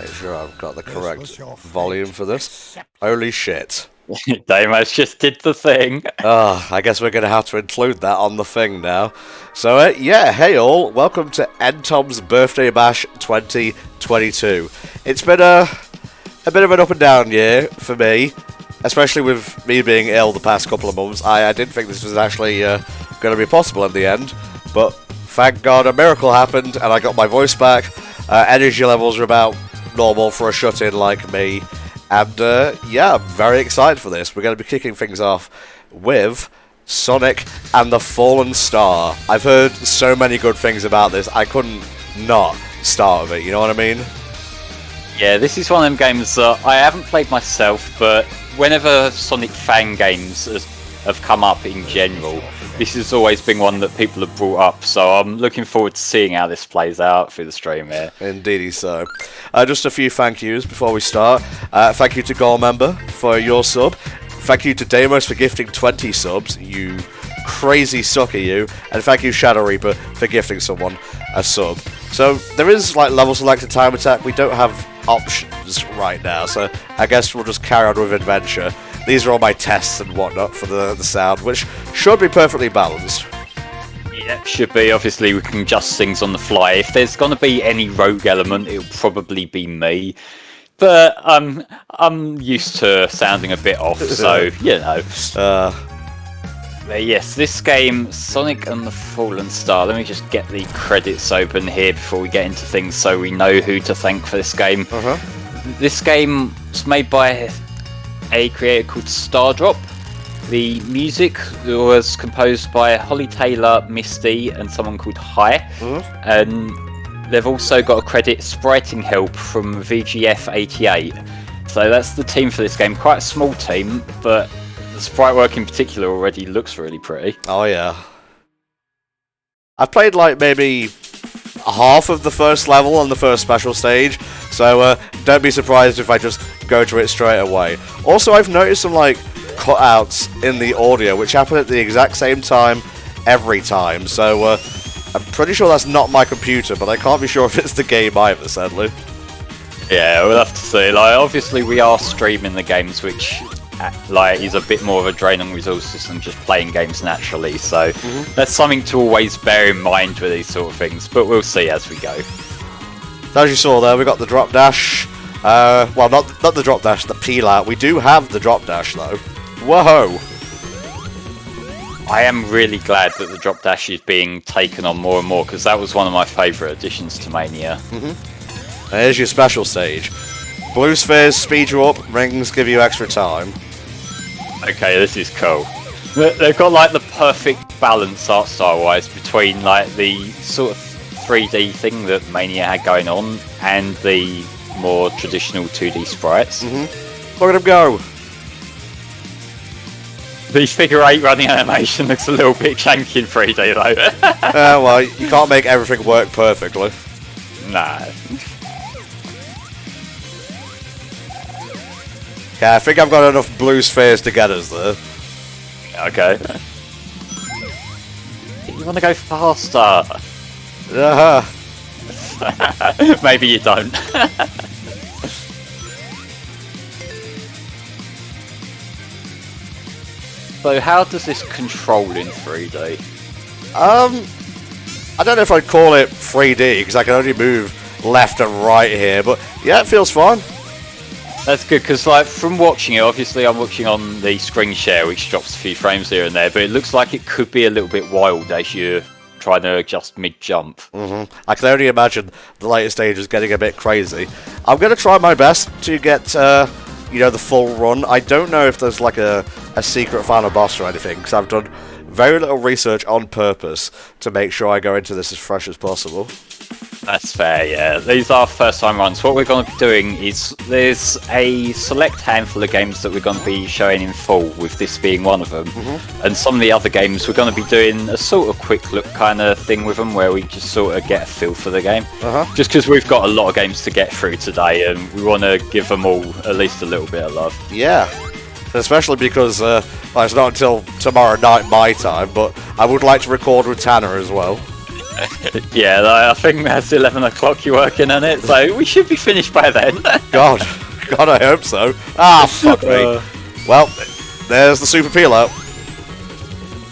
make sure I've got the correct volume for this. Holy shit. Damos just did the thing. I guess we're going to have to include that on the thing now. So, yeah, hey all, welcome to NTom's Birthday Bash 2022. It's been a bit of an up and down year for me, especially with me being ill the past couple of months. I didn't think this was actually going to be possible in the end, but thank God a miracle happened and I got my voice back. Energy levels are about normal for a shut-in like me. And, yeah, I'm very excited for this. We're going to be kicking things off with Sonic and the Fallen Star. I've heard so many good things about this, I couldn't not start with it, you know what I mean? Yeah, this is one of them games that I haven't played myself, but whenever Sonic Fangames have come up in general, this has always been one that people have brought up, so I'm looking forward to seeing how this plays out through the stream here. Indeedy so. Just a few thank yous before we start. Thank you to Goalmember for your sub. Thank you to Damos for gifting 20 subs, you crazy sucker you. And thank you Shadow Reaper for gifting someone a sub. So there is like level selected time attack, we don't have options right now, so I guess we'll just carry on with adventure. These are all my tests and whatnot for the sound, which should be perfectly balanced. Yeah, should be. Obviously, we can adjust things on the fly. If there's going to be any rogue element, it'll probably be me. But I'm used to sounding a bit off, so, you know. But yes, this game, Sonic and the Fallen Star. Let me just get the credits open here before we get into things so we know who to thank for this game. This game was made by a creator called Stardrop. The music was composed by Holly Taylor, Misty, and someone called Hi. And they've also got a credit spriting help from VGF88. So that's the team for this game. Quite a small team, but the sprite work in particular already looks really pretty. Oh yeah. I've played like maybe half of the first level on the first special stage, so don't be surprised if I just go to it straight away. Also, I've noticed some like cutouts in the audio which happen at the exact same time every time, so I'm pretty sure that's not my computer, but I can't be sure if it's the game either, sadly. Yeah, we'll have to see. Like, obviously we are streaming the games, which like is a bit more of a drain on resources than just playing games naturally, so that's something to always bear in mind with these sort of things, but we'll see as we go. As you saw there, we got the drop dash. Well, not the drop dash, the peel out. We do have the drop dash though. Whoa! I am really glad that the drop dash is being taken on more and more, because that was one of my favourite additions to Mania. Here's your special stage. Blue spheres speed you up, rings give you extra time. Okay, this is cool. They've got like the perfect balance art style wise between like the sort of 3D thing that Mania had going on and the more traditional 2D sprites. Look at him go! The figure 8 running animation looks a little bit janky in 3D though. Well, you can't make everything work perfectly. Nah. Okay, I think I've got enough blue spheres to get us there. Okay. You want to go faster? Maybe you don't. So how does this control in 3D? I don't know if I'd call it 3D, because I can only move left and right here, but yeah, it feels fine. That's good, because like from watching it, obviously I'm watching on the screen share, which drops a few frames here and there, but it looks like it could be a little bit wild as you're trying to adjust mid-jump. I can only imagine the later stages getting a bit crazy. I'm going to try my best to get, you know, the full run. I don't know if there's like a secret final boss or anything, because I've done very little research on purpose to make sure I go into this as fresh as possible. That's fair, yeah. These are first time runs. What we're going to be doing is there's a select handful of games that we're going to be showing in full, with this being one of them. And some of the other games we're going to be doing a sort of quick look kind of thing with them, where we just sort of get a feel for the game. Just because we've got a lot of games to get through today and we want to give them all at least a little bit of love. Yeah. Especially because well, it's not until tomorrow night my time, but I would like to record with Tanner as well. Yeah, I think that's 11 o'clock you're working on it, so we should be finished by then. God, I hope so. Ah, fuck me. Well, there's the super peel out.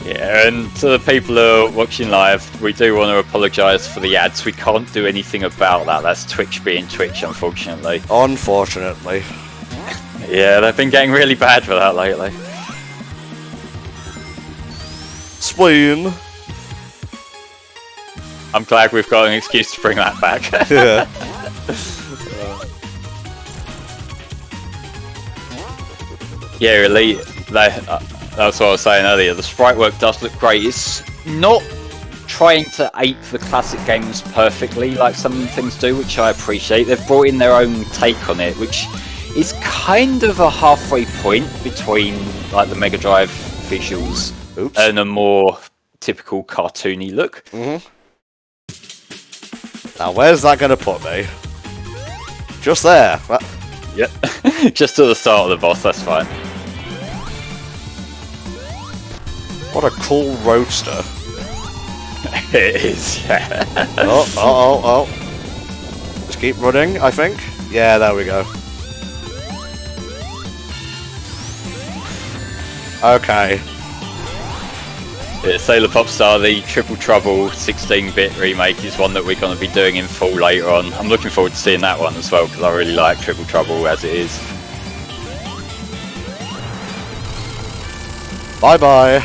Yeah, and to the people who are watching live, we do want to apologise for the ads. We can't do anything about that. That's Twitch being Twitch, unfortunately. Unfortunately. Yeah, they've been getting really bad for that lately. Spleen. I'm glad we've got an excuse to bring that back. Yeah. Yeah, Elite, that's what I was saying earlier. The sprite work does look great. It's not trying to ape the classic games perfectly like some things do, which I appreciate. They've brought in their own take on it, which is kind of a halfway point between like the Mega Drive visuals and a more typical cartoony look. Now, where's that going to put me? Just there. Yep. Just to the start of the boss, that's fine. What a cool roadster. It is, yeah. Oh. Just keep running, I think. Yeah, there we go. Okay. Yeah, Sailor Popstar, the Triple Trouble 16-bit remake, is one that we're going to be doing in full later on. I'm looking forward to seeing that one as well, because I really like Triple Trouble as it is. Bye-bye.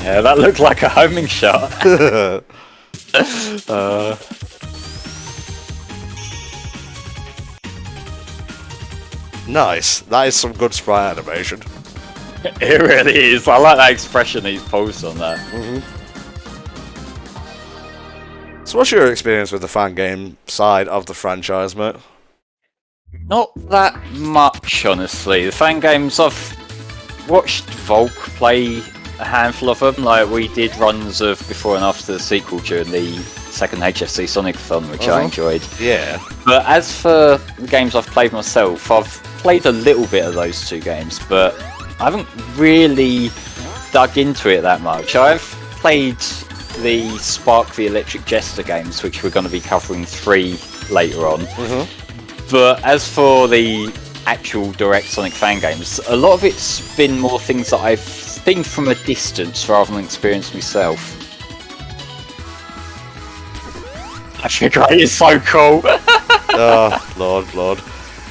Yeah, that looked like a homing shot. Nice. That is some good sprite animation. It really is. I like that expression he's posed on that. So what's your experience with the fan game side of the franchise, mate? Not that much, honestly. The fan games, I've watched Volk play a handful of them. Like, we did runs of before and after the sequel during the second HFC Sonic-a-thon, which I enjoyed. Yeah. But as for the games I've played myself, I've played a little bit of those two games, but I haven't really dug into it that much. I've played the Spark the Electric Jester games, which we're going to be covering 3 later on. But as for the actual direct Sonic fan games, a lot of it's been more things that I've seen from a distance rather than experienced myself. I think it is so cool. Oh, Lord.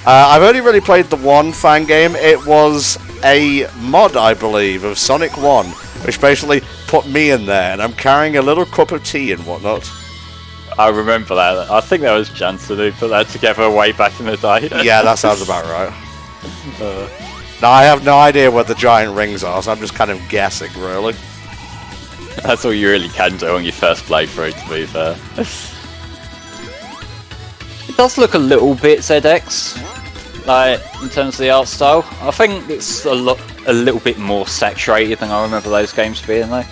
I've only really played the one fan game. It was a mod, I believe, of Sonic 1, which basically put me in there, and I'm carrying a little cup of tea and whatnot. I remember that. I think that was Jansen who put that together way back in the day. Yeah, that sounds about right. Now, I have no idea what the giant rings are, so I'm just kind of guessing, really. That's all you really can do on your first playthrough, to be fair. It does look a little bit ZX, like, in terms of the art style. I think it's a little bit more saturated than I remember those games being, though.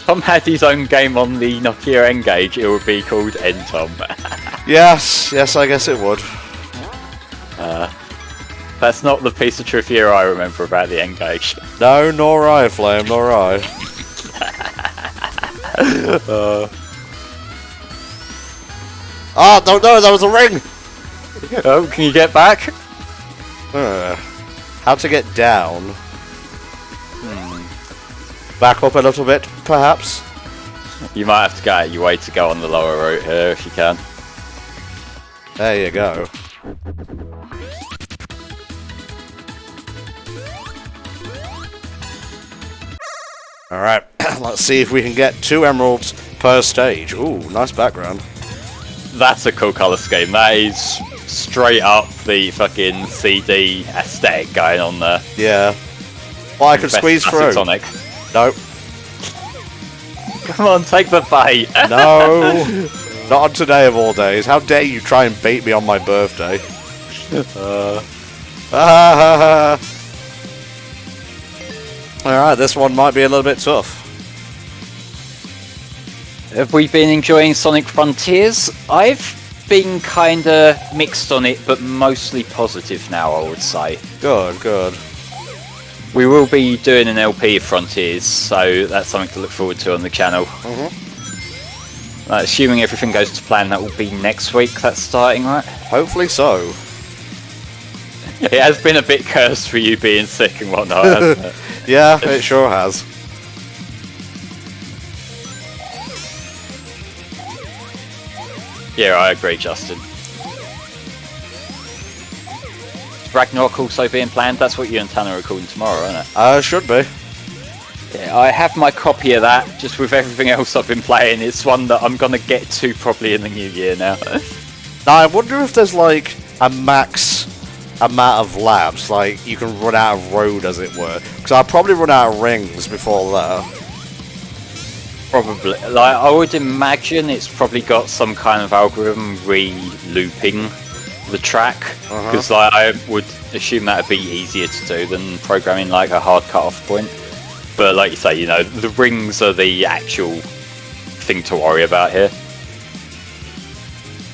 Tom had his own game on the Nokia N-Gage, it would be called NTom. Yes, I guess it would. That's not the piece of trivia I remember about the N-Gage. No, nor I, Flame, nor I. Oh, no, there was a ring! Oh, can you get back? How to get down? Back up a little bit, perhaps? You might have to go out of your way to go on the lower route here, if you can. There you go. Alright, let's see if we can get 2 emeralds per stage. Ooh, nice background. That's a cool colour scheme. That is straight up the fucking CD aesthetic going on there. Yeah. Well, I could squeeze through. Sonic. Nope. Come on, take the bait. No. Not on today of all days. How dare you try and bait me on my birthday? Alright, this one might be a little bit tough. Have we been enjoying Sonic Frontiers? I've been kinda mixed on it, but mostly positive now, I would say. Good. We will be doing an LP of Frontiers, so that's something to look forward to on the channel. Assuming everything goes to plan, that will be next week. That's starting, right? Hopefully so. It has been a bit cursed for you being sick and whatnot, hasn't it? Yeah, it sure has. Yeah, I agree, Justin. Ragnarok also being planned? That's what you and Tanner are recording tomorrow, isn't it? Should be. Yeah, I have my copy of that, just with everything else I've been playing. It's one that I'm going to get to probably in the new year now. Now, I wonder if there's like a max amount of laps, like you can run out of road, as it were. Because I'll probably run out of rings before that. Probably. Like, I would imagine it's probably got some kind of algorithm re-looping the track, because like, I would assume that would be easier to do than programming like a hard cut-off point. But like you say, you know, the rings are the actual thing to worry about here.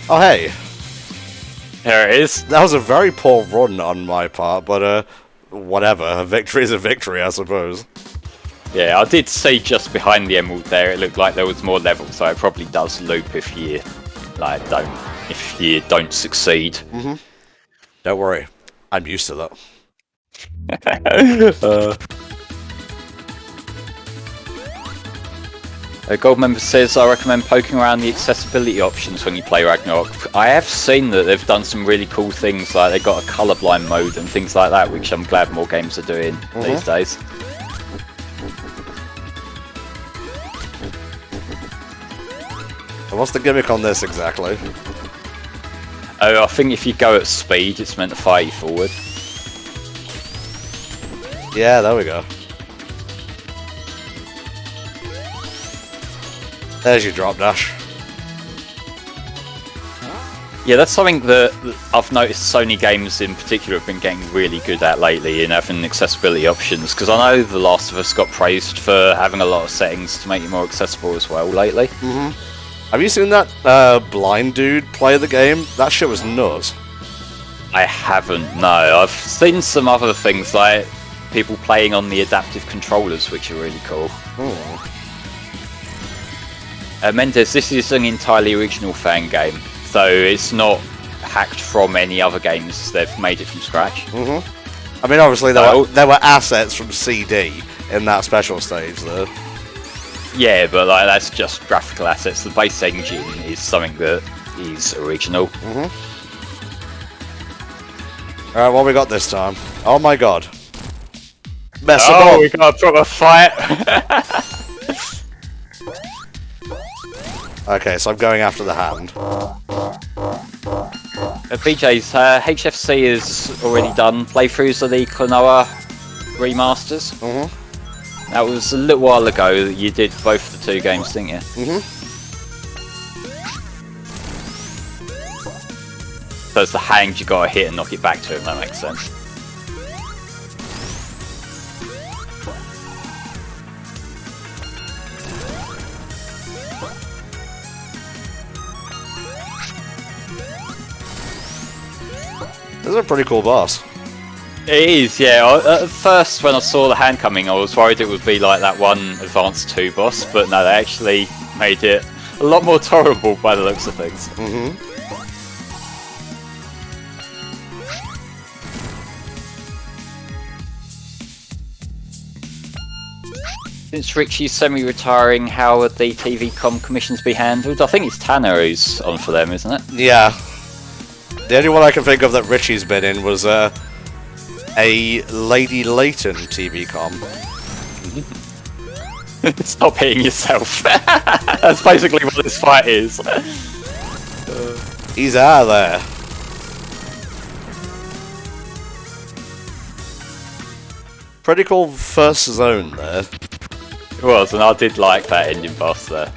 Oh, hey. There it is. That was a very poor run on my part, but whatever. A victory is a victory, I suppose. Yeah, I did see just behind the emerald there, it looked like there was more levels, so it probably does loop if you don't succeed. Don't worry, I'm used to that. A gold member says, I recommend poking around the accessibility options when you play Ragnarok. I have seen that they've done some really cool things, like they've got a colourblind mode and things like that, which I'm glad more games are doing these days. What's the gimmick on this exactly? Oh, I think if you go at speed, it's meant to fire you forward. Yeah, there we go. There's your drop dash. Yeah, that's something that I've noticed Sony games in particular have been getting really good at lately, in having accessibility options, because I know The Last of Us got praised for having a lot of settings to make it more accessible as well lately. Have you seen that blind dude play the game? That shit was nuts. I haven't, no. I've seen some other things, like people playing on the adaptive controllers, which are really cool. Mendes, this is an entirely original fan game, so it's not hacked from any other games. They've made it from scratch. I mean, obviously there were assets from CD in that special stage, though. Yeah, but like that's just graphical assets. The base engine is something that is original. Alright, what we got this time? Oh my god. We got a proper fight! Okay, so I'm going after the hand. BJ's, HFC is already done playthroughs of the Klonoa remasters. That was a little while ago that you did both the two games, didn't you? So it's the hand you gotta hit and knock it back to him, that makes sense. This is a pretty cool boss. It is, yeah. At first, when I saw the hand coming, I was worried it would be like that one Advanced 2 boss, but no, they actually made it a lot more tolerable by the looks of things. Since Richie's semi-retiring, how would the TV-com commissions be handled? I think it's Tanner who's on for them, isn't it? Yeah. The only one I can think of that Richie's been in was a Lady Layton TV com. Stop hitting yourself. That's basically what this fight is. He's out of there. Pretty cool first zone there. It was, and I did like that ending boss there.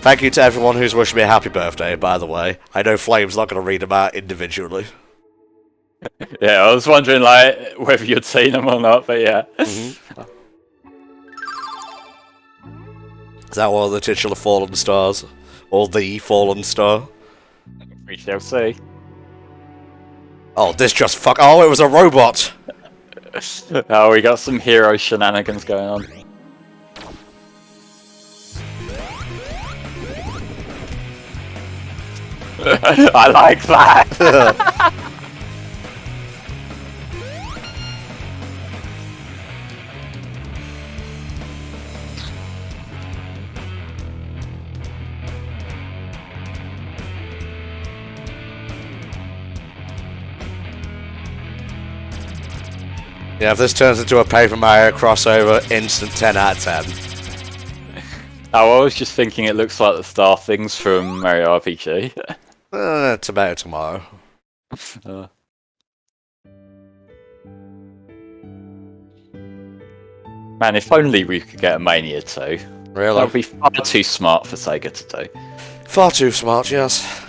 Thank you to everyone who's wishing me a happy birthday, by the way. I know Flame's not going to read them out individually. Yeah, I was wondering like whether you'd seen them or not, but yeah. Is that one of the titular fallen stars? Or the fallen star? We shall see. Oh, this just fuck. Oh, it was a robot! Oh, we got some hero shenanigans going on. I like that! Yeah, if this turns into a Paper Mario crossover, instant 10 out of 10. Oh, I was just thinking it looks like the star things from Mario RPG. Tomato, tomato. Man, if only we could get a Mania 2. Really? That would be far too smart for Sega to do. Far too smart, yes.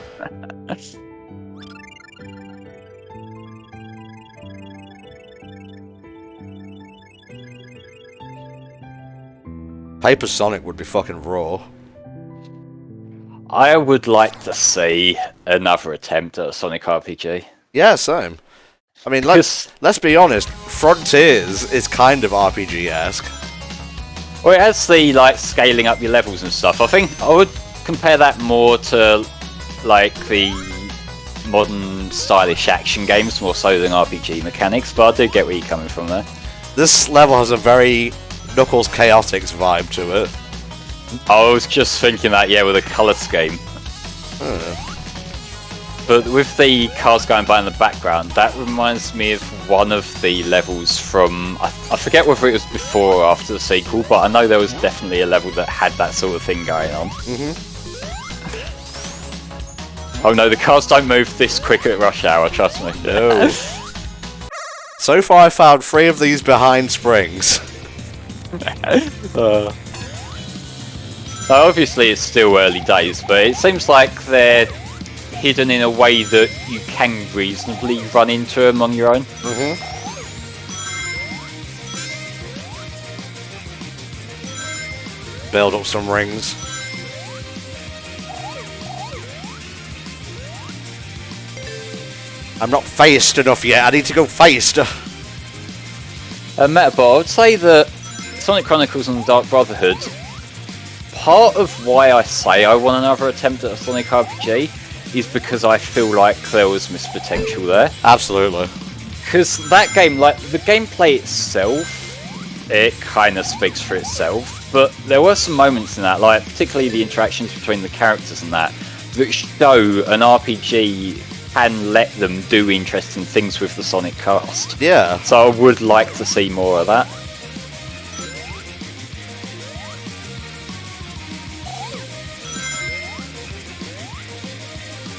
Paper Sonic would be fucking raw. I would like to see another attempt at a Sonic RPG. Yeah, same. I mean, let's be honest, Frontiers is kind of RPG-esque. Well, it has the, like, scaling up your levels and stuff. I think I would compare that more to, like, the modern stylish action games, more so than RPG mechanics, but I do get where you're coming from there. This level has a very Knuckles Chaotix vibe to it. I was just thinking that, yeah, with a colour scheme. But with the cars going by in the background, that reminds me of one of the levels from... I forget whether it was before or after the sequel, but I know there was definitely a level that had that sort of thing going on. Oh no, the cars don't move this quick at rush hour, trust me. No. So far I found 3 of these behind springs. Obviously it's still early days, but it seems like they're hidden in a way that you can reasonably run into them on your own. Build up some rings. I'm not fast enough yet, I need to go faster. Metabot, I would say that Sonic Chronicles and the Dark Brotherhood, part of why I say I want another attempt at a Sonic RPG is because I feel like there was missed potential there. Absolutely. Because that game, like, the gameplay itself, it kind of speaks for itself, but there were some moments in that, like, particularly the interactions between the characters and that show an RPG can let them do interesting things with the Sonic cast. Yeah. So I would like to see more of that.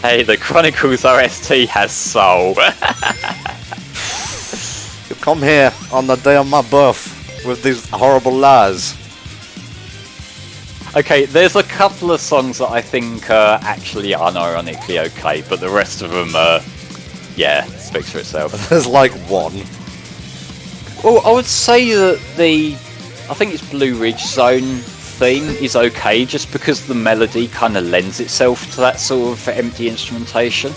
Hey, the Chronicles OST has soul. You come here on the day of my birth with these horrible lies. Okay, there's a couple of songs that I think are actually unironically okay, but the rest of them, yeah, speaks for itself. There's like one. Well, I would say that I think it's Blue Ridge Zone theme is okay, just because the melody kind of lends itself to that sort of empty instrumentation.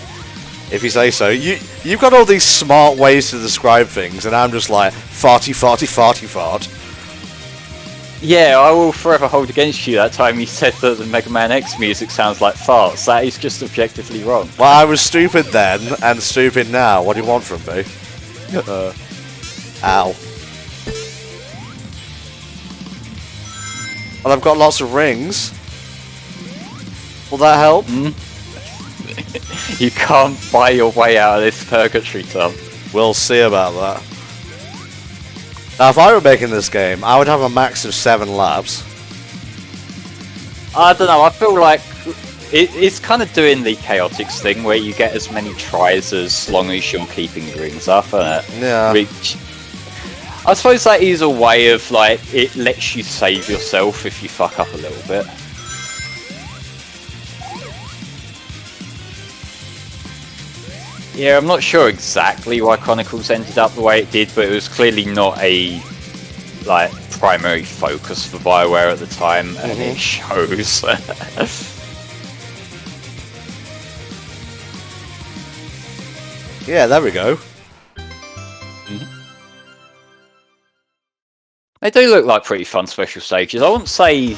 If you say so. You've got all these smart ways to describe things, and I'm just like, farty, farty, farty, fart. Yeah, I will forever hold against you that time you said that the Mega Man X music sounds like farts. That is just objectively wrong. Well, I was stupid then, and stupid now. What do you want from me? Ow. Well, I've got lots of rings. Will that help? You can't buy your way out of this purgatory, Tom. We'll see about that. Now, if I were making this game, I would have a max of 7 laps. I don't know, I feel like it's kind of doing the Chaotix thing where you get as many tries as long as you're keeping your rings up, isn't it? Yeah. Which, I suppose that is a way of, like, it lets you save yourself if you fuck up a little bit. Yeah, I'm not sure exactly why Chronicles ended up the way it did, but it was clearly not a, like, primary focus for BioWare at the time, and it shows. Yeah, there we go. They do look like pretty fun special stages. I wouldn't say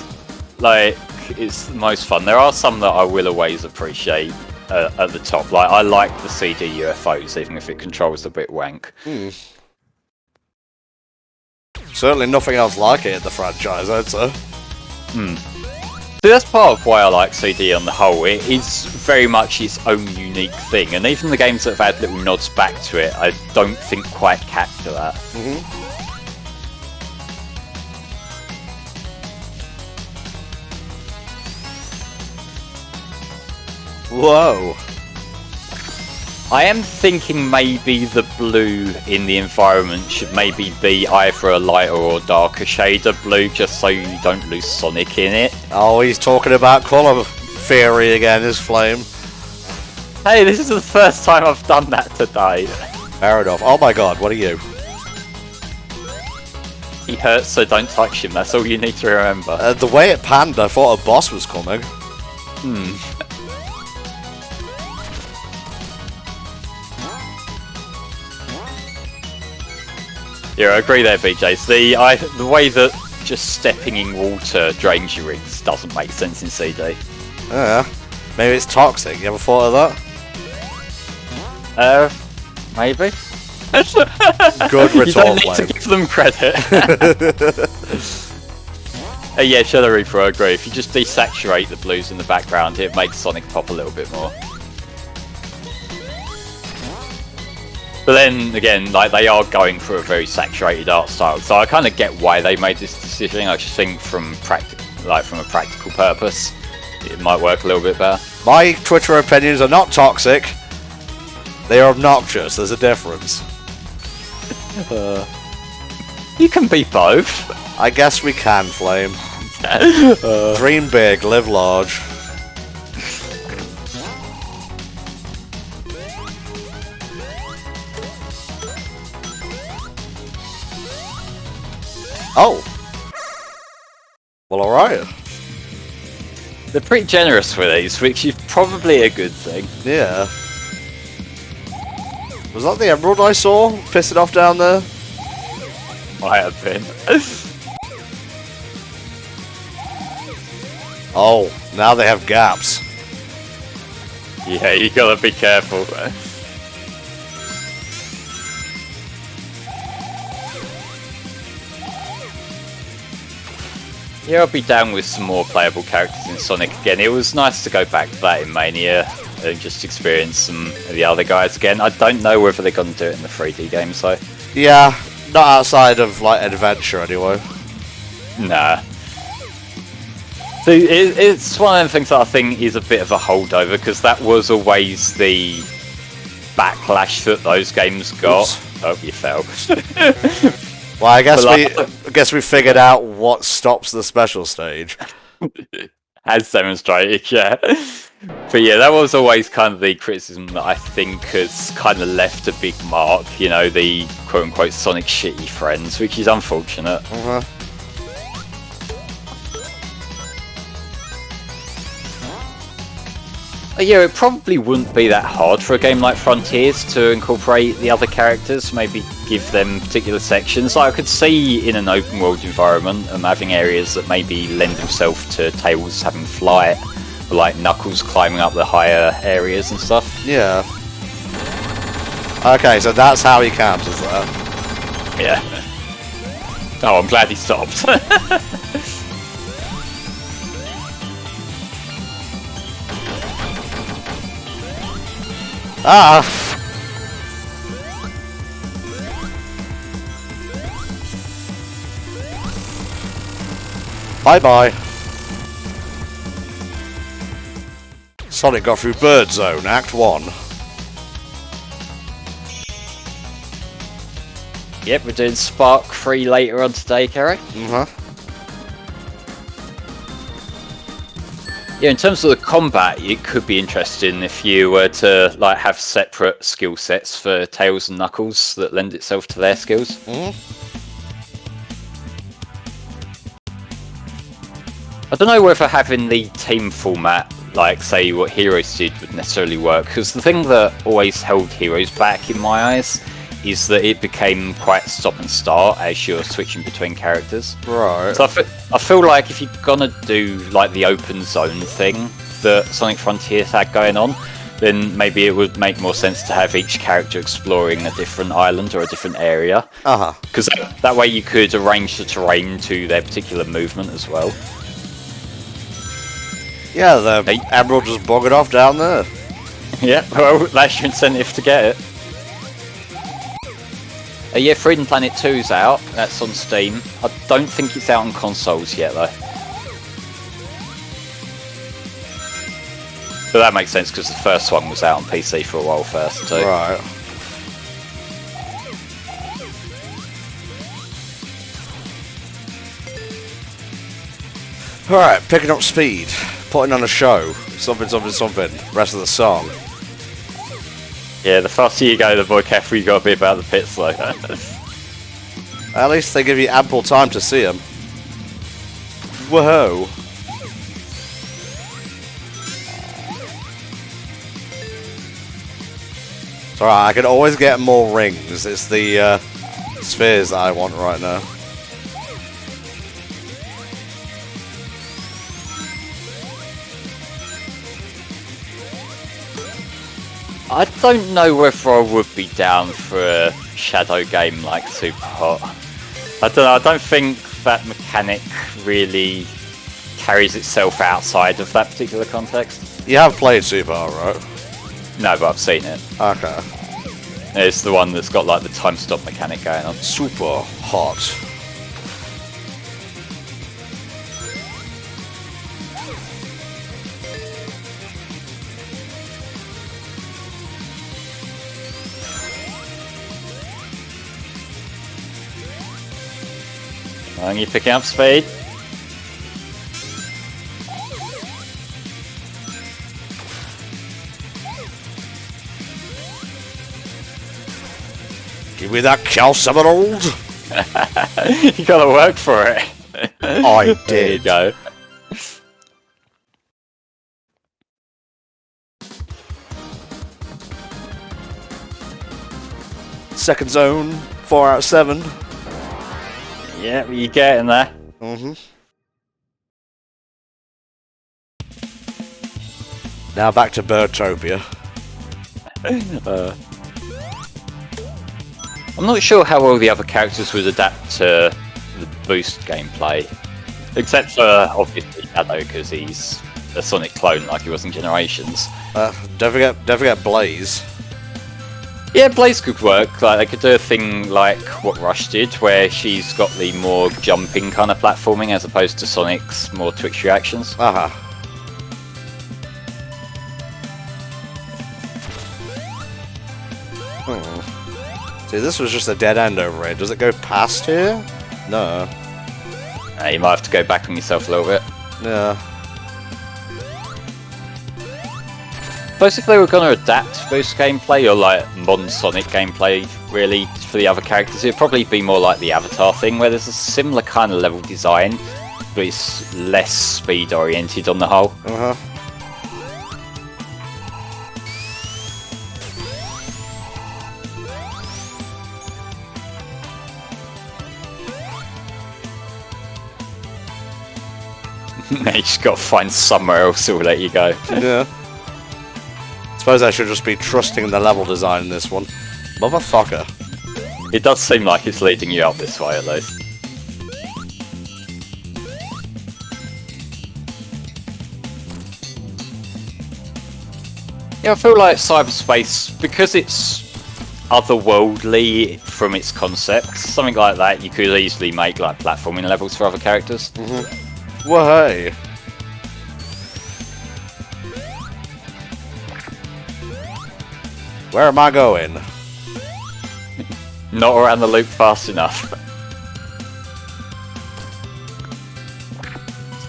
like it's the most fun. There are some that I will always appreciate at the top. Like I like the CD UFOs, even if it controls a bit wank. Certainly nothing else like it in the franchise, I'd say. So that's part of why I like CD on the whole. It is very much its own unique thing, and even the games that have had little nods back to it, I don't think quite capture that. Whoa. I am thinking maybe the blue in the environment should maybe be either a lighter or darker shade of blue, just so you don't lose Sonic in it. Oh, he's talking about colour theory again, is Flame. Hey, this is the first time I've done that today. Fair enough. Oh my god, what are you? He hurts, so don't touch him. That's all you need to remember. The way it panned, I thought a boss was coming. Yeah, I agree there, BJ. The way that just stepping in water drains your rings doesn't make sense in CD. Yeah. Maybe it's toxic. You ever thought of that? Maybe. Good retort, You don't need Flame. to give them credit. Yeah, Shadow Reaper, I agree. If you just desaturate the blues in the background, it makes Sonic pop a little bit more. But then again, like they are going for a very saturated art style, so I kind of get why they made this decision. I just think from a practical purpose, it might work a little bit better. My Twitter opinions are not toxic. They are obnoxious. There's a difference. You can be both. I guess we can, Flame. Dream big, live large. Oh. Well, alright. They're pretty generous with these, which is probably a good thing. Yeah. Was that the emerald I saw pissing off down there? Might have been. Oh, now they have gaps. Yeah, you gotta be careful. Yeah, I'll be down with some more playable characters in Sonic again. It was nice to go back to that in Mania and just experience some of the other guys again. I don't know whether they're going to do it in the 3D games though. Yeah, not outside of like Adventure anyway. Nah. So it's one of the things that I think is a bit of a holdover, because that was always the backlash that those games got. Oops. Oh, you fell. Well, I guess we figured out what stops the special stage. As demonstrated, yeah. But yeah, that was always kind of the criticism that I think has kind of left a big mark, you know, the quote-unquote Sonic shitty friends, which is unfortunate. Yeah, it probably wouldn't be that hard for a game like Frontiers to incorporate the other characters, maybe give them particular sections. Like I could see in an open world environment having areas that maybe lend themselves to Tails having flight, or like Knuckles climbing up the higher areas and stuff. Yeah. Okay, so that's how he counters that. Yeah. Oh, I'm glad he stopped. Ah! Bye-bye. Sonic got through Bird Zone, Act 1. Yep, we're doing Spark 3 later on today, Kerry. Yeah, in terms of the combat, it could be interesting if you were to like have separate skill sets for Tails and Knuckles that lend itself to their skills. I don't know whether having the team format, like say what Heroes did, would necessarily work, because the thing that always held Heroes back in my eyes is that it became quite stop and start as you're switching between characters. Right. So I feel like if you're gonna do like the open zone thing that Sonic Frontiers had going on, then maybe it would make more sense to have each character exploring a different island or a different area. Because that way you could arrange the terrain to their particular movement as well. Yeah, the Emerald just buggered off down there. Yeah, well, that's your incentive to get it. Yeah, Freedom Planet 2's out. That's on Steam. I don't think it's out on consoles yet, though. But that makes sense, because the first one was out on PC for a while first, too. Right. Alright, picking up speed. Putting on a show. Something, something, something. Rest of the song. Yeah, the faster you go, the more careful you got to be about the pits, though. At least they give you ample time to see them. Whoa. It's alright, I can always get more rings. It's the spheres that I want right now. I don't know whether I would be down for a shadow game like Super Hot. I don't know, I don't think that mechanic really carries itself outside of that particular context. You have played Super Hot, right? No, but I've seen it. Okay. It's the one that's got like the time stop mechanic going on. Super Hot. And you picking up speed. Give me that calcium emerald. You gotta work for it. I did. There you go. Second zone, 4 out of 7. Yeah, you get in there. Now back to Birdtopia. I'm not sure how well the other characters would adapt to the boost gameplay. Except for, obviously, Shadow, because he's a Sonic clone like he was in Generations. Don't forget Blaze. Yeah, Blaze could work. Like, they could do a thing like what Rush did, where she's got the more jumping kind of platforming as opposed to Sonic's more twitch reactions. See, this was just a dead end over here. Does it go past here? No. You might have to go back on yourself a little bit. Yeah. Suppose if they were going to adapt boost gameplay, or like modern Sonic gameplay, really, for the other characters, it'd probably be more like the Avatar thing, where there's a similar kind of level design, but it's less speed oriented on the whole. You just got to find somewhere else that will let you go. Yeah. Suppose I should just be trusting the level design in this one. Motherfucker. It does seem like it's leading you up this way, at least. Yeah, I feel like cyberspace, because it's otherworldly from its concept, something like that you could easily make like platforming levels for other characters. Well, hey. Where am I going? Not around the loop fast enough.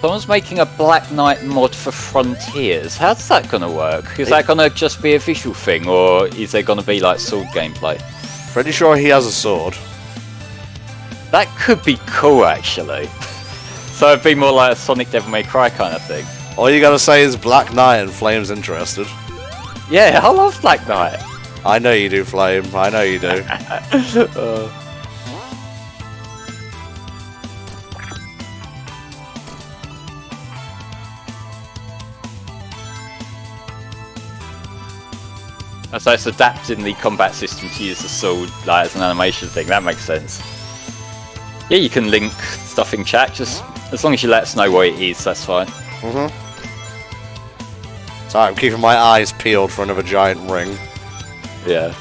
Someone's making a Black Knight mod for Frontiers. How's that gonna work? Is that gonna just be a visual thing, or is there gonna be like sword gameplay? Pretty sure he has a sword. That could be cool, actually. So it'd be more like a Sonic Devil May Cry kind of thing. All you gotta say is Black Knight and Flame's interested. Yeah, I love Black Knight. I know you do, Flame. I know you do. So it's adapting the combat system to use the sword like as an animation thing. That makes sense. Yeah, you can link stuff in chat. Just as long as you let us know what it is, that's fine. Sorry, I'm keeping my eyes peeled for another giant ring. Yeah.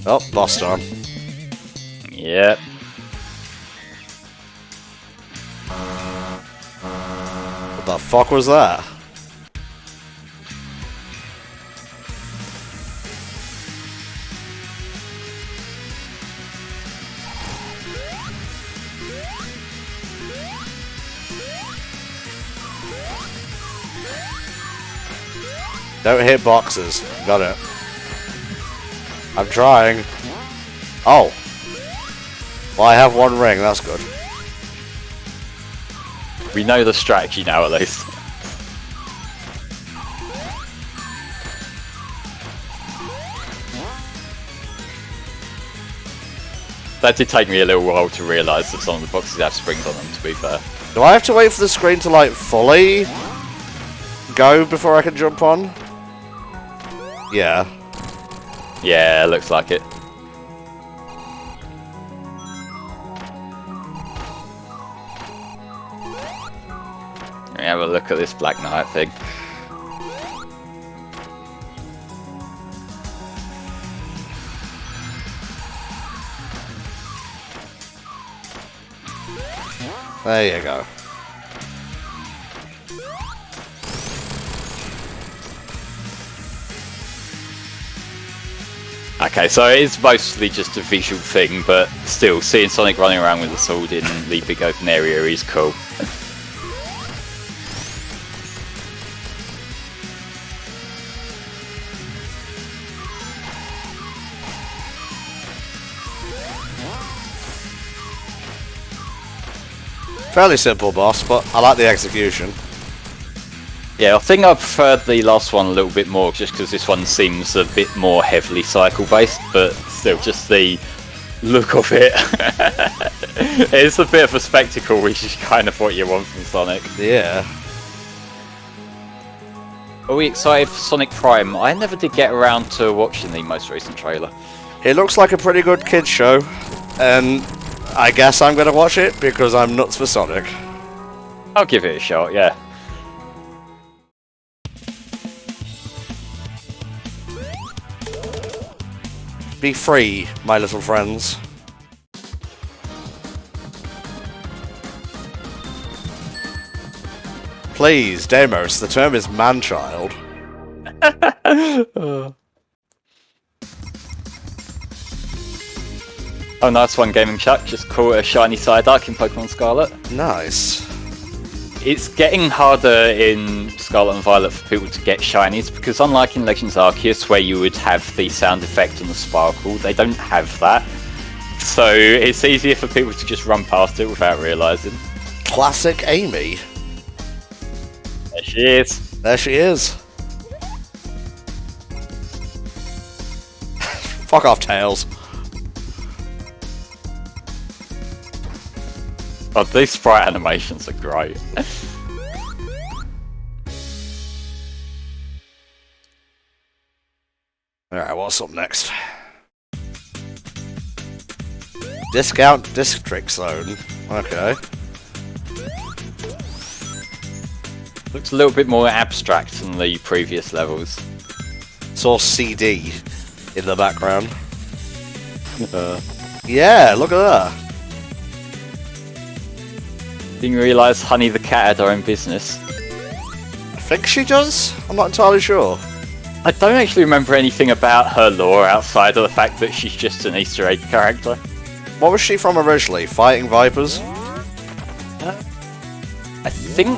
Oh, boss time. Yep. What the fuck was that? Don't hit boxes. Got it. I'm trying. Oh. Well, I have one ring. That's good. We know the strategy now, at least. That did take me a little while to realise that some of the boxes have springs on them, to be fair. Do I have to wait for the screen to, like, fully go before I can jump on? Yeah. Yeah, looks like it. Let me have a look at this Black Knight thing. There you go. Okay, so it is mostly just a visual thing, but still, seeing Sonic running around with a sword in the big open area is cool. Fairly simple boss, but I like the execution. Yeah, I think I preferred the last one a little bit more, just because this one seems a bit more heavily cycle-based, but still, just the look of it. It's a bit of a spectacle, which is kind of what you want from Sonic. Yeah. Are we excited for Sonic Prime? I never did get around to watching the most recent trailer. It looks like a pretty good kids show, and I guess I'm gonna watch it because I'm nuts for Sonic. I'll give it a shot, yeah. Be free, my little friends. Please, Deimos, the term is man-child. Oh, nice one, Gaming Chuck. Just caught a shiny Psyduck in Pokemon Scarlet. Nice. It's getting harder in Scarlet and Violet for people to get shinies, because unlike in Legends Arceus, where you would have the sound effect and the sparkle, they don't have that. So it's easier for people to just run past it without realising. Classic Amy. There she is. There she is. Fuck off, Tails. Oh, these sprite animations are great. Alright, what's up next? Discount District Zone. Okay. Looks a little bit more abstract than the previous levels. Saw CD in the background. Yeah, look at that. Didn't realise Honey the Cat had her own business. I think she does? I'm not entirely sure. I don't actually remember anything about her lore outside of the fact that she's just an Easter egg character. What was she from originally? Fighting Vipers? I think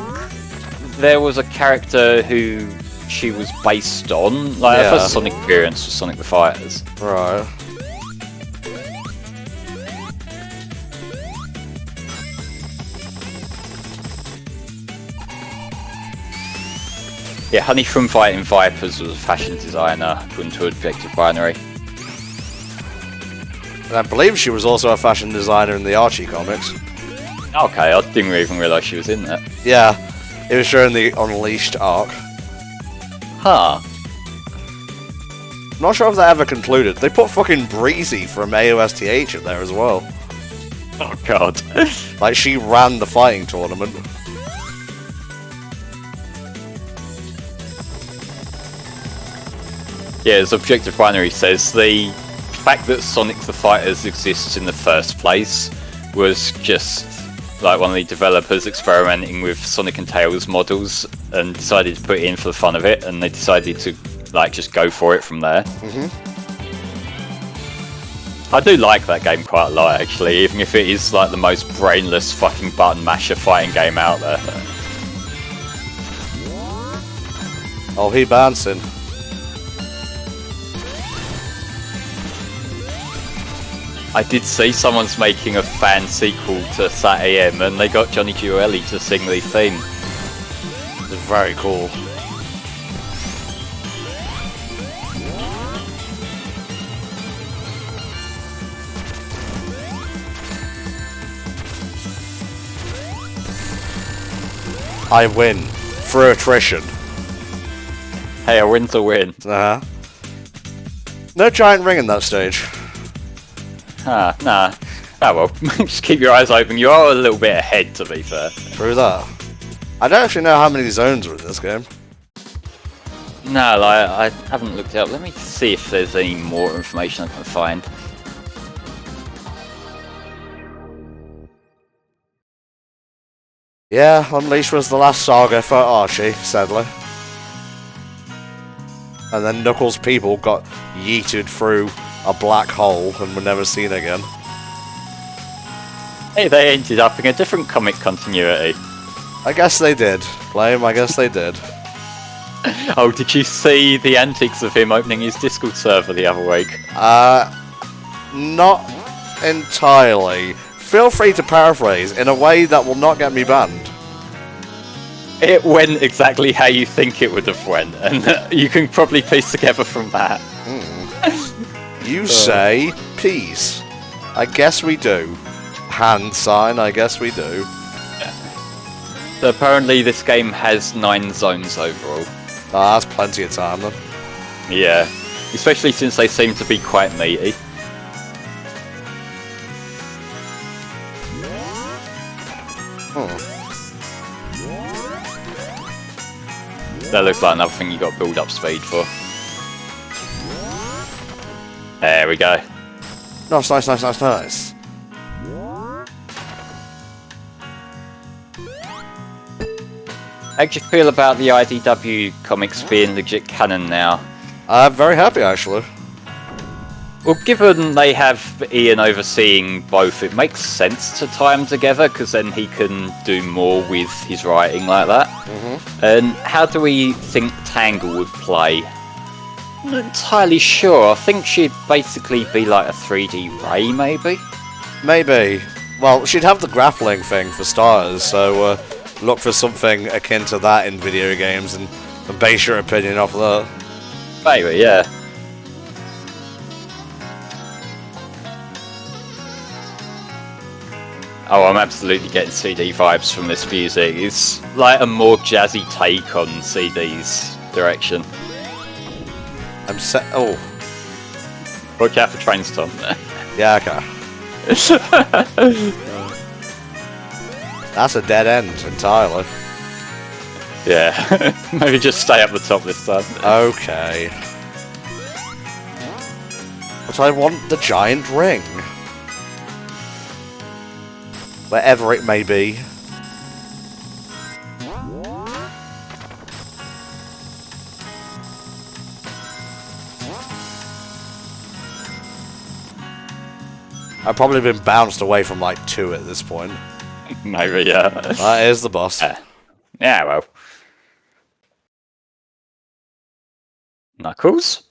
there was a character who she was based on. Like, her first Sonic appearance was Sonic the Fighters. Right. Yeah, Honey from Fighting Vipers was a fashion designer according to Objective Binary. And I believe she was also a fashion designer in the Archie comics. Okay, I didn't even realise she was in that. Yeah, it was during the Unleashed arc. Huh. Not sure if that ever concluded. They put fucking Breezy from AOSTH in there as well. Oh god. Like, she ran the fighting tournament. Yeah, as Objective Binary says, the fact that Sonic the Fighters exists in the first place was just like one of the developers experimenting with Sonic and Tails models and decided to put it in for the fun of it, and they decided to like just go for it from there. I do like that game quite a lot, actually, even if it is like the most brainless fucking button masher fighting game out there. Oh, he bouncing. I did see someone's making a fan sequel to Sat AM, and they got Johnny Gioeli to sing the theme. It's very cool. I win. Through attrition. Hey, a win's a win. Uh-huh. No giant ring in that stage. Ah, nah. Oh well, just keep your eyes open. You are a little bit ahead, to be fair. True that. I don't actually know how many zones are in this game. No, like, I haven't looked it up. Let me see if there's any more information I can find. Yeah, Unleashed was the last saga for Archie, sadly. And then Knuckles' people got yeeted through a black hole and were never seen again. Hey, they ended up in a different comic continuity. I guess they did. Blame, I guess they did. Oh, did you see the antics of him opening his Discord server the other week? Not entirely. Feel free to paraphrase in a way that will not get me banned. It went exactly how you think it would have went, and you can probably piece together from that. You say peace. I guess we do. Hand sign, I guess we do. So apparently this game has 9 zones overall. Ah, that's plenty of time then. Yeah, especially since they seem to be quite meaty. That looks like another thing you got to build up speed for. There we go. Nice, nice, nice, nice, nice. How do you feel about the IDW comics being legit canon now? I'm very happy, actually. Well, given they have Ian overseeing both, it makes sense to tie them together, because then he can do more with his writing like that. And how do we think Tangle would play? I'm not entirely sure. I think she'd basically be like a 3D Ray, maybe? Maybe. Well, she'd have the grappling thing for starters, so look for something akin to that in video games and base your opinion off of that. Maybe, yeah. Oh, I'm absolutely getting CD vibes from this music. It's like a more jazzy take on CD's direction. I'm set. Oh. Watch out for trains, Tom. Yeah, okay. That's a dead end entirely. Yeah, maybe just stay up the top this time. Okay. But I want the giant ring. Wherever it may be. I've probably been bounced away from like 2 at this point. Maybe, yeah. That is the boss. Yeah, well. Knuckles?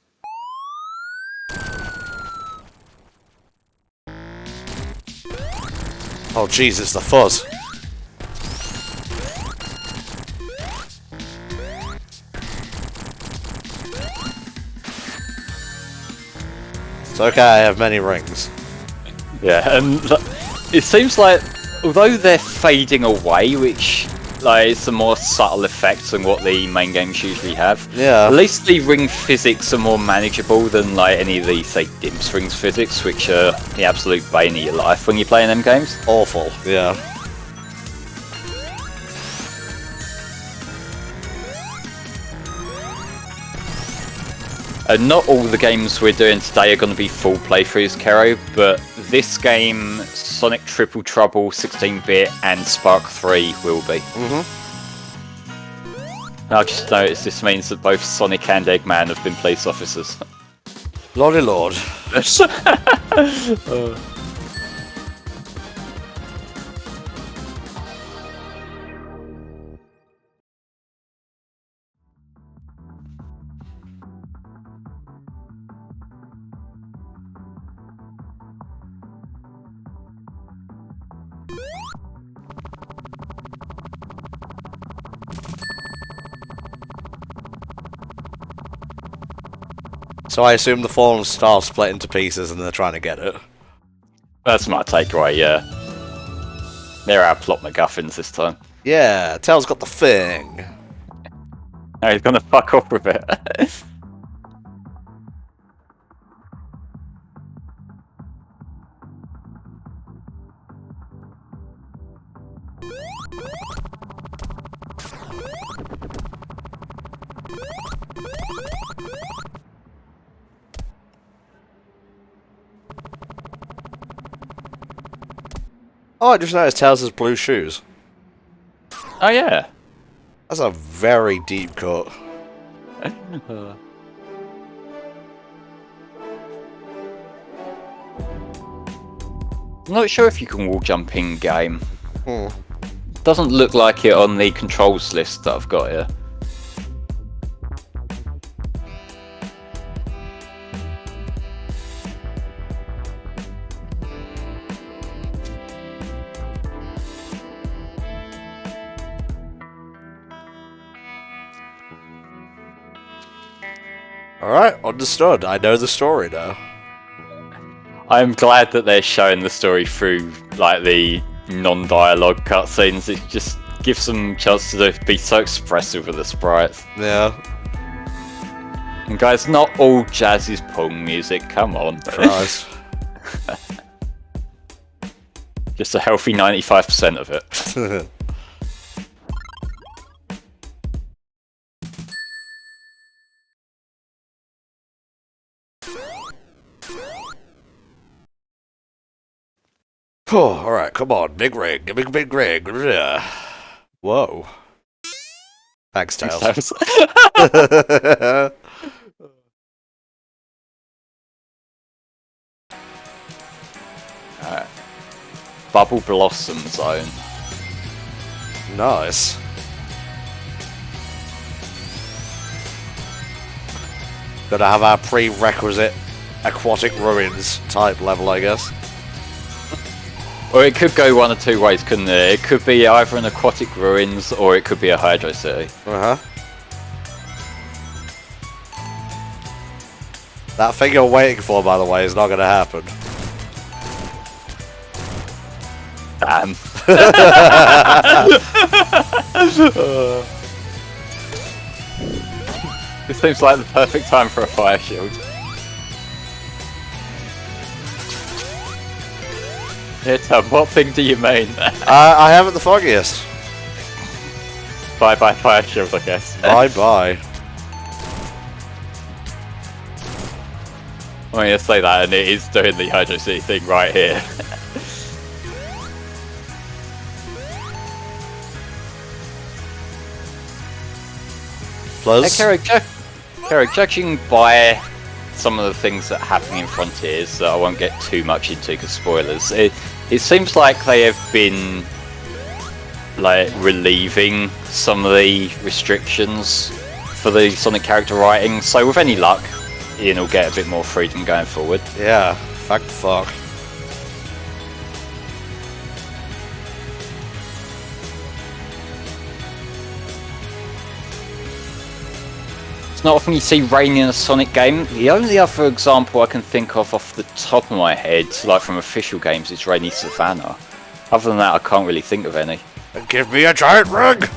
Oh jeez, it's the fuzz. okay, I have many rings. Yeah, and it seems like, although they're fading away, which like is a more subtle effect than what the main games usually have. Yeah. At least the ring physics are more manageable than like any of the, say, Dimps rings physics, which are the absolute bane of your life when you're playing them games. Awful, yeah. Not all the games we're doing today are going to be full playthroughs, Kero, but this game, Sonic Triple Trouble, 16-bit, and Spark 3 will be. I just noticed this means that both Sonic and Eggman have been police officers. Lordy lord. So I assume the fallen star split into pieces and they're trying to get it. That's my takeaway, yeah. They're our plot MacGuffins this time. Yeah, Tails got the thing. Now he's gonna fuck off with it. Oh, I just noticed Tails has blue shoes. Oh yeah. That's a very deep cut. I'm not sure if you can wall jump in game. Doesn't look like it on the controls list that I've got here. Alright, understood. I know the story now. I'm glad that they're showing the story through like the non-dialogue cutscenes. It just gives them a chance to be so expressive with the sprites. Yeah. And guys, not all jazz is pong music, come on. Christ. Just a healthy 95% of it. Oh, alright, come on. Big rig. Give me a big rig. Whoa. Thanks, Tails. Alright. Bubble Blossom Zone. Nice. Gotta have our prerequisite aquatic ruins type level, I guess. Or it could go one of two ways, couldn't it? It could be either an aquatic ruins or it could be a Hydro City. That thing you're waiting for, by the way, is not gonna happen. Damn. This seems like the perfect time for a fire shield. Yeah, Tom, what thing do you mean? I haven't the foggiest. Bye bye fire shield, I guess. Bye bye. I'm going to say that, and it is doing the Hydro City thing right here. Plus. Carrick, judging by some of the things that happen in Frontiers that I won't get too much into because spoilers, it seems like they have been like relieving some of the restrictions for the Sonic character writing, so with any luck Ian will get a bit more freedom going forward. Yeah, thank fuck. It's not often you see rain in a Sonic game. The only other example I can think of off the top of my head, like from official games, is Rainy Savannah. Other than that, I can't really think of any. And give me a giant ring! The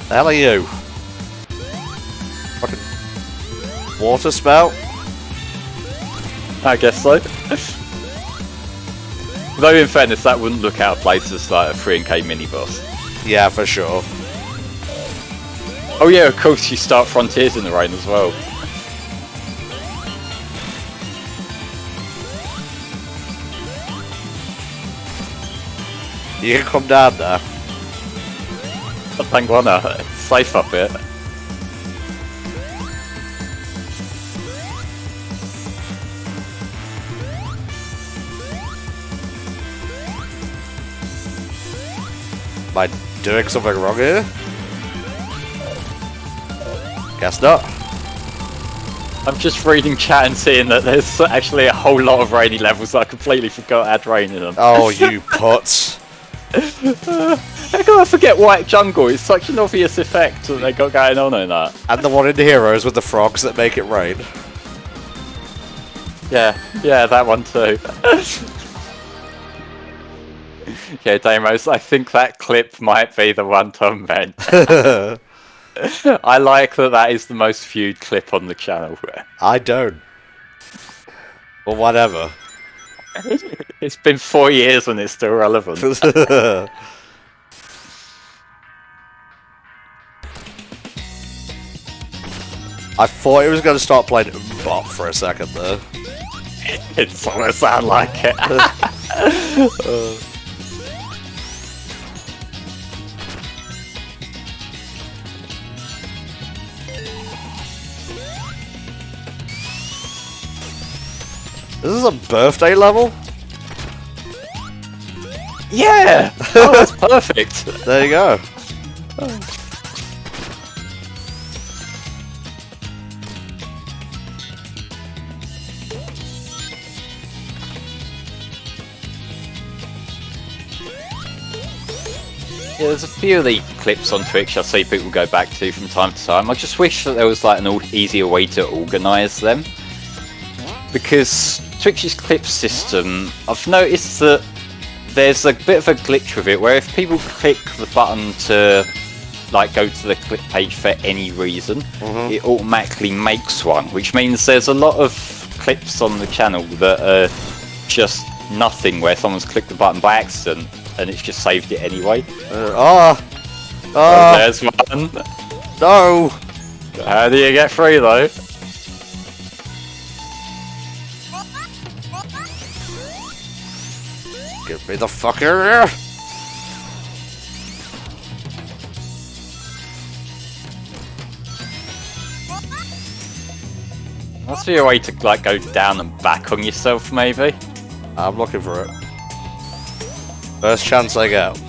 hell are you? Fucking water spout? I guess so. Though in fairness, that wouldn't look out of place as like a 3K mini-boss. Yeah, for sure. Oh yeah, of course you start Frontiers in the rain as well. You can come down there. I think it's safe up here. Am I doing something wrong here? Guess not. I'm just reading chat and seeing that there's actually a whole lot of rainy levels that I completely forgot had rain in them. Oh, you putz. How can I forget White Jungle? It's such an obvious effect that they got going on in that. And the one in Heroes with the frogs that make it rain. Yeah, that one too. Yeah, Damos, I think that clip might be the one Tom meant. I like that is the most viewed clip on the channel. I don't. Well, whatever. It's been 4 years and it's still relevant. I thought it was going to start playing Bop for a second there. It's gonna sound like it. This is a birthday level? Yeah! Oh, that's perfect. There you go. Yeah, there's a few of the clips on Twitch I see people go back to from time to time. I just wish that there was like an easier way to organise them. Because Twitch's clip system, I've noticed that there's a bit of a glitch with it, where if people click the button to like go to the clip page for any reason, it automatically makes one, which means there's a lot of clips on the channel that are just nothing, where someone's clicked the button by accident and it's just saved it anyway. There's one. No! How do you get through though? Get me the fuck out of here! Must be a way to like go down and back on yourself, maybe. I'm looking for it. First chance I get.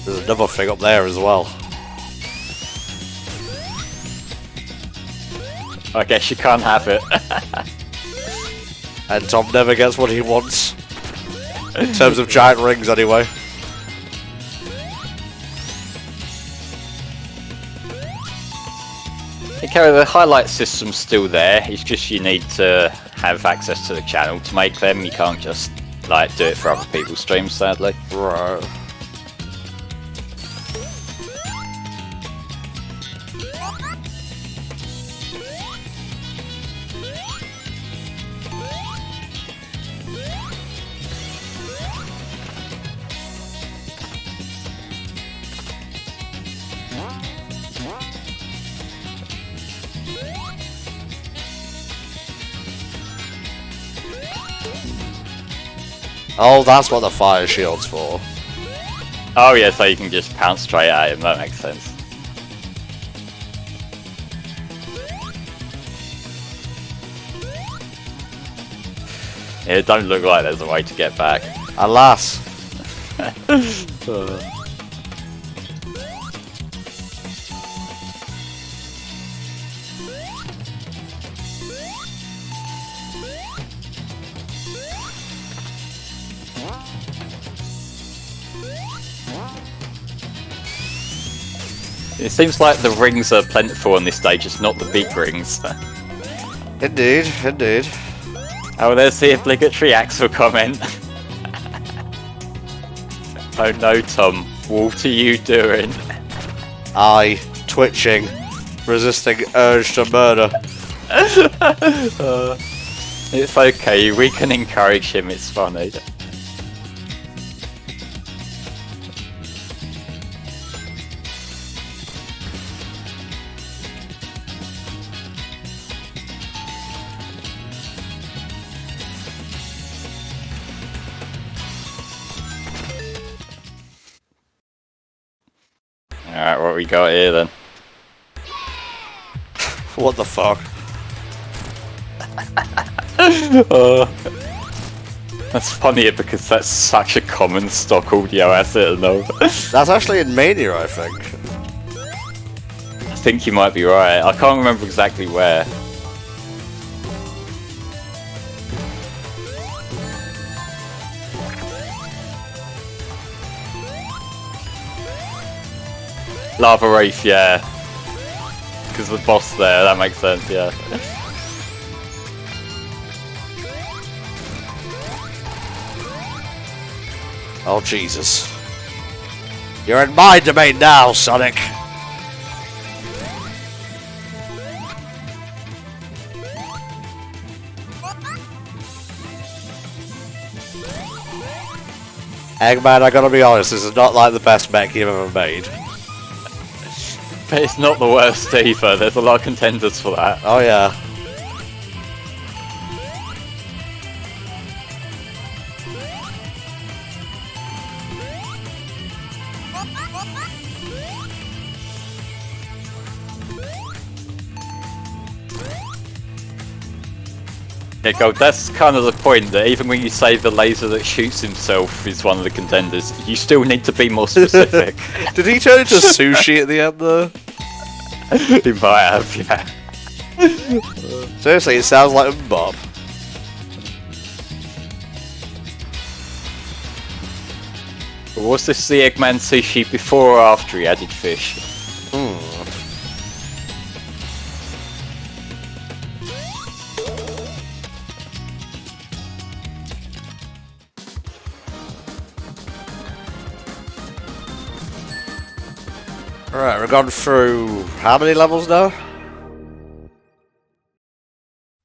There's another thing up there as well. I guess you can't have it. And Tom never gets what he wants. In terms of giant rings, anyway. Okay, the highlight system's still there. It's just you need to have access to the channel to make them. You can't just like do it for other people's streams, sadly. Right. Oh, that's what the fire shield's for. Oh yeah, so you can just pounce straight at him, that makes sense. Yeah, it don't look like there's a way to get back. Alas. It seems like the rings are plentiful on this stage, just not the big rings. Indeed, indeed. Oh, there's the obligatory Axel comment. Oh no, Tom. What are you doing? Twitching, resisting urge to murder. It's okay, we can encourage him, it's funny. Alright, what we got here then? What the fuck? That's funnier because that's such a common stock audio asset and all. That's actually in Mania, I think. I think you might be right. I can't remember exactly where. Lava Wraith, yeah. Because the boss there, that makes sense, yeah. Oh, Jesus. You're in my domain now, Sonic! Eggman, I gotta be honest, this is not like the best mech you've ever made. But it's not the worst either, there's a lot of contenders for that. Oh yeah. Yeah, Gold, that's kind of the point, that even when you say the laser that shoots himself is one of the contenders, you still need to be more specific. Did he turn into sushi at the end though? He might have, yeah. Seriously, it sounds like Bob. Was this the Eggman sushi before or after he added fish? Alright, we've gone through how many levels now?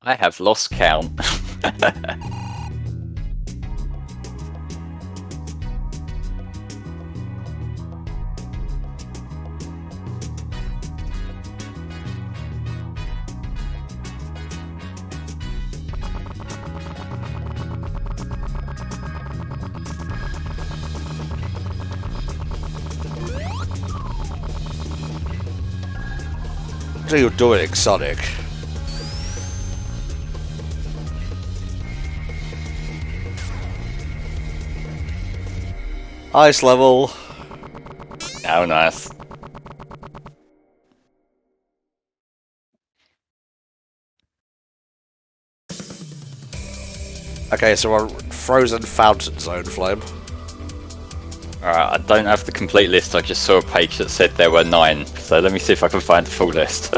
I have lost count. What are you doing, Sonic? Ice level. Oh, nice. Okay, so we're frozen fountain zone flame. Alright, I don't have the complete list, I just saw a page that said there were 9, so let me see if I can find the full list.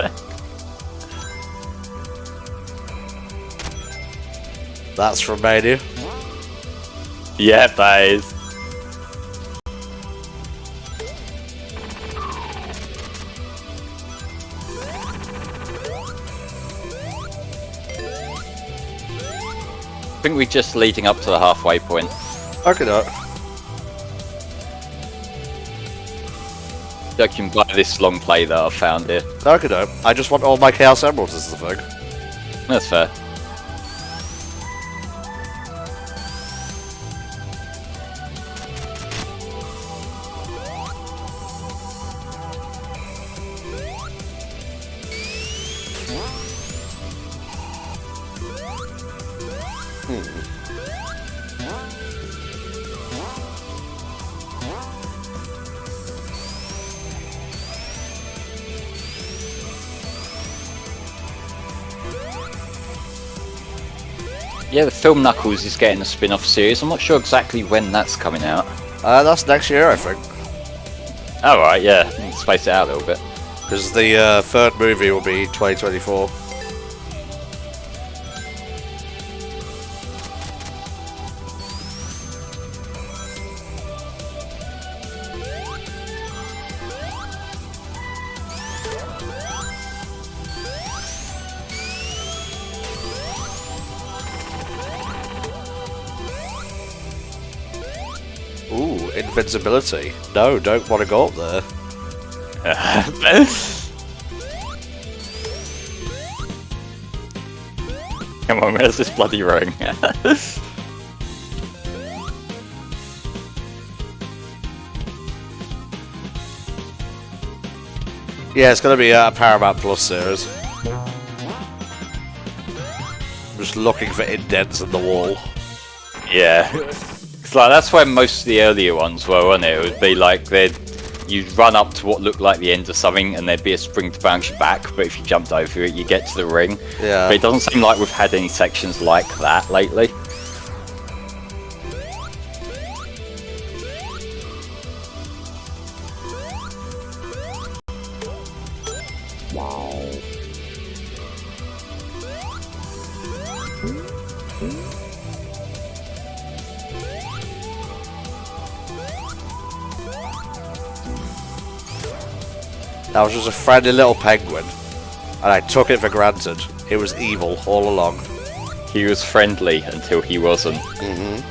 That's from Mania. Yeah, that is. I think we're just leading up to the halfway point. Okay, no. I can buy this long play that I've found here. Okay, no. I just want all my Chaos Emeralds, is the thing. That's fair. Yeah, the film Knuckles is getting a spin-off series. I'm not sure exactly when that's coming out. That's next year, I think. Alright, yeah. Space it out a little bit. Because the third movie will be 2024. Ooh, invincibility. No, don't want to go up there. Come on, where's this bloody ring? Yeah, it's going to be a Paramount Plus series. I'm just looking for indents in the wall. Yeah. It's like, that's where most of the earlier ones were, wasn't it? It would be like you'd run up to what looked like the end of something and there'd be a spring to bounce you back, but if you jumped over it, you get to the ring. Yeah. But it doesn't seem like we've had any sections like that lately. That was just a friendly little penguin, and I took it for granted. It was evil all along. He was friendly until he wasn't. Mm-hmm.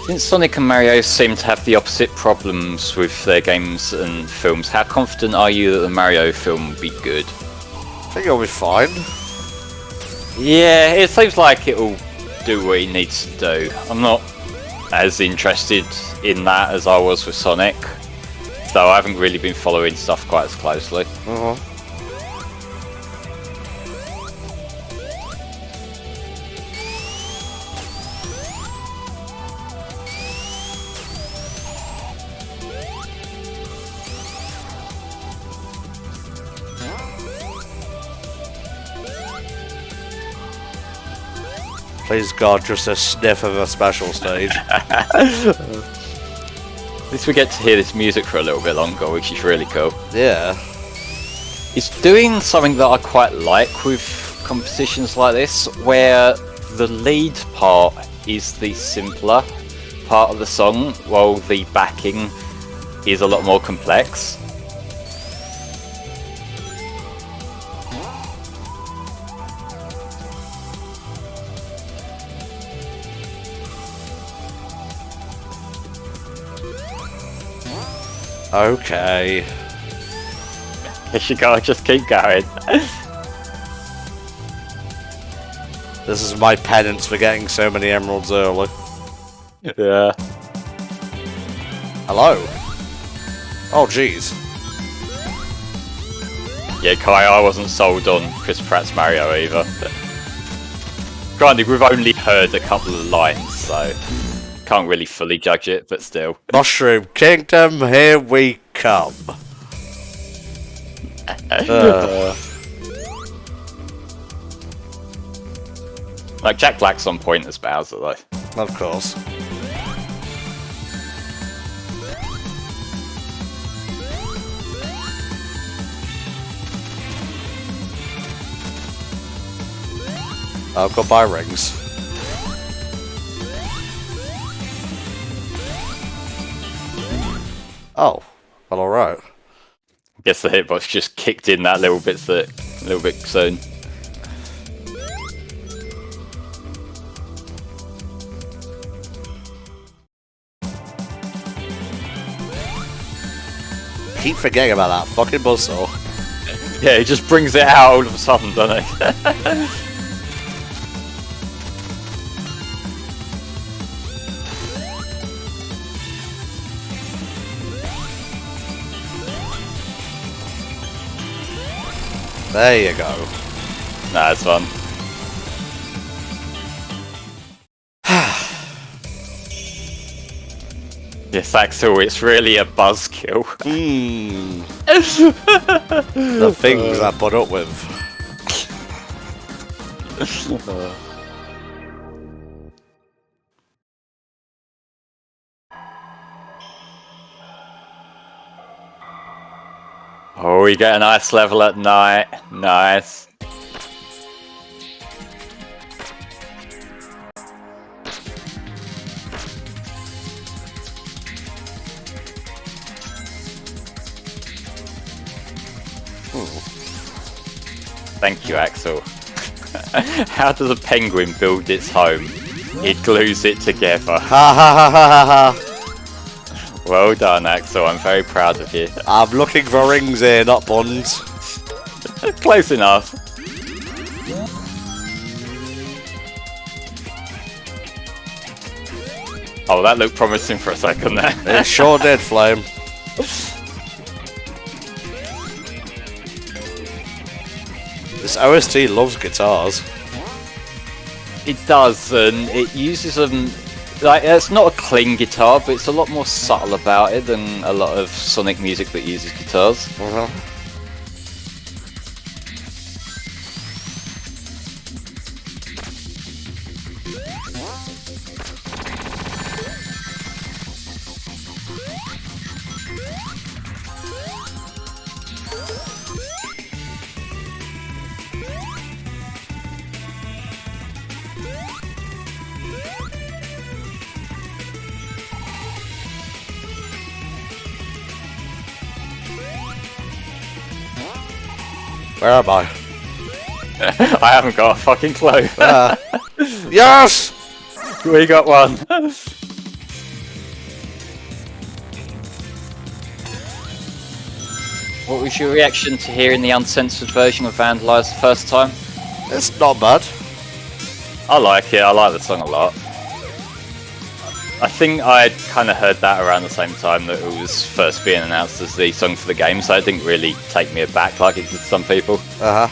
Since Sonic and Mario seem to have the opposite problems with their games and films, how confident are you that the Mario film will be good? I think it'll be fine. Yeah, it seems like it'll do what it needs to do. I'm not as interested in that as I was with Sonic, though I haven't really been following stuff quite as closely. Uh-huh. Please God, just a sniff of a special stage. At least we get to hear this music for a little bit longer, which is really cool. Yeah. It's doing something that I quite like with compositions like this, where the lead part is the simpler part of the song, while the backing is a lot more complex. Okay. Guess you gotta just keep going. This is my penance for getting so many emeralds early. Yeah. Hello. Oh, jeez. Yeah, Kai, I wasn't sold on Chris Pratt's Mario either. Granted, we've only heard a couple of lines, so can't really fully judge it, but still. Mushroom Kingdom, here we come. Like, Jack Black's on point as Bowser, though. Of course. I've got buy rings. Oh, well, alright. I guess the hitbox just kicked in that little bit soon. Keep forgetting about that fucking buzzsaw. Yeah, it just brings it out all of a sudden, doesn't it? There you go. Nah, it's fun. Yes, Axel, it's really a buzzkill. The things I put up with. Oh, we get a nice level at night. Nice. Thank you, Axel. How does a penguin build its home? It glues it together. Ha ha ha ha ha ha. Well done, Axel. I'm very proud of you. I'm looking for rings here, not buns. Close enough. Oh, that looked promising for a second there. It sure did, Flame. This OST loves guitars. It does, and it uses them. Like, it's not a clean guitar, but it's a lot more subtle about it than a lot of Sonic music that uses guitars. Where am I? I haven't got a fucking clue. Yes! We got one. What was your reaction to hearing the uncensored version of Vandalize the first time? It's not bad. I like it, I like the song a lot. I think I kind of heard that around the same time that it was first being announced as the song for the game, so it didn't really take me aback like it did some people. Uh-huh.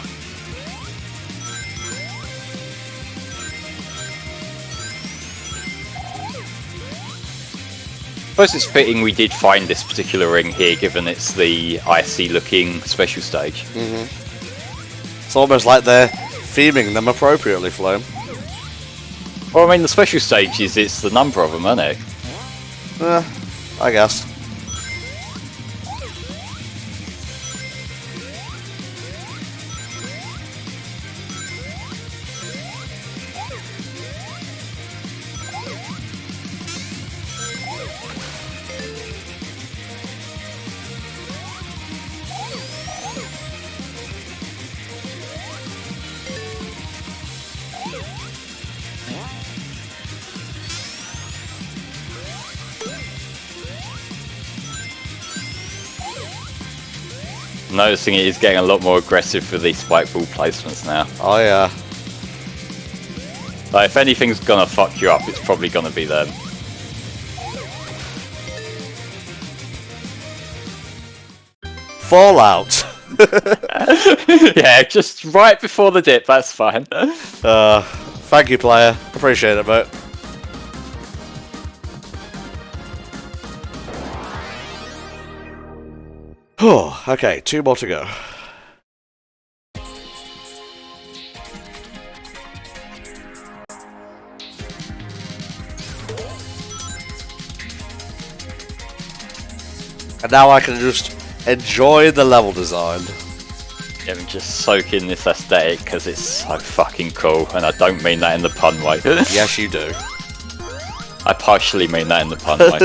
I suppose it's fitting we did find this particular ring here, given it's the icy looking special stage. It's almost like they're theming them appropriately, Flame. Well, I mean, the special stages, it's the number of them, isn't it? I guess. Noticing it is getting a lot more aggressive for these spike ball placements now. Oh, yeah. Like, if anything's gonna fuck you up, it's probably gonna be them. Fallout. Yeah, just right before the dip, that's fine. Thank you, player. Appreciate it, mate. Okay, 2 more to go. And now I can just enjoy the level design. Yeah, and just soak in this aesthetic because it's so fucking cool, and I don't mean that in the pun way. Yes, you do. I partially mean that in the pun way.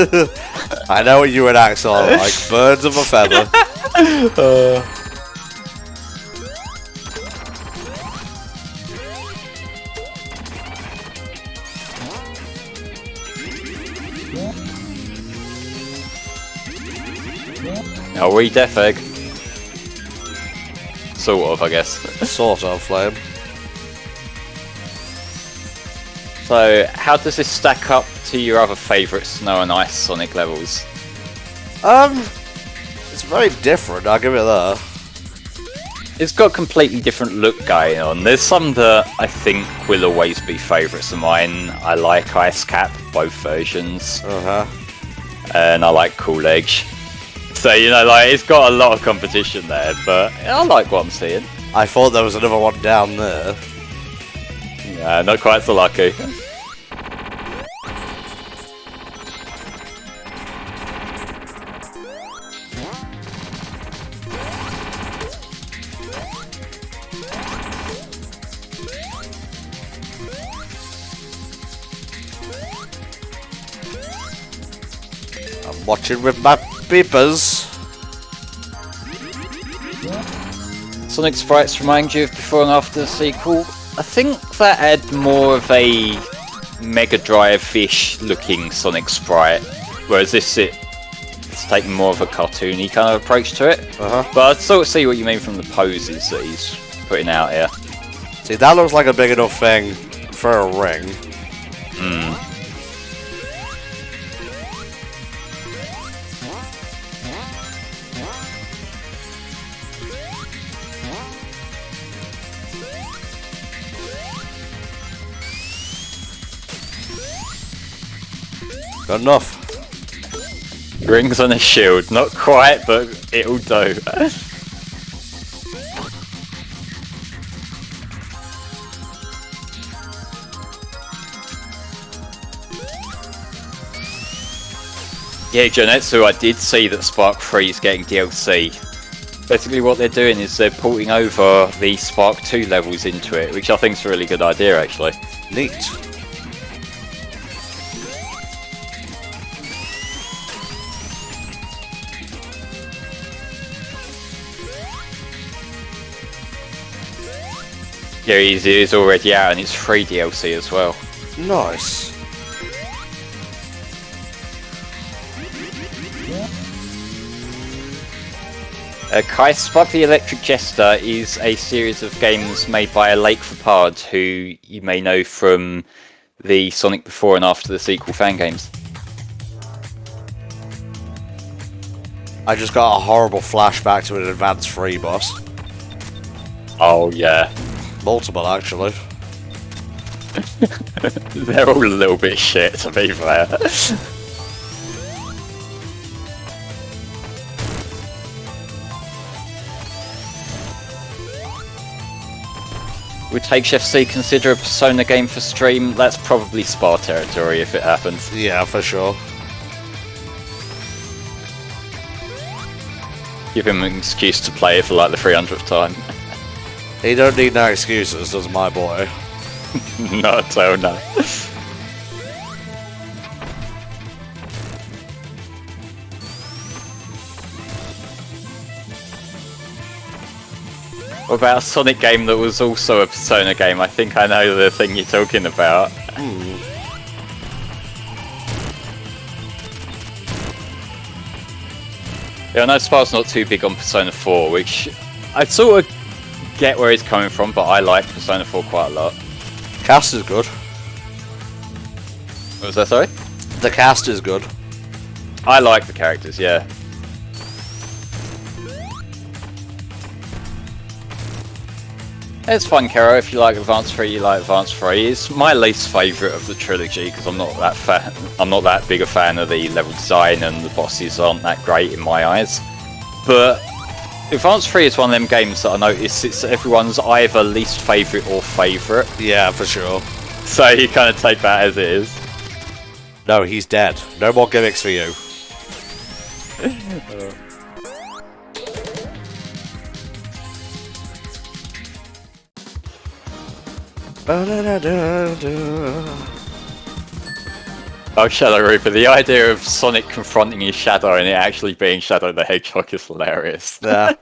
I know what you and Axe are like, birds of a feather. Are we Death Egg? Sort of, I guess. Sort of, Flame. So, how does this stack up to your other favourite Snow and Ice Sonic levels? It's very different, I'll give it that. It's got a completely different look going on. There's some that I think will always be favourites of mine. I like Ice Cap, both versions. And I like Cool Edge. So, you know, like, it's got a lot of competition there, but I like what I'm seeing. I thought there was another one down there. Not quite so lucky. I'm watching with my peepers. Sonic sprites remind you of before and after the sequel. I think that had more of a Mega Drive-ish looking Sonic sprite, whereas this it's taking more of a cartoony kind of approach to it. But I sort of see what you mean from the poses that he's putting out here. See, that looks like a big enough thing for a ring. Good enough. Rings on a shield, not quite, but it'll do. Yeah, Jonetsu, I did see that Spark 3 is getting DLC. Basically what they're doing is they're porting over the Spark 2 levels into it, which I think is a really good idea actually. Neat. Yeah, it is already out and it's free DLC as well. Nice. Kai Spud the Electric Jester is a series of games made by Lake Fapard, who you may know from the Sonic before and after the sequel Fangames. I just got a horrible flashback to an Advance 3 boss. Oh yeah. Multiple, actually. They're all a little bit shit, to be fair. Would HFC consider a Persona game for stream? That's probably Spa territory if it happens. Yeah, for sure. Give him an excuse to play it for like the 300th time. He don't need no excuses, does my boy. Not so, no. What about a Sonic game that was also a Persona game? I think I know the thing you're talking about. Yeah, I know Spar's not too big on Persona 4, which I sort of get where he's coming from, but I like Persona 4 quite a lot. Cast is good. What was that, sorry? The cast is good. I like the characters, yeah. It's fun, Karo. If you like Advance 3, you like Advance 3. It's my least favourite of the trilogy because I'm not that big a fan of the level design, and the bosses aren't that great in my eyes. But Advance 3 is one of them games that I notice it's everyone's either least favourite or favourite. Yeah, for sure. So you kind of take that as it is. No, he's dead. No more gimmicks for you. Oh, Shadow Reaper, the idea of Sonic confronting his shadow and it actually being Shadow the Hedgehog is hilarious. Yeah.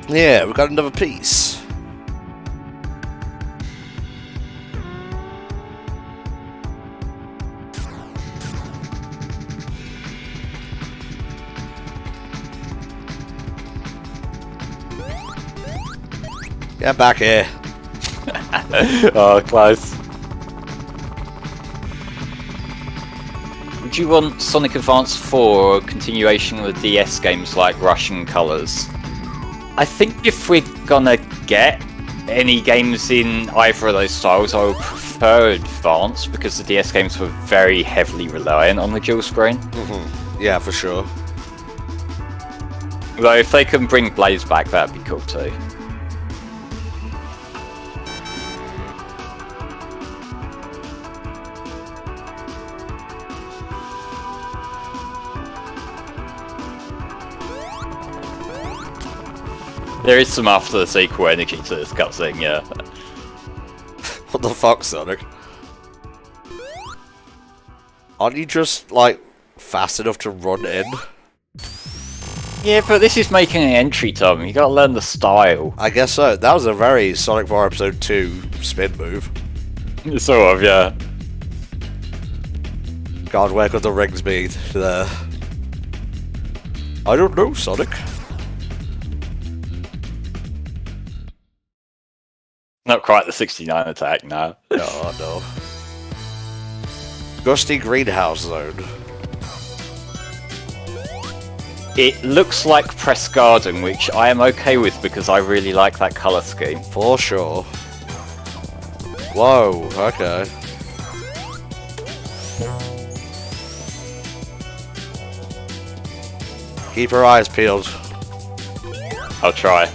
Yeah, we've got another piece. Get back here. Oh, close. Would you want Sonic Advance 4 or a continuation of the DS games like Russian Colors? I think if we're gonna get any games in either of those styles, I would prefer Advance because the DS games were very heavily reliant on the dual screen. Yeah, for sure. Though if they can bring Blaze back, that'd be cool too. There is some after the sequel energy to this cutscene, yeah. What the fuck, Sonic? Aren't you just, like, fast enough to run in? Yeah, but this is making an entry, Tom. You gotta learn the style. I guess so. That was a very Sonic 4 Episode 2 spin move. Sort of, yeah. God, where could the rings be there? I don't know, Sonic. Not quite the 69 attack, no. Oh, no. Gusty Greenhouse Zone. It looks like Press Garden, which I am okay with because I really like that colour scheme. For sure. Whoa, okay. Keep your eyes peeled. I'll try.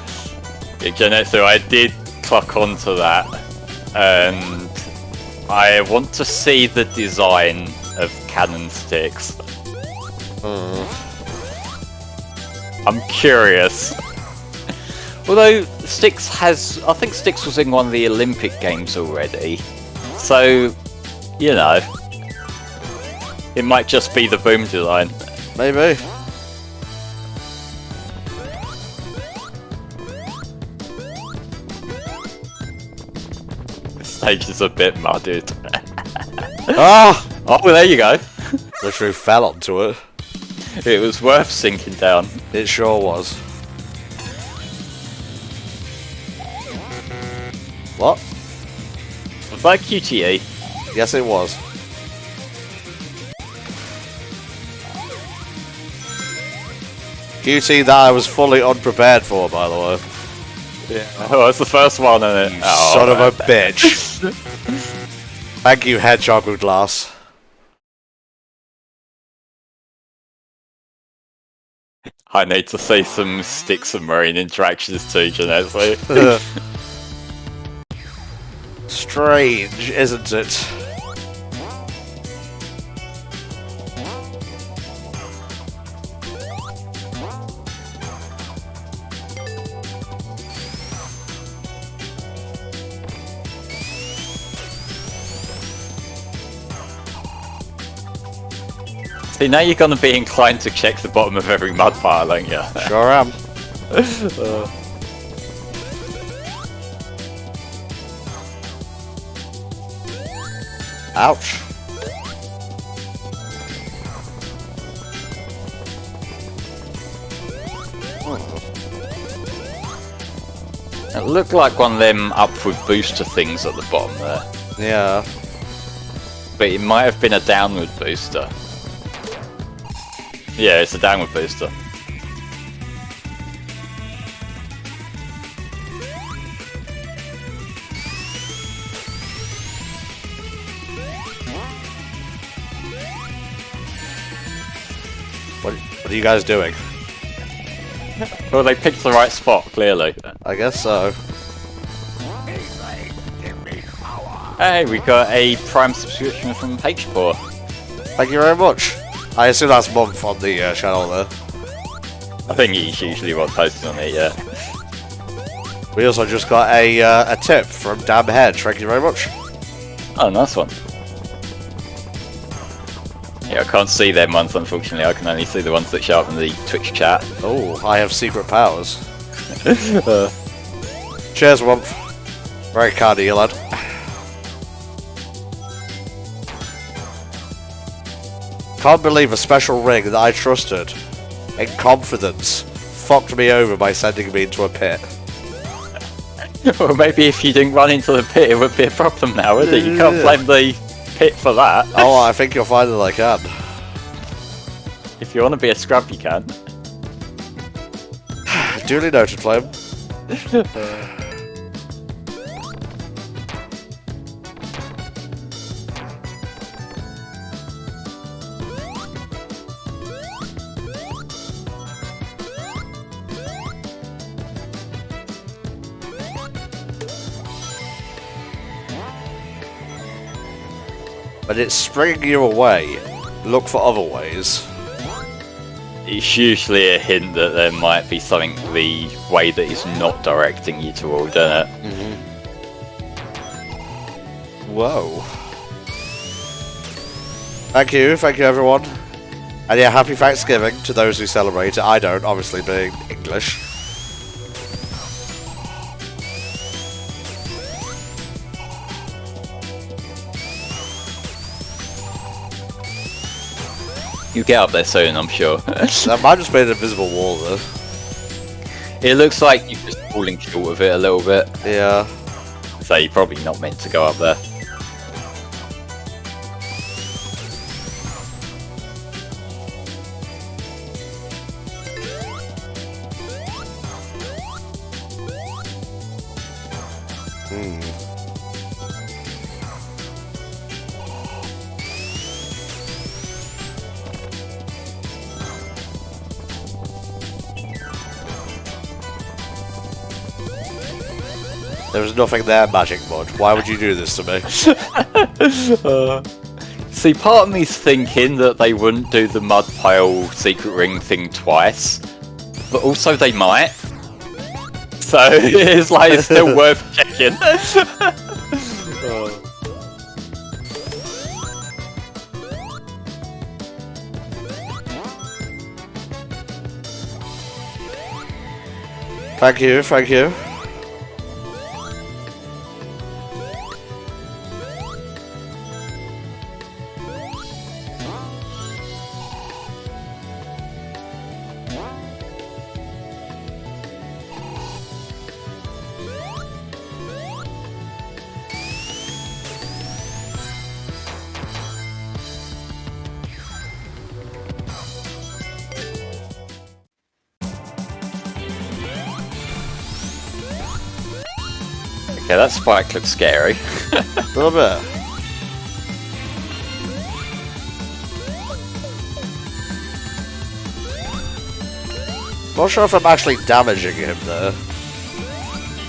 Yeah, Genetsu, I did clock onto that, and I want to see the design of cannon sticks. I'm curious. Although Styx has, I think Styx was in one of the Olympic Games already, so you know, it might just be the boom design. Maybe. The stage is a bit mudded. Ah! Oh, well, there you go. Literally fell onto it. It was worth sinking down. It sure was. What? Was that QTE? Yes, it was. QT that I was fully unprepared for, by the way. Yeah. Oh, it's the first one, isn't it? You son of a bitch. Thank you, Hedgehog with glass. I need to see some Styx and Marine interactions too, Genetsu. Strange, isn't it? See, now you're gonna be inclined to check the bottom of every mud pile, aren't you? Sure am. Ouch. It looked like one of them upward booster things at the bottom there. Yeah. But it might have been a downward booster. Yeah, it's a downward booster. What are you guys doing? Well, they picked the right spot, clearly. I guess so. Hey, we got a Prime subscription from HPOR. Thank you very much. I assume that's month on the channel there. I think he's usually one posted on it, yeah. We also just got a tip from Damn Hedge. Thank you very much. Oh, nice one. Yeah, I can't see them ones, unfortunately. I can only see the ones that show up in the Twitch chat. Oh, I have secret powers. Cheers, Wump. Very kind of you, lad. Can't believe a special ring that I trusted, in confidence, fucked me over by sending me into a pit. Well, maybe if you didn't run into the pit, it would be a problem now, would it? You can't blame the pit for that. Oh, I think you'll find that I can. If you want to be a scrub, you can. Duly noted, Flame. But it's springing you away. Look for other ways. It's usually a hint that there might be something the way that it's not directing you toward, isn't it? Whoa. Thank you everyone. And yeah, happy Thanksgiving to those who celebrate it. I don't, obviously being English. You get up there soon, I'm sure. That might just be an invisible wall though. It looks like you're just falling short of it a little bit. Yeah. So you're probably not meant to go up there. There was nothing there, Magic Mud. Why would you do this to me? See, part of me's thinking that they wouldn't do the mud pile secret ring thing twice, but also they might. So it's like it's still worth checking. Thank you, thank you. Okay, that spike looks scary. A little bit. Not sure if I'm actually damaging him though.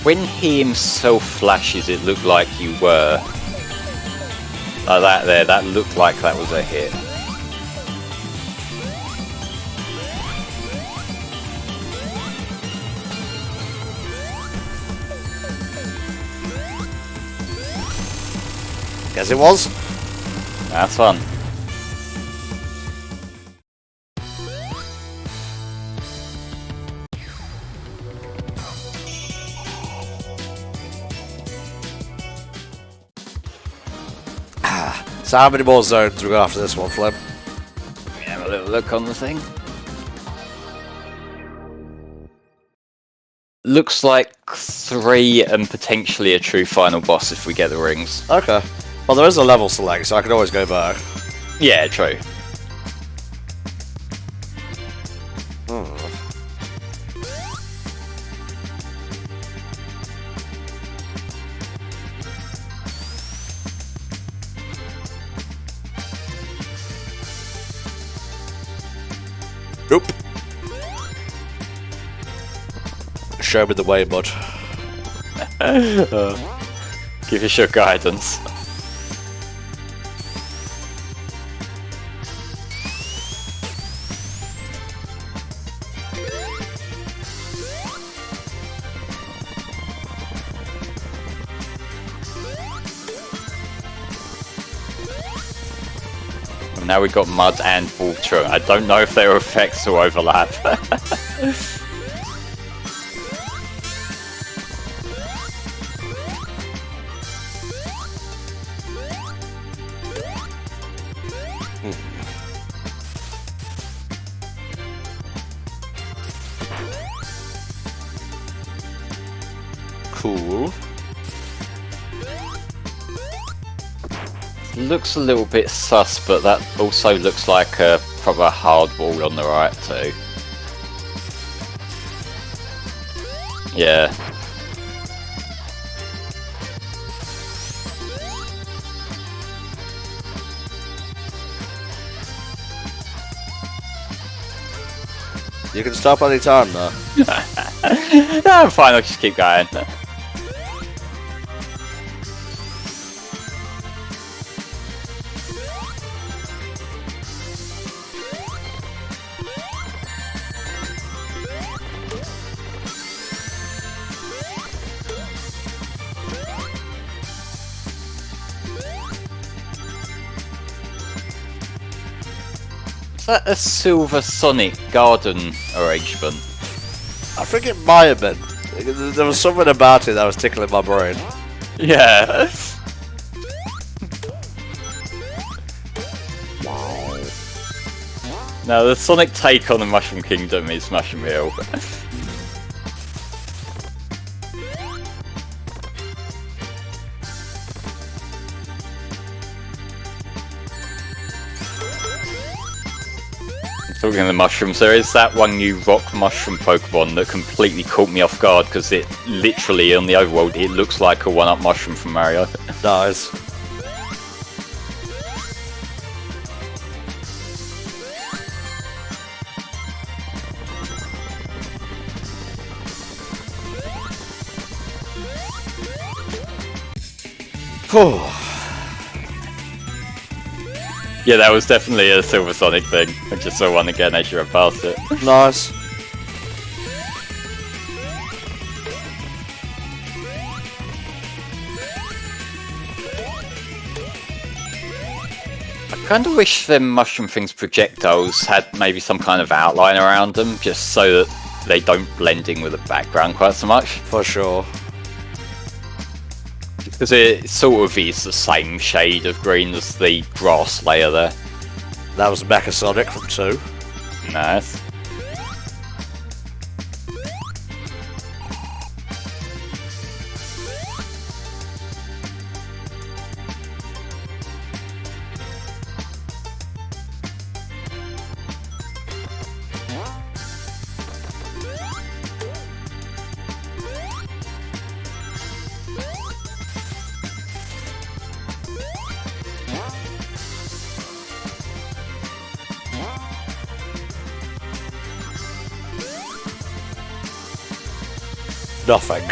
When he himself flashes, it looked like you were. Like that there, that looked like that was a hit. Guess it was. That's fun. So how many more zones we got after this one, Flip? Let me have a little look on the thing. Looks like 3 and potentially a true final boss if we get the rings. Okay. Well, there is a level select, so I can always go back. Yeah, true. Nope. Show me the way, bud. Give us your guidance. Now we've got mud and water. I don't know if their effects will overlap. Cool. Looks a little bit sus, but that also looks like a proper hard wall on the right too. Yeah. You can stop any time though. No, I'm fine, I'll just keep going. that a Silver Sonic garden arrangement? I think it might have been. There was something about it that was tickling my brain. Yeah. Now, the Sonic take on the Mushroom Kingdom is Mushroom Hill. Talking of the mushrooms, there is that one new rock mushroom Pokemon that completely caught me off guard because it literally, on the overworld, it looks like a one-up mushroom from Mario. Nice. Yeah, that was definitely a Silver Sonic thing. I just saw one again as you went past it. Nice. I kind of wish them mushroom things projectiles had maybe some kind of outline around them, just so that they don't blend in with the background quite so much. For sure. Because it sort of is the same shade of green as the grass layer there. That was Mecha Sonic from 2. Nice. Nothing.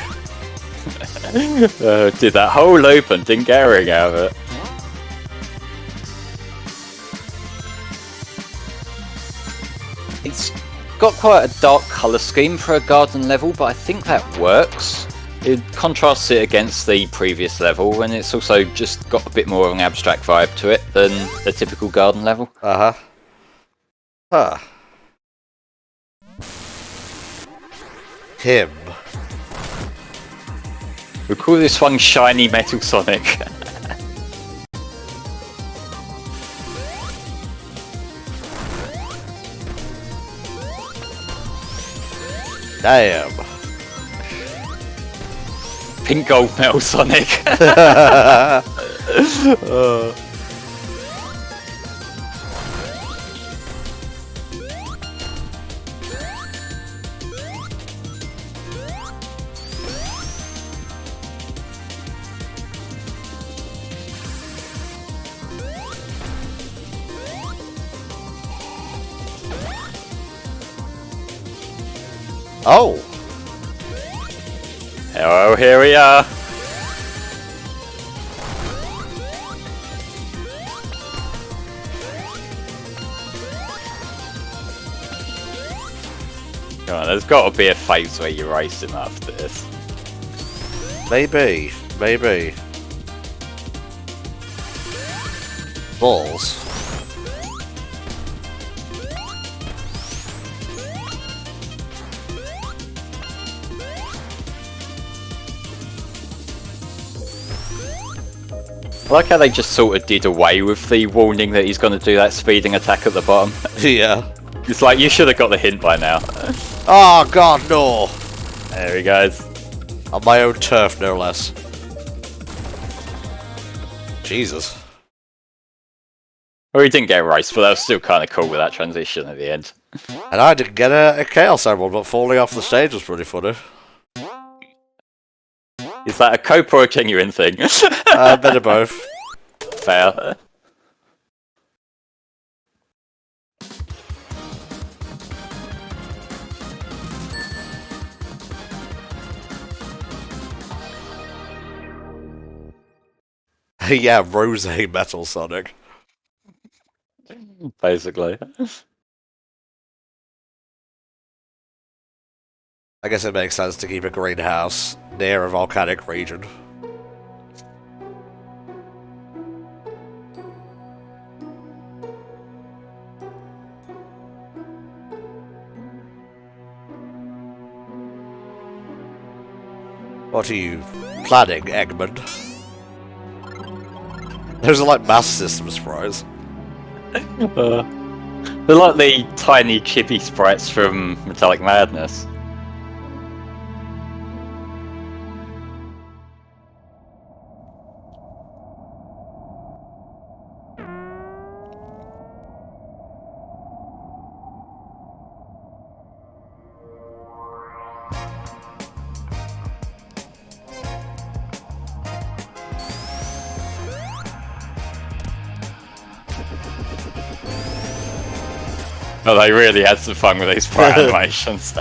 Did that whole loop and didn't get a ring out of it. It's got quite a dark colour scheme for a garden level, but I think that works. It contrasts it against the previous level, and it's also just got a bit more of an abstract vibe to it than a typical garden level. Uh-huh. Huh. Him. We'll call this one Shiny Metal Sonic. Damn. Pink Gold Metal Sonic. Oh. Oh, here we are. Come on, there's got to be a phase where you race him after this. Maybe. Maybe. Balls. I like how they just sort of did away with the warning that he's going to do that speeding attack at the bottom. Yeah. It's like, you should have got the hint by now. Oh god, no! There he goes. On my own turf, no less. Jesus. Well, he didn't get raced, but that was still kind of cool with that transition at the end. And I didn't get a Chaos Emerald, but falling off the stage was pretty funny. Is that a cope or a genuine thing? A bit of both. Fair. Yeah, Rose Metal Sonic. Basically. I guess it makes sense to keep a greenhouse near a volcanic region. What are you planning, Eggman? Those are like Master System sprites. They're like the tiny chibi sprites from Metallic Madness. Oh, they really had some fun with these sprite animations.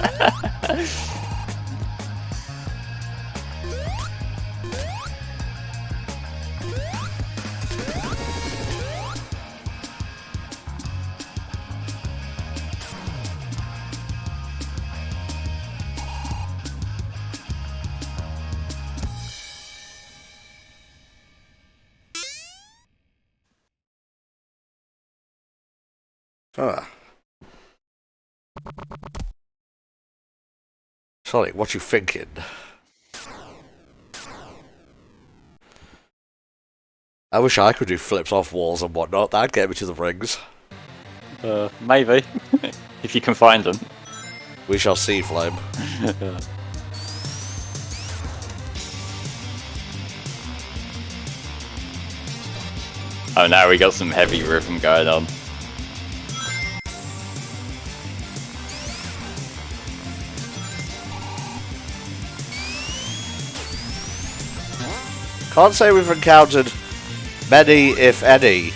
Ah. Sonic, what you thinking? I wish I could do flips off walls and whatnot. That'd get me to the rings. Maybe. If you can find them. We shall see, Flame. Oh, now we got some heavy rhythm going on. Can't say we've encountered many, if any,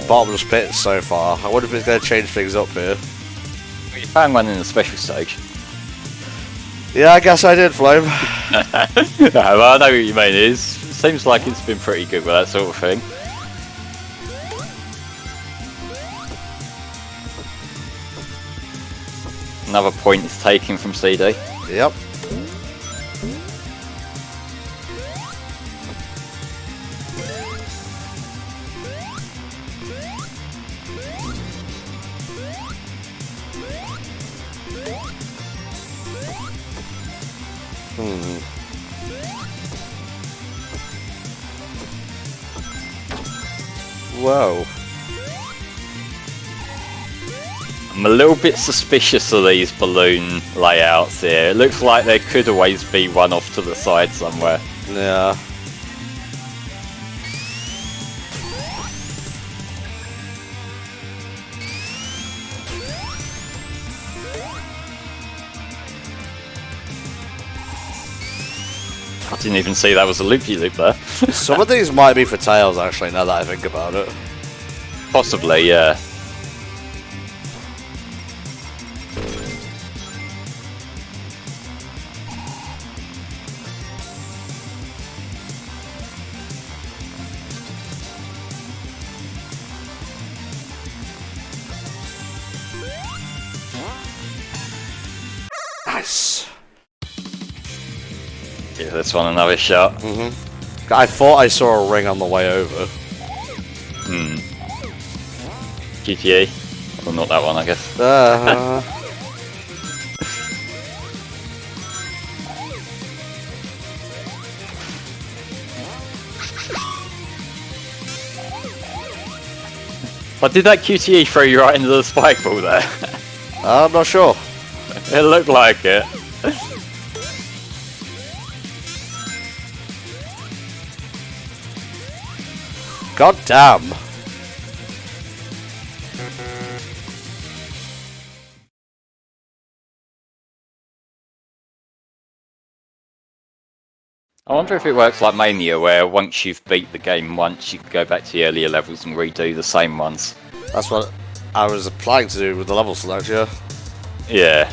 bottomless pits so far. I wonder if it's going to change things up here. You found one in the special stage. Yeah, I guess I did, Flame. Well, I know what you mean. It seems like it's been pretty good with that sort of thing. Another point is taken from CD. Yep. Whoa. I'm a little bit suspicious of these balloon layouts here. It looks like there could always be one off to the side somewhere. Yeah. I didn't even see that was a loopy-loop there. Some of these might be for Tails, actually, now that I think about it. Possibly, yeah. Nice. Give this one another shot. I thought I saw a ring on the way over. GTA. Well, not that one, I guess. But did that QTE throw you right into the spike ball there? I'm not sure. It looked like it. God damn. I wonder if it works like Mania, where once you've beat the game once, you can go back to the earlier levels and redo the same ones. That's what I was planning to do with the level select, yeah. Yeah.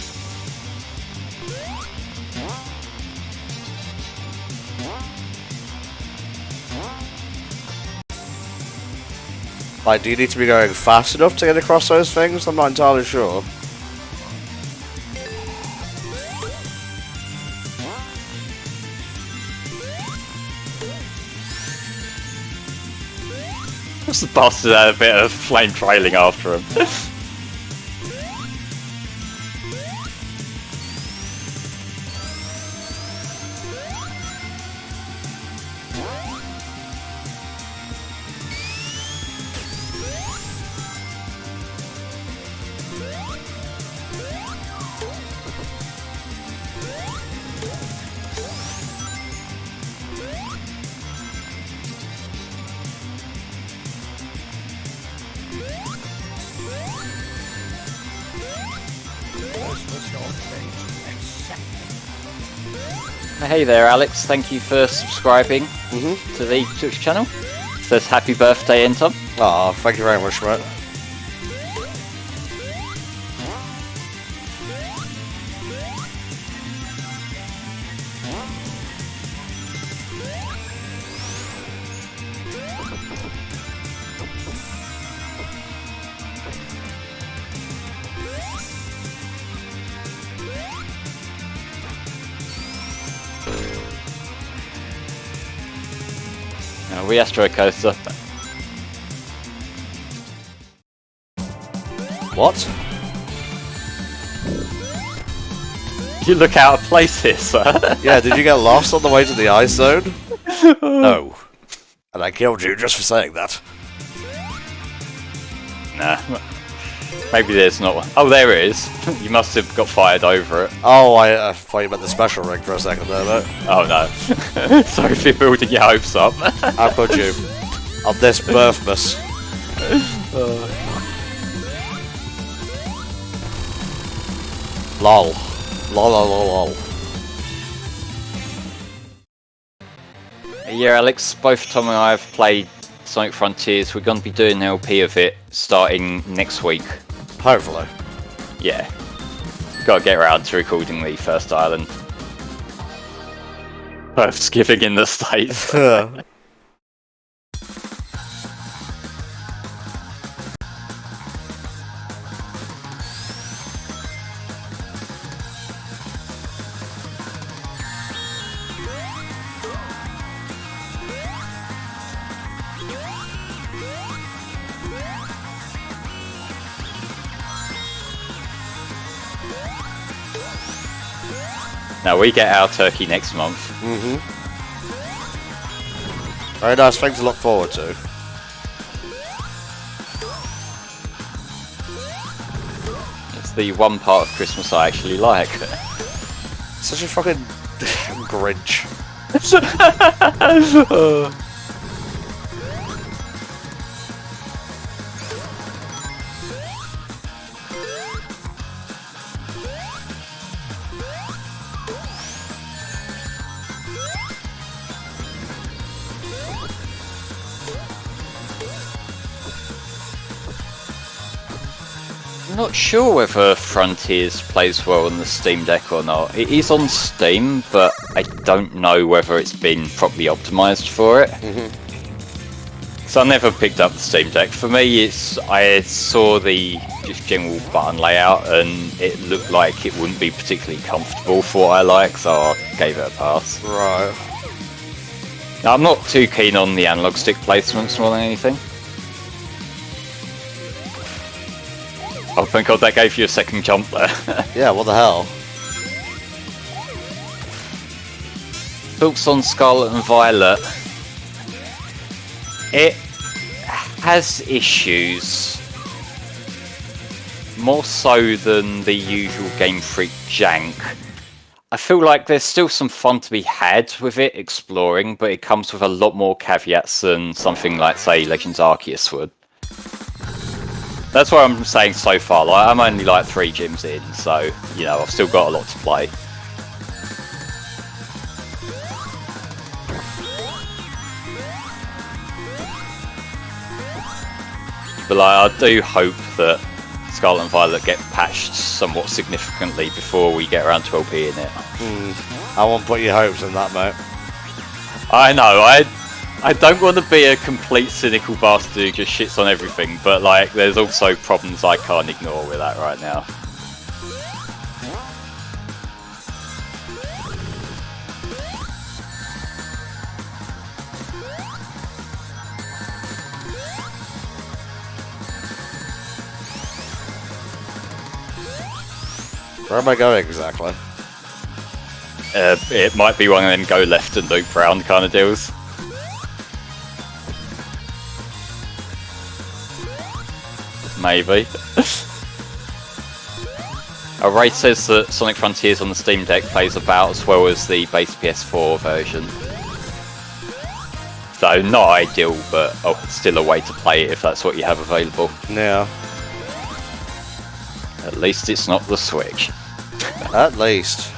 Like, do you need to be going fast enough to get across those things? I'm not entirely sure. The bastard had a bit of flame trailing after him. Hey there, Alex. Thank you for subscribing to the Twitch channel. It says happy birthday, NTom. Oh, thank you very much, mate. We Astro Coaster. What? You look out of place here, sir. Yeah, did you get lost on the way to the ice zone? No. And I killed you just for saying that. Nah. Maybe there's not one. Oh, there it is. You must have got fired over it. Oh, I thought you meant the special ring for a second there, mate. Oh, no. Sorry if you're building your hopes up. How could you? On this birthmas. Lol. Lol, lol, lol, lol. Yeah, Alex, both Tom and I have played Sonic Frontiers. We're going to be doing an LP of it starting next week. Hopefully. Yeah. Got to get around to recording the first island. Earth's giving in the States. Now we get our turkey next month. Very nice thing to look forward to. It's the one part of Christmas I actually like. Such a fucking Grinch. I'm not sure whether Frontiers plays well on the Steam Deck or not. It is on Steam, but I don't know whether it's been properly optimized for it. So I never picked up the Steam Deck. For me, I saw the just general button layout and it looked like it wouldn't be particularly comfortable for what I like, so I gave it a pass. Right. Now, I'm not too keen on the analog stick placements more than anything. Oh, thank God that gave you a second jump there. Yeah, what the hell? Thoughts on Scarlet and Violet? It has issues. More so than the usual Game Freak jank. I feel like there's still some fun to be had with it, exploring, but it comes with a lot more caveats than something like, say, Legends Arceus would. That's what I'm saying so far. Like, I'm only like 3 gyms in, so, you know, I've still got a lot to play. But like, I do hope that Scarlet and Violet get patched somewhat significantly before we get around to LP in it. I won't put your hopes in that, mate. I know, I don't want to be a complete cynical bastard who just shits on everything, but like, there's also problems I can't ignore with that right now. Where am I going exactly? It might be one of them go left and loop round kind of deals. Maybe. Ray says that Sonic Frontiers on the Steam Deck plays about as well as the base PS4 version. So not ideal, but still a way to play it if that's what you have available. Yeah. At least it's not the Switch. At least.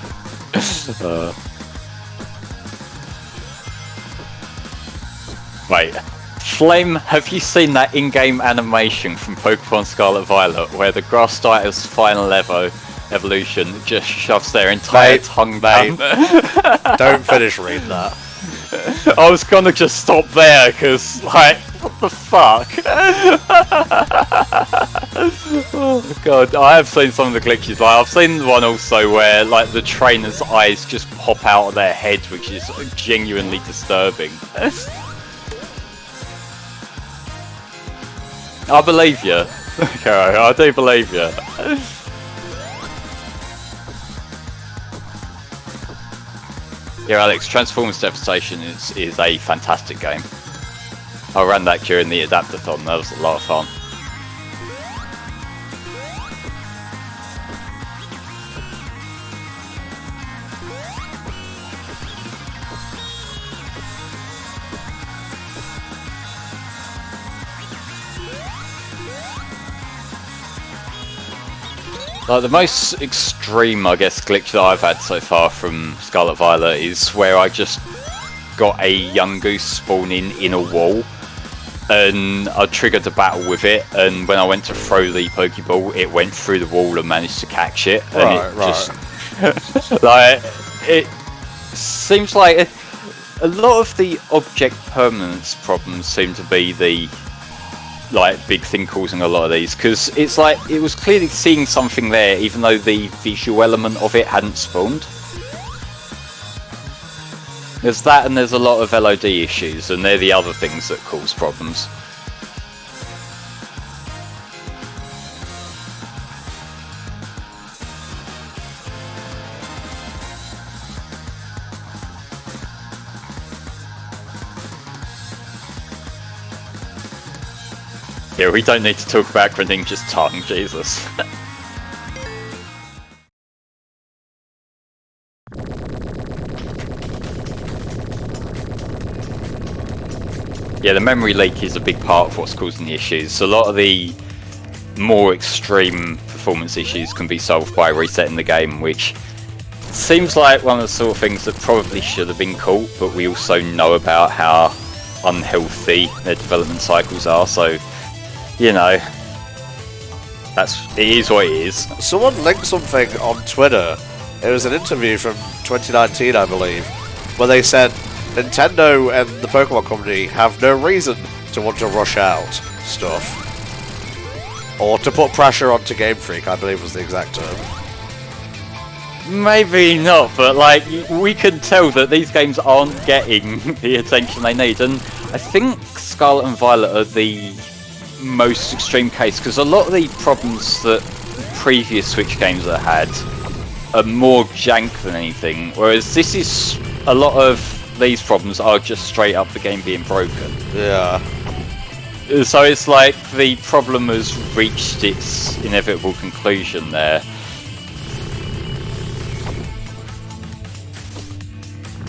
Wait, Flame, have you seen that in-game animation from Pokemon Scarlet Violet where the grass starter's final evolution just shoves their entire tongue down? Don't finish reading that. I was gonna just stop there because, like, what the fuck? Oh god, I have seen some of the glitches. Like, I've seen one also where, like, the trainer's eyes just pop out of their head, which is genuinely disturbing. I believe you. Okay, I do believe you. Yeah, Alex, Transformers Devastation is a fantastic game. I ran that during the Adaptathon, that was a lot of fun. Like, the most extreme, I guess, glitch that I've had so far from Scarlet Violet is where I just got a young goose spawning in a wall, and I triggered a battle with it, and when I went to throw the Pokeball, it went through the wall and managed to catch it, and just like, it seems like a lot of the object permanence problems seem to be the big thing causing a lot of these, because it's like it was clearly seeing something there even though the visual element of it hadn't spawned. There's that, and there's a lot of LOD issues, and they're the other things that cause problems. Yeah, we don't need to talk about Greninja's tongue, Jesus. Yeah, the memory leak is a big part of what's causing the issues. A lot of the more extreme performance issues can be solved by resetting the game, which seems like one of the sort of things that probably should have been caught, but we also know about how unhealthy their development cycles are, so, you know, it is what it is. Someone linked something on Twitter. It was an interview from 2019, I believe, where they said Nintendo and the Pokemon Company have no reason to want to rush out stuff. Or to put pressure onto Game Freak, I believe was the exact term. Maybe not, but like, we can tell that these games aren't getting the attention they need, and I think Scarlet and Violet are the most extreme case, because a lot of the problems that previous Switch games have had are more jank than anything, whereas this is, a lot of these problems are just straight up the game being broken. Yeah. So it's like the problem has reached its inevitable conclusion there.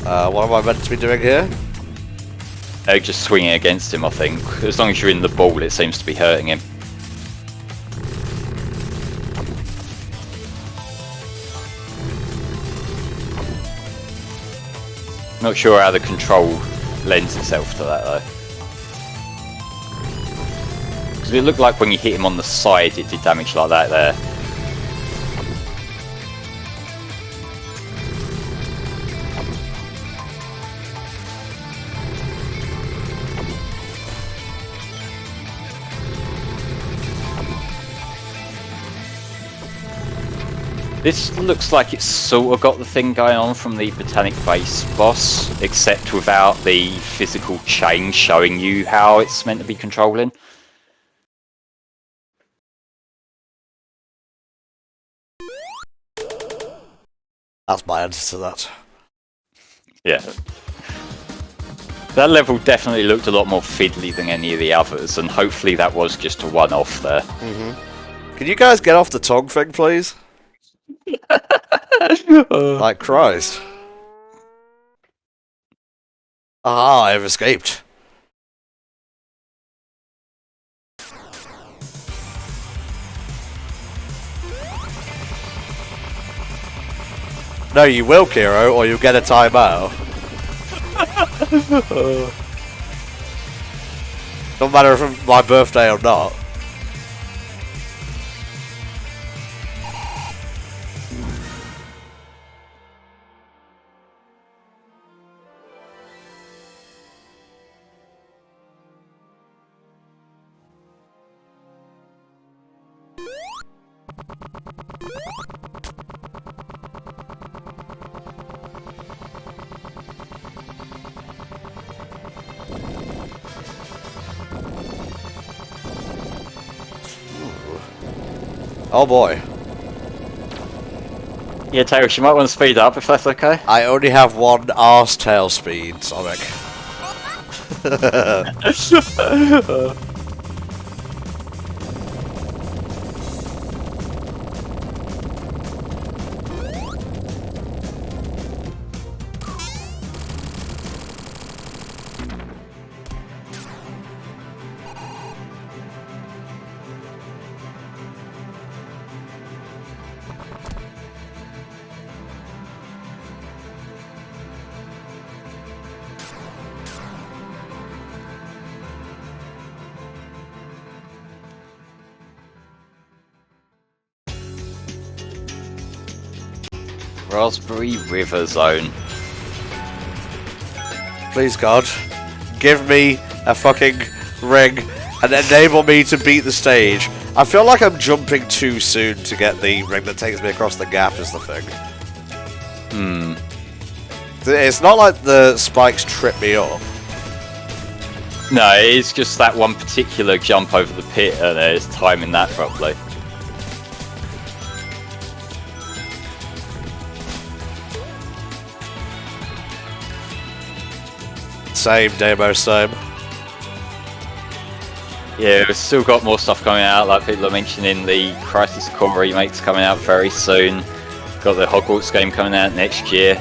What am I meant to be doing here? Just swinging against him, I think. As long as you're in the ball, it seems to be hurting him. Not sure how the control lends itself to that though. Because it looked like when you hit him on the side, it did damage like that there. This looks like it's sort of got the thing going on from the Botanic Base boss, except without the physical change showing you how it's meant to be controlling. That's my answer to that. Yeah. That level definitely looked a lot more fiddly than any of the others, and hopefully that was just a one-off there. Can you guys get off the tongue thing, please? Like Christ. Ah, I've escaped. No, you will, Kiro, or you'll get a timeout. No matter if it's my birthday or not. Oh boy. Yeah, Tails, you might want to speed up if that's okay. I only have one arse tail speed, Sonic. Raspberry River Zone. Please God, give me a fucking ring and enable me to beat the stage. I feel like I'm jumping too soon to get the ring that takes me across the gap is the thing. It's not like the spikes trip me up. No, it's just that one particular jump over the pit and it's timing that properly. Same, Demo, same. Yeah, we've still got more stuff coming out, like people are mentioning the Crisis Core remake's coming out very soon. Got the Hogwarts game coming out next year.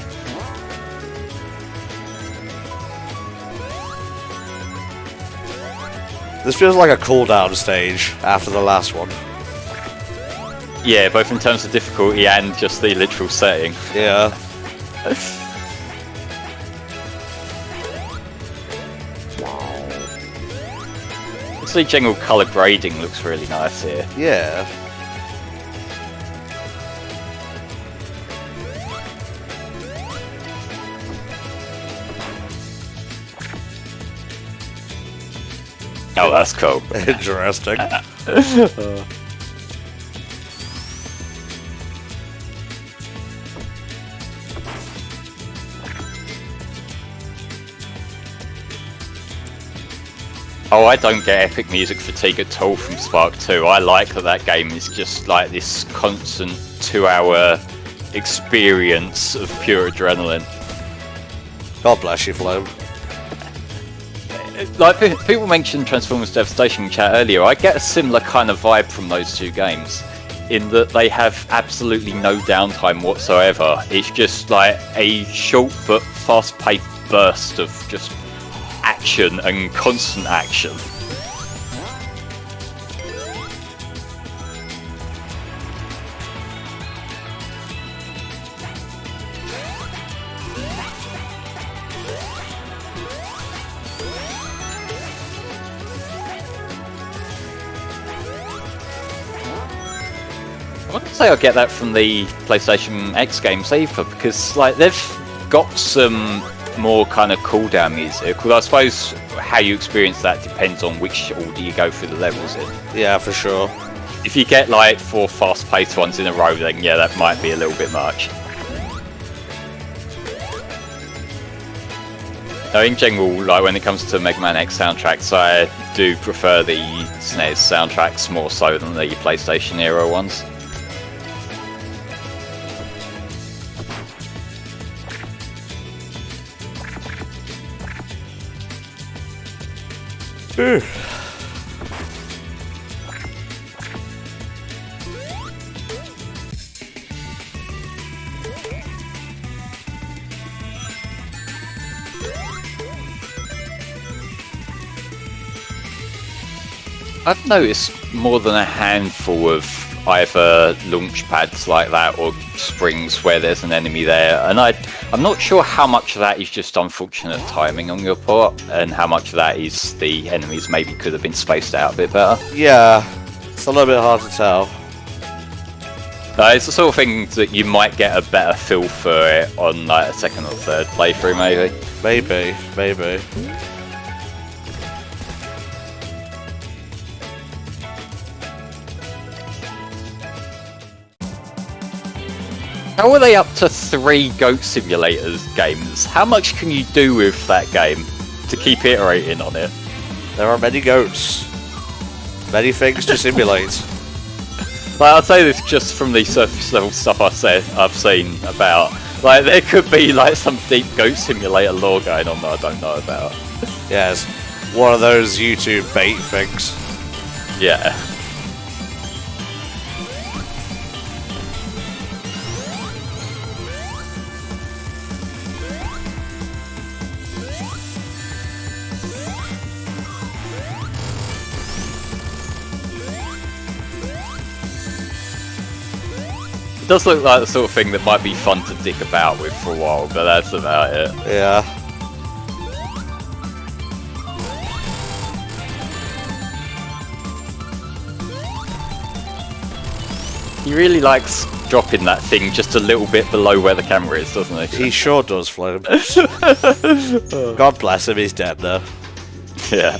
This feels like a cooldown stage after the last one. Yeah, both in terms of difficulty and just the literal setting. Yeah. The general colour grading looks really nice here. Yeah. Oh, that's cool. Interesting. Oh, I don't get epic music fatigue at all from Spark 2. I like that game is just like this constant 2-hour experience of pure adrenaline. God bless you, Flo. Like, people mentioned Transformers Devastation in chat earlier. I get a similar kind of vibe from those two games, in that they have absolutely no downtime whatsoever. It's just like a short but fast-paced burst of just action and constant action. I wouldn't say I get that from the PlayStation X games either, because like they've got some more kind of cooldown music. Well, I suppose how you experience that depends on which order you go through the levels in. Yeah, for sure. If you get like 4 fast-paced ones in a row, then yeah, that might be a little bit much. Now, in general, like when it comes to Mega Man X soundtracks, I do prefer the SNES soundtracks more so than the PlayStation era ones. I've noticed more than a handful of either launch pads like that or springs where there's an enemy there, and I I'm not sure how much of that is just unfortunate timing on your part, and how much of that is the enemies maybe could have been spaced out a bit better. Yeah, it's a little bit hard to tell. It's the sort of thing that you might get a better feel for it on like a second or third playthrough, maybe. Maybe. How are they up to 3 Goat Simulators games? How much can you do with that game to keep iterating on it? There are many goats. Many things to simulate. Like, I'll say this just from the surface level stuff I've seen about. Like, there could be like some deep Goat Simulator lore going on that I don't know about. Yes, one of those YouTube bait things. Yeah. It does look like the sort of thing that might be fun to dick about with for a while, but that's about it. Yeah. He really likes dropping that thing just a little bit below where the camera is, doesn't he? He sure does, Flame. God bless him, he's dead now. Yeah.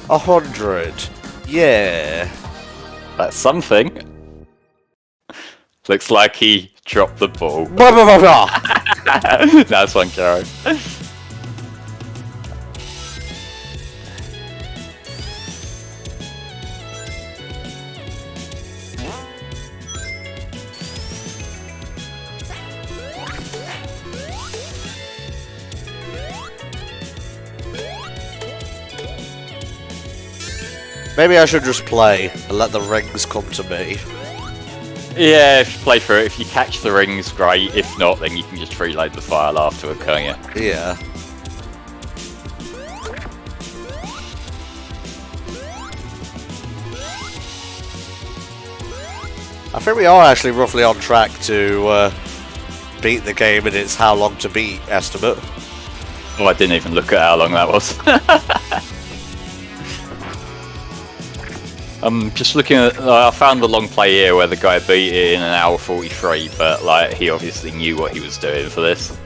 100. Yeah. That's something. Looks like he dropped the ball. Blah, blah, blah, blah. Nice one, Caro. Maybe I should just play and let the rings come to me. Yeah, if you play through it, if you catch the rings, great. If not, then you can just reload the file afterward, can't you? Yeah. I think we are actually roughly on track to beat the game in its how long to beat estimate. Oh, I didn't even look at how long that was. I'm just looking at. I found the long play here where the guy beat it in an hour 43, but like he obviously knew what he was doing for this.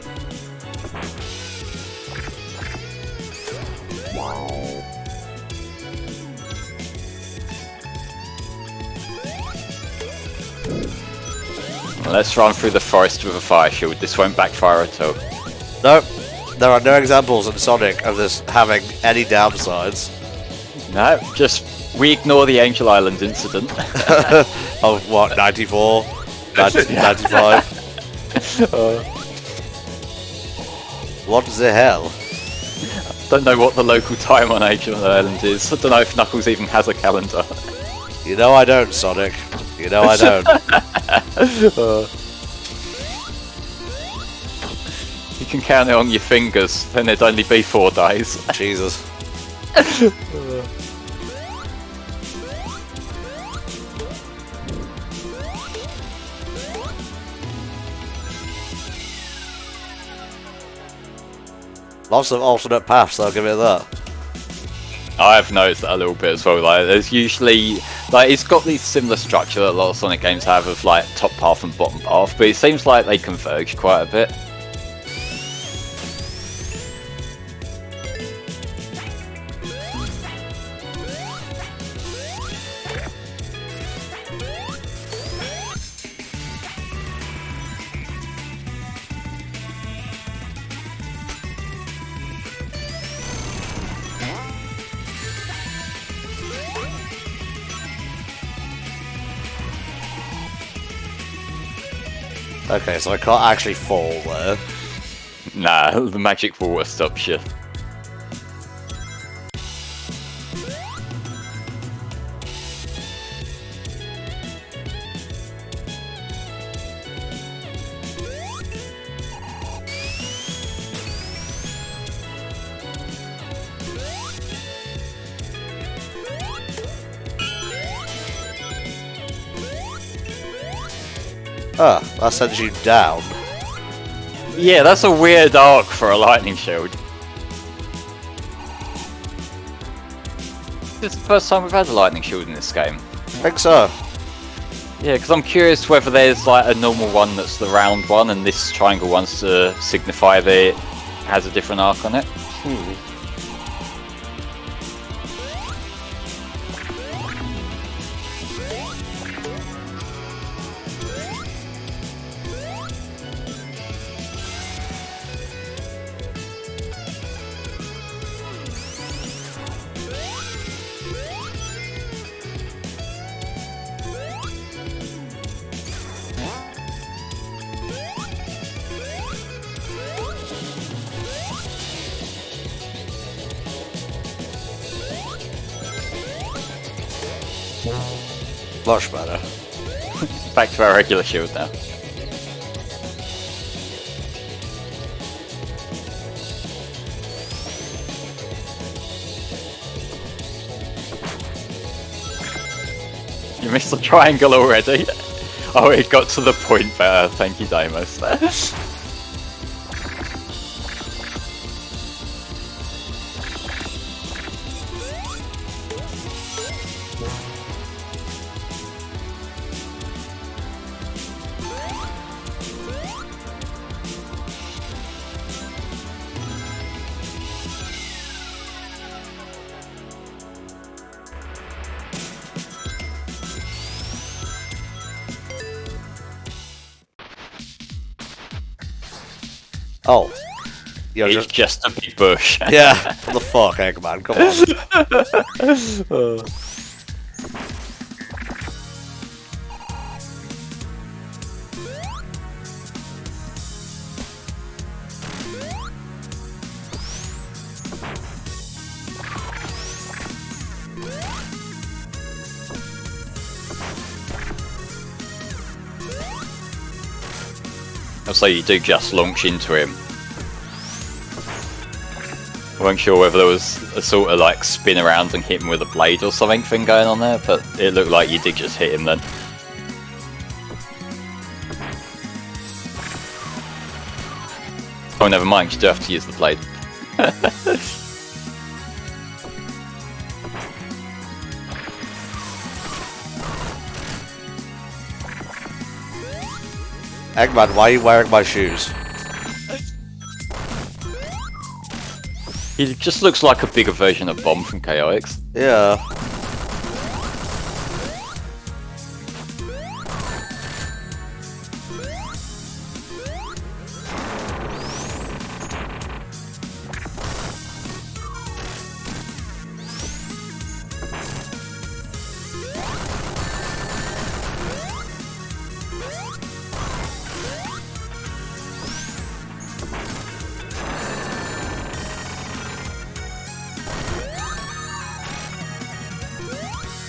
Let's run through the forest with a fire shield. This won't backfire at all. Nope. There are no examples in Sonic of this having any downsides. No, just we ignore the Angel Island incident. Of what, 94? 95? What the hell? Don't know what the local time on Angel Island is. I don't know if Knuckles even has a calendar. You know I don't, Sonic. You know I don't. You can count it on your fingers, then there'd only be 4 days. Jesus. Lots of alternate paths, I'll give it that. I have noticed that a little bit as well. Like, there's usually like it's got this similar structure that a lot of Sonic games have of like top path and bottom path, but it seems like they converge quite a bit. Okay, so I can't actually fall there. Nah, the magic water stops you. Ah, that sends you down. Yeah, that's a weird arc for a lightning shield. This is the first time we've had a lightning shield in this game. I think so. Yeah, because I'm curious whether there's like a normal one that's the round one and this triangle one's to signify that it has a different arc on it. Much better. Back to our regular shield now. You missed the triangle already. Oh, it got to the point better. Thank you, Deimos. Oh. You're It's just a big bush. Yeah, what the fuck, Eggman, come on. So you do just launch into him. I wasn't sure whether there was a sort of like spin around and hit him with a blade or something thing going on there, but it looked like you did just hit him then. Oh, never mind, you do have to use the blade. Eggman, why are you wearing my shoes? He just looks like a bigger version of Bomb from KOX. Yeah.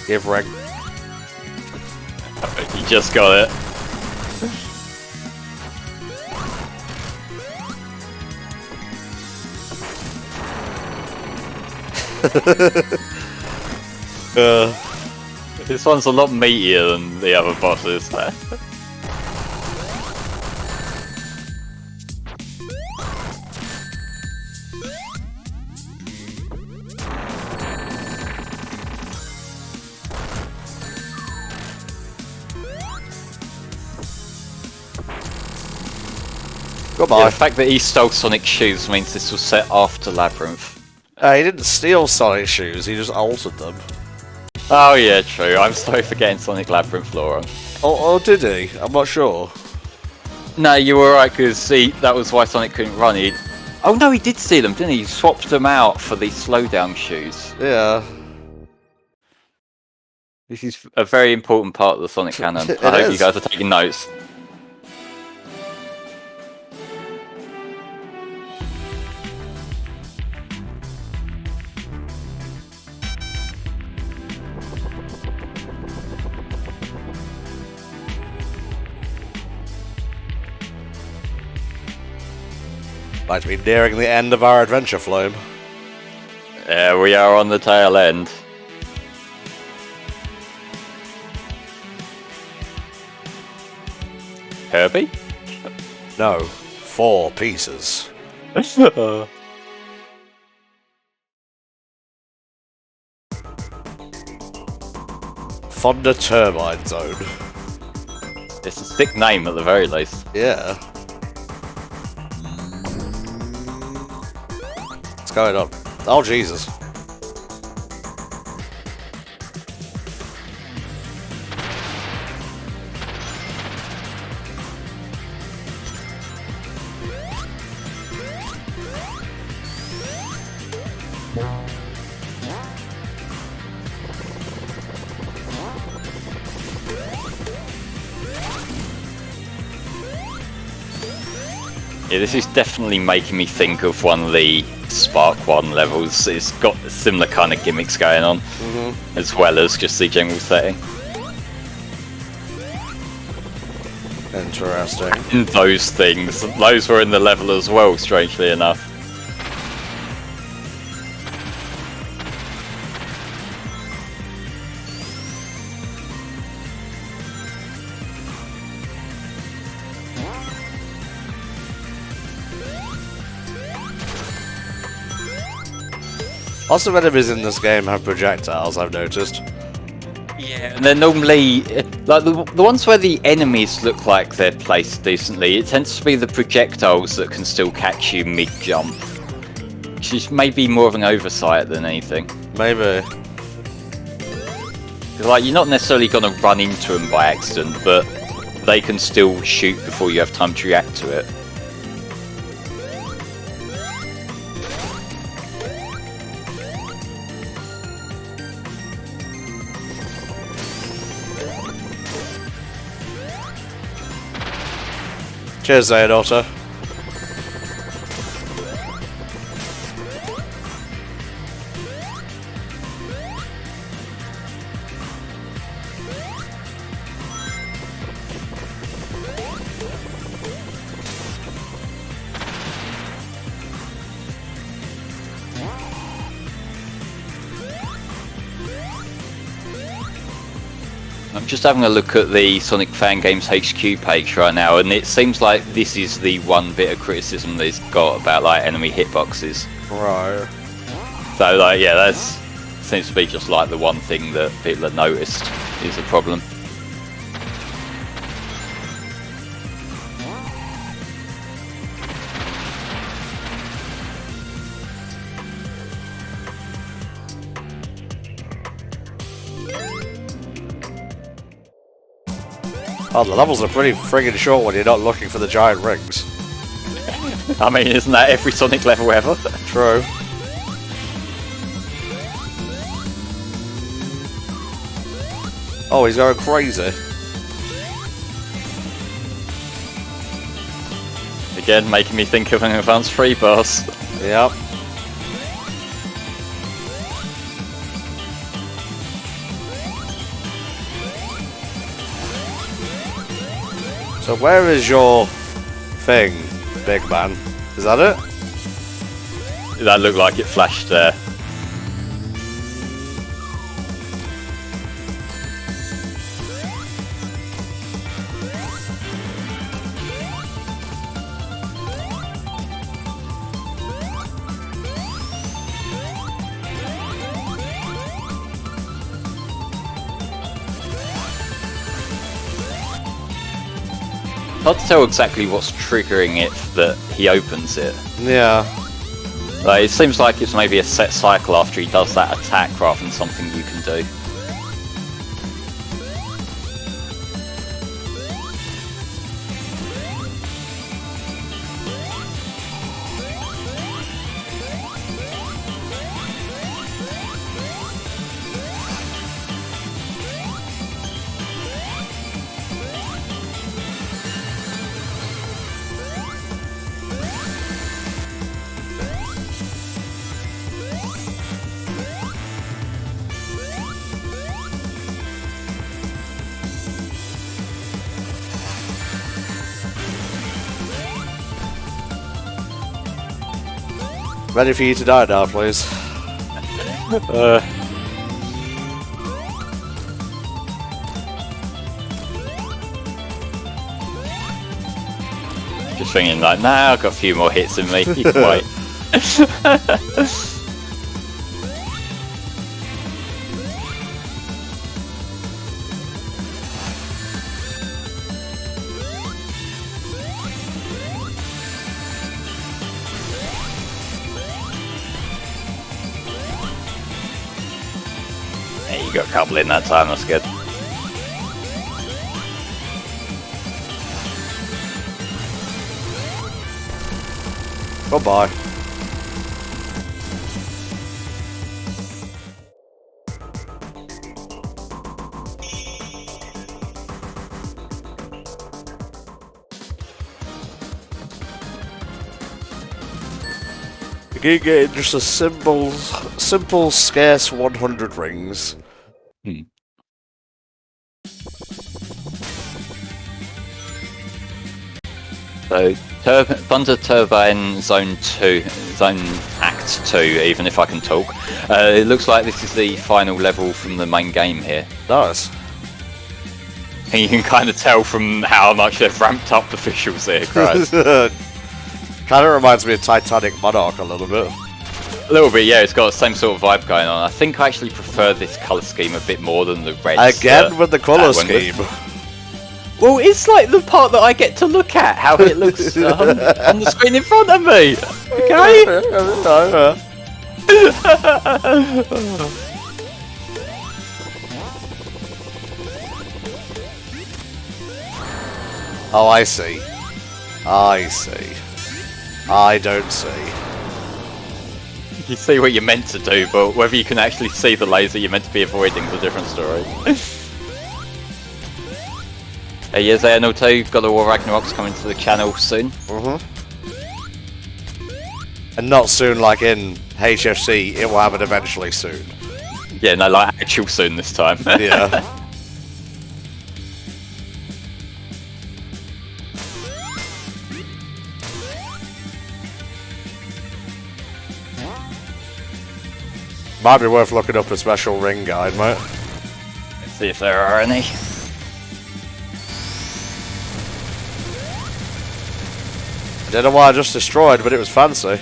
Give Reg. You just got it. This one's a lot meatier than the other bosses. Goodbye. Yeah, the fact that he stole Sonic's shoes means this was set after Labyrinth. He didn't steal Sonic's shoes, he just altered them. Oh yeah, true. I'm sorry for getting Sonic Labyrinth lore on. Oh, did he? I'm not sure. No, you were right, because that was why Sonic couldn't run. Oh no, he did steal them, didn't he? He swapped them out for these slowdown shoes. Yeah. This is a very important part of the Sonic canon. I hope you guys are taking notes. Might be nearing the end of our adventure, Flume. Yeah, we are on the tail end. Kirby? No, 4 pieces. Thunder Turbine Zone. It's a sick name at the very least. Yeah. What's going on? Oh, Jesus. Yeah, this is definitely making me think of one of the Spark 1 levels. It's got similar kind of gimmicks going on, as well as just the general setting. Interesting. And those things, those were in the level as well, strangely enough. Lots of enemies in this game have projectiles, I've noticed. Yeah, and they're normally, like the ones where the enemies look like they're placed decently, it tends to be the projectiles that can still catch you mid-jump. Which is maybe more of an oversight than anything. Maybe. Like, you're not necessarily going to run into them by accident, but they can still shoot before you have time to react to it. Cheers, Zayadota. I'm just having a look at the Sonic Fangames HQ page right now, and it seems like this is the one bit of criticism that it's got about like enemy hitboxes. Right. So like, yeah, that seems to be just like the one thing that people have noticed is a problem. Oh, the levels are pretty friggin' short when you're not looking for the giant rings. I mean, isn't that every Sonic level ever? True. Oh, he's going crazy. Again, making me think of an advanced free boss. Yep. So where is your thing, big man? Is that it? That looked like it flashed there. Hard to tell exactly what's triggering it that he opens it. Yeah. Like, it seems like it's maybe a set cycle after he does that attack rather than something you can do. Ready for you to die now, please. Just thinking like, nah, I've got a few more hits in me. You can wait. Yeah, you got a couple in that time, that's good. Goodbye. You can get just a simple, scarce 100 rings. So, Thunder Turbine Zone 2, Zone Act 2, even if I can talk. It looks like this is the final level from the main game here. Nice. And you can kind of tell from how much they've ramped up the visuals here, Christ. Kind of reminds me of Titanic Monarch a little bit. A little bit, yeah, it's got the same sort of vibe going on. I think I actually prefer this colour scheme a bit more than the red. Again with the colour scheme. Well, it's like the part that I get to look at, how it looks on the screen in front of me. Okay? Oh, I see. I see. I don't see. You see what you're meant to do, but whether you can actually see the laser you're meant to be avoiding is a different story. Hey, yes, NTom, God of War Ragnarok's coming to the channel soon. And not soon like in HFC, it will happen eventually soon. Yeah, no, like actual soon this time. Yeah. Might be worth looking up a special ring guide, mate. Let's see if there are any. I don't know why I just destroyed, but it was fancy.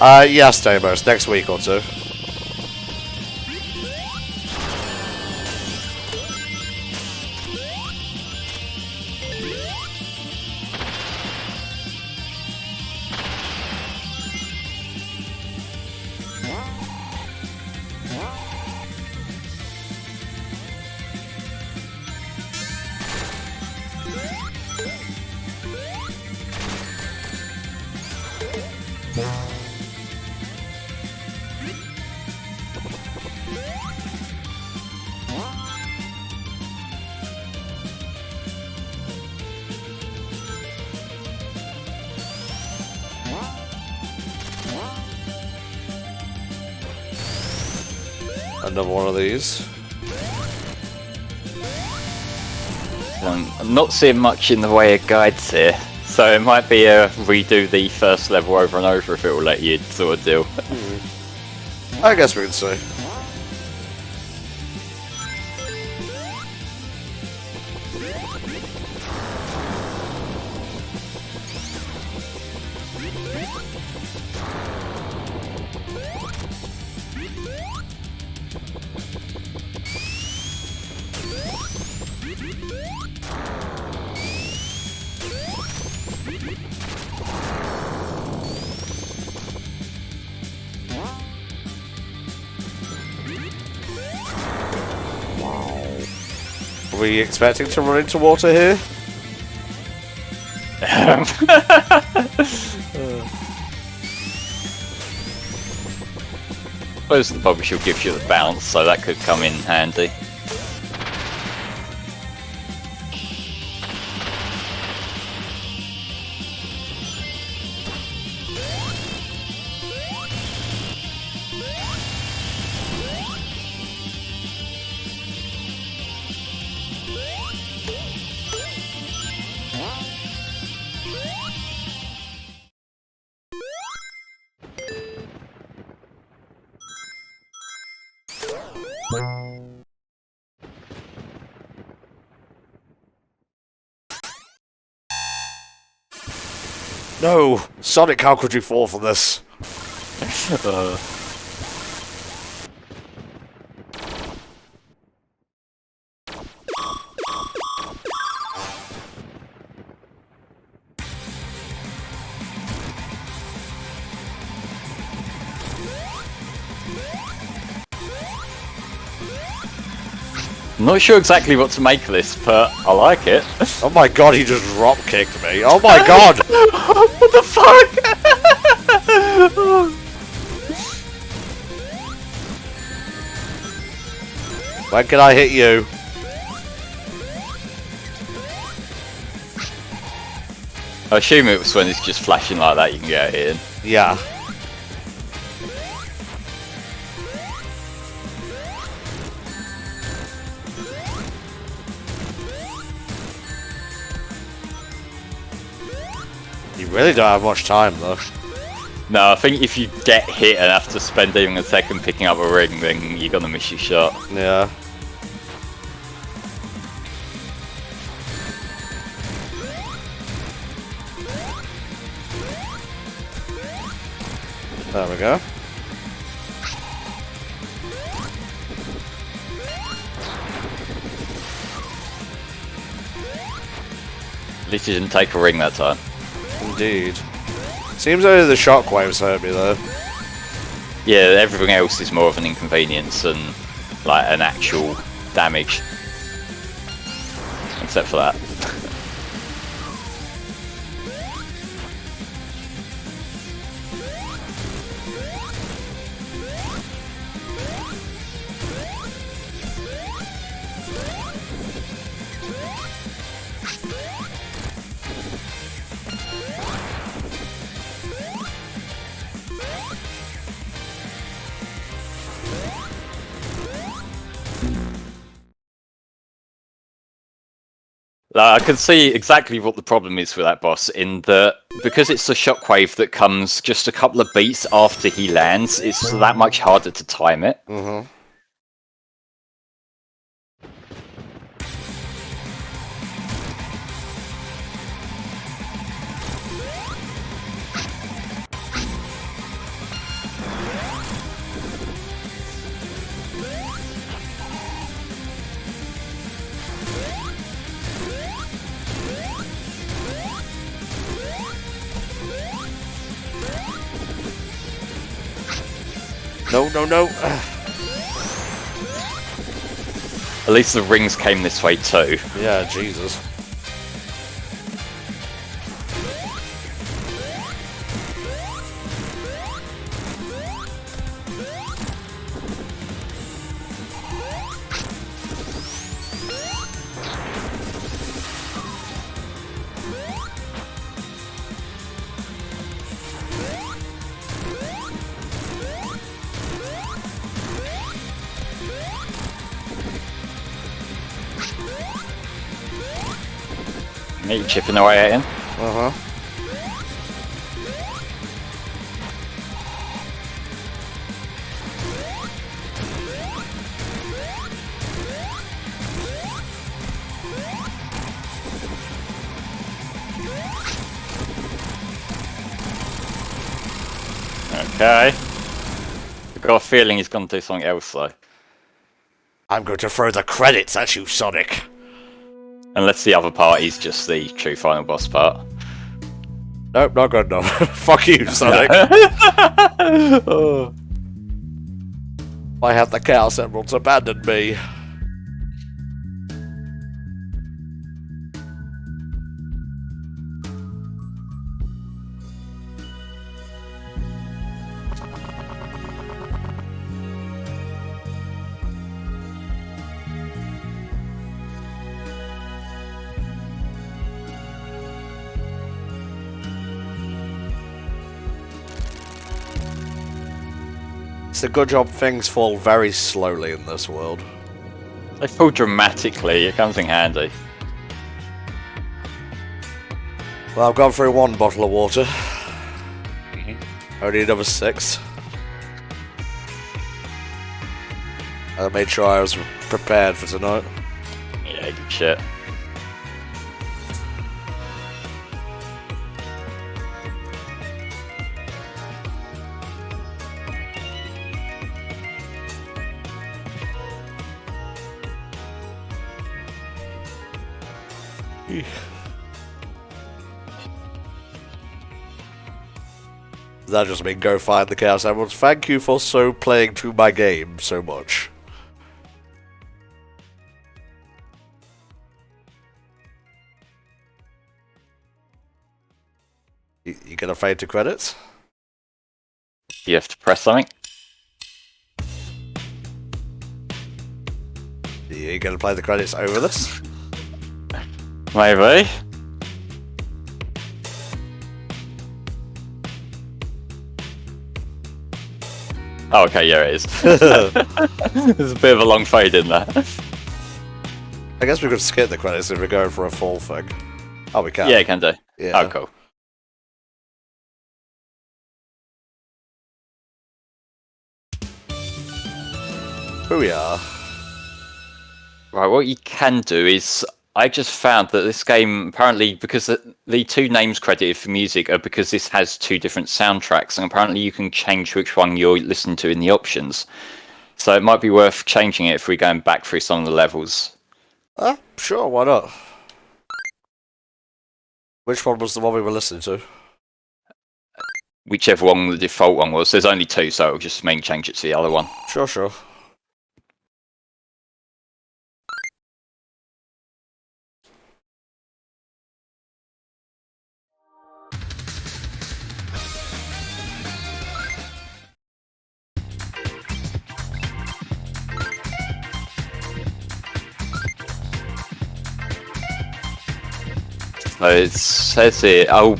Yes, Damos, next week or two. Another one of these. I'm not seeing much in the way of guides here, so it might be a redo the first level over and over if it will let you sort of deal. I guess we can see. Are we expecting to run into water here? Suppose the publisher gives you the bounce, so that could come in handy. No! Sonic, how could you fall for this? I'm not sure exactly what to make of this, but I like it. Oh my god, he just drop kicked me. Oh my god! What the fuck? When can I hit you? I assume it was when it's just flashing like that you can get it in. Yeah. You really don't have much time though. No, I think if you get hit and have to spend even a second picking up a ring, then you're gonna miss your shot. Yeah. There we go. At least you didn't take a ring that time. Indeed. Seems only the shockwaves hurt me though. Yeah, everything else is more of an inconvenience than like an actual damage. Except for that. I can see exactly what the problem is with that boss, in that because it's the shockwave that comes just a couple of beats after he lands, it's that much harder to time it. Mm-hmm. No, no, no. At least the rings came this way too. Yeah, Jesus. Me chipping away at him. Uh-huh. Okay. I've got a feeling he's going to do something else though. I'm going to throw the credits at you, Sonic. Unless the other part is just the true final boss part. Nope, not good enough. Fuck you, Sonic. Oh. Why have the Chaos Emeralds abandoned me? It's a good job things fall very slowly in this world. They fall dramatically, it comes in handy. Well, I've gone through one bottle of water. Only another 6. I made sure I was prepared for tonight. Yeah, good shit. That just mean go find the Chaos Emeralds. Thank you for playing through my game so much. You gonna fade to credits? You have to press something. You gonna play the credits over this? Maybe. Oh, okay, yeah, it is. There's a bit of a long fade in there. I guess we could skip the credits if we're going for a full thing. Oh, we can. Yeah, you can do. Yeah. Oh, cool. Here we are. Right, what you can do is, I just found that this game, apparently, because the two names credited for music are because this has two different soundtracks, and apparently you can change which one you're listening to in the options. So it might be worth changing it if we're going back through some of the levels. Sure, why not? Which one was the one we were listening to? Whichever one the default one was. There's only two, so it'll just mean change it to the other one. Sure. So it says here, oh,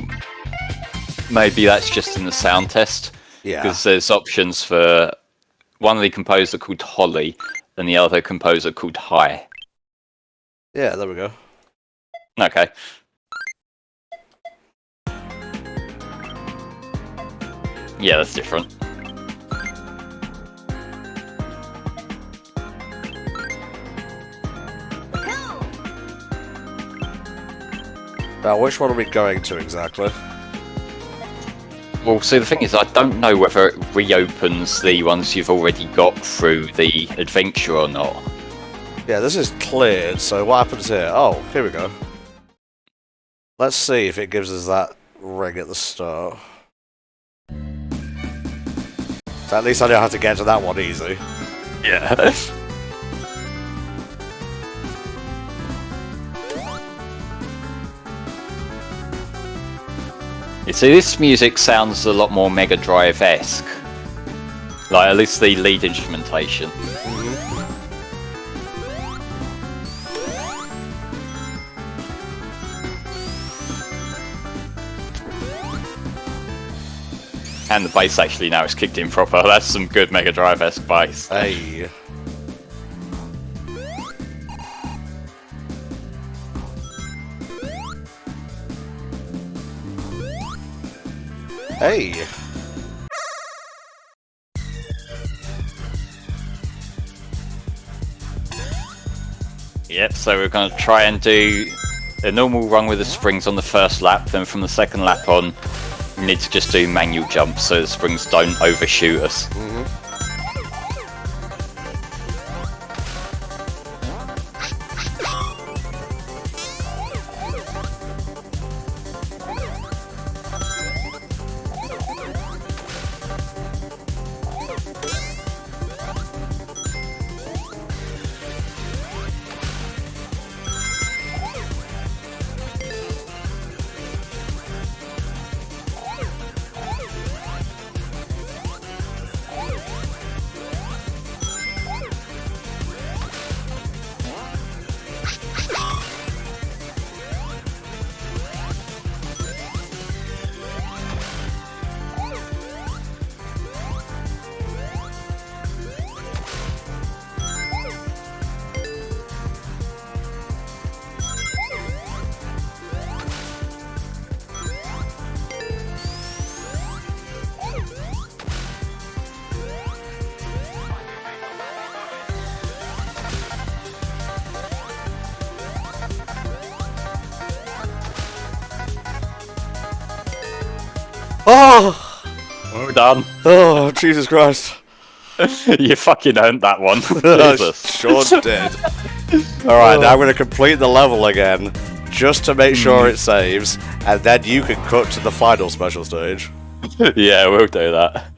maybe that's just in the sound test. Yeah. Because there's options for one of the composer called Holly and the other composer called High. Yeah, there we go. Okay. Yeah, that's different. Now, which one are we going to exactly? Well, see, the thing is, I don't know whether it reopens the ones you've already got through the adventure or not. Yeah, this is cleared, so what happens here? Oh, here we go. Let's see if it gives us that ring at the start. So at least I know how to get to that one easy. Yeah. You see, this music sounds a lot more Mega Drive-esque. Like, at least the lead instrumentation. And the bass actually now is kicked in proper. That's some good Mega Drive-esque bass. Hey. Hey. Yep, so we're going to try and do a normal run with the springs on the first lap, then from the second lap on, we need to just do manual jumps so the springs don't overshoot us. Oh! Well done. Oh, Jesus Christ. You fucking earned that one. I Jesus. sure did. Alright, now I'm going to complete the level again, just to make sure it saves, and then you can cut to the final special stage. Yeah, we'll do that.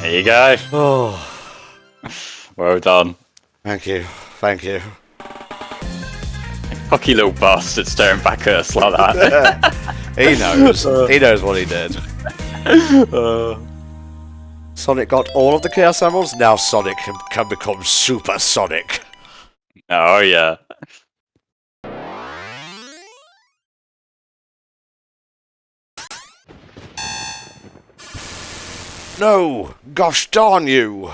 There you go. Oh, Well done. thank you. Thank you. Cocky little bastard staring back at us like that. He knows. He knows what he did. Sonic got all of the Chaos Emeralds, now Sonic can become Super Sonic. Oh, yeah. No! Gosh darn you!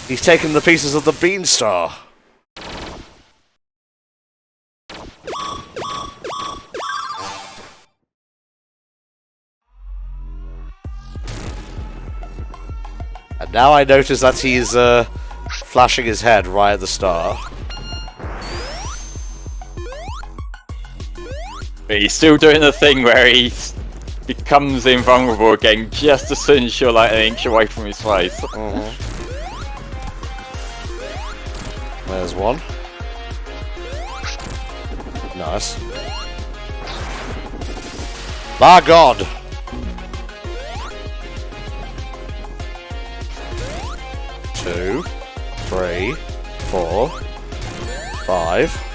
He's taken the pieces of the Beanstar. And now I notice that he's flashing his head right at the start. But he's still doing the thing where he becomes invulnerable again just as soon as you're like an inch away from his face. There's one. Nice. My God! Two, 3, 4, 5.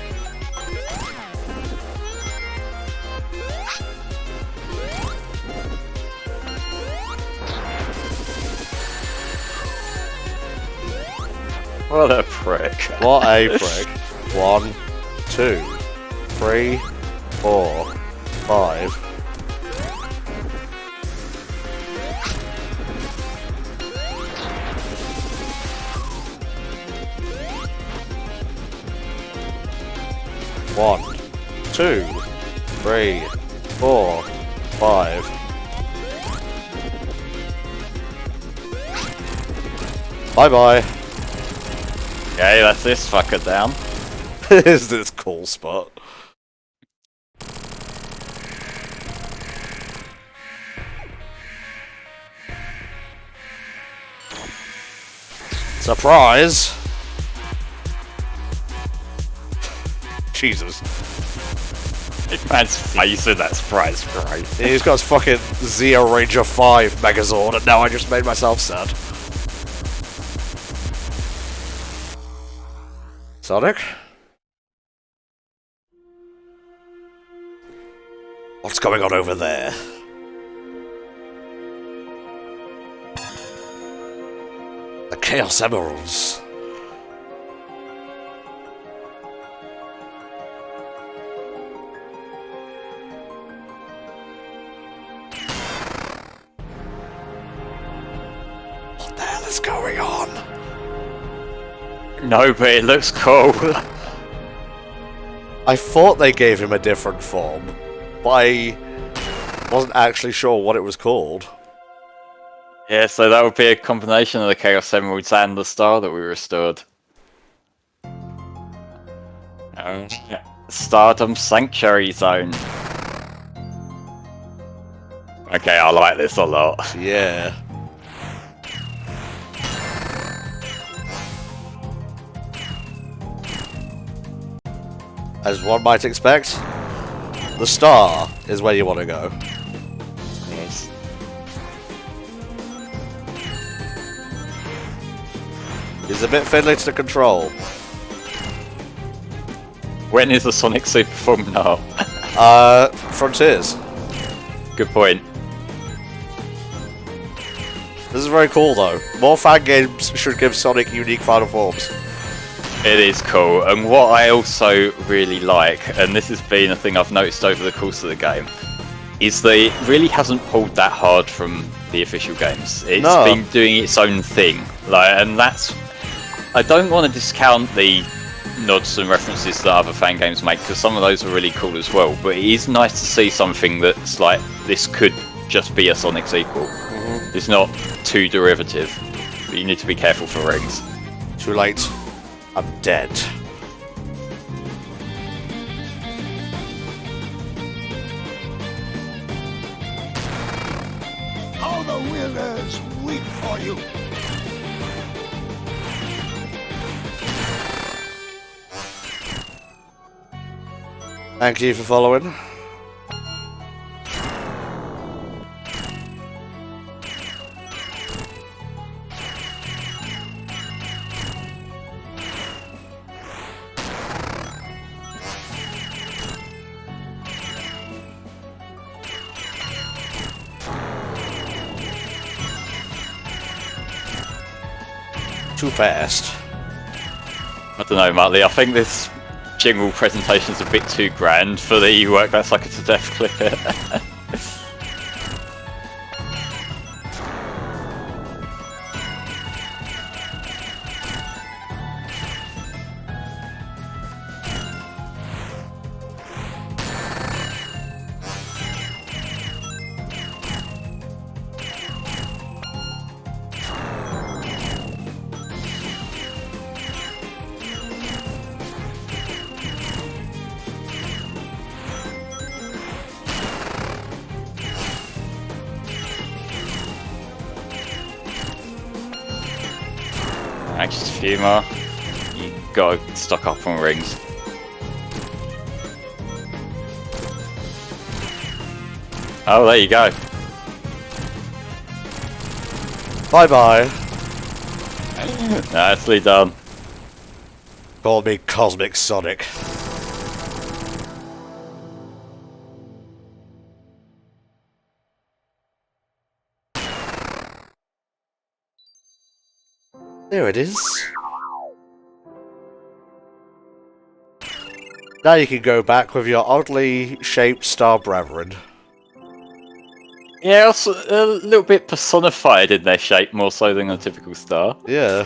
What a prick. What a prick. 1, 2, 3, 4, 5. One, 2, 3, 4, 5. Bye bye. Okay, that's this fucker down. Is this cool spot? Surprise! Jesus. Big man's face in that surprise, right? He's got his fucking Zeo Ranger 5 Megazord, and now I just made myself sad. Sonic? What's going on over there? The Chaos Emeralds. What the hell is going on? No, but it looks cool. I thought they gave him a different form, but I wasn't actually sure what it was called. Yeah, so that would be a combination of the Chaos Emeralds and the star that we restored. Stardom Sanctuary Zone. Okay, I like this a lot. Yeah. As one might expect, the star is where you want to go. Yes. It's a bit fiddly to control. When is the Sonic Super Form now? Frontiers. Good point. This is very cool though. More fan games should give Sonic unique final forms. It is cool, and what I also really like, and this has been a thing I've noticed over the course of the game, is that it really hasn't pulled that hard from the official games. It's been doing its own thing, and that's. I don't want to discount the nods and references that other fan games make, because some of those are really cool as well. But it is nice to see something that's like this could just be a Sonic sequel. It's not too derivative, but you need to be careful for rings. Too late. I'm dead. All the winners wait for you. Thank you for following. Too fast. I don't know, Martley. I think this jingle presentation's a bit too grand for the work that's like a to death clip. Just a few more. You gotta stock up on rings. Oh, there you go. Bye bye. Nicely done. Call me Cosmic Sonic. There it is. Now you can go back with your oddly shaped star brethren. Yeah, also a little bit personified in their shape, more so than a typical star. Yeah.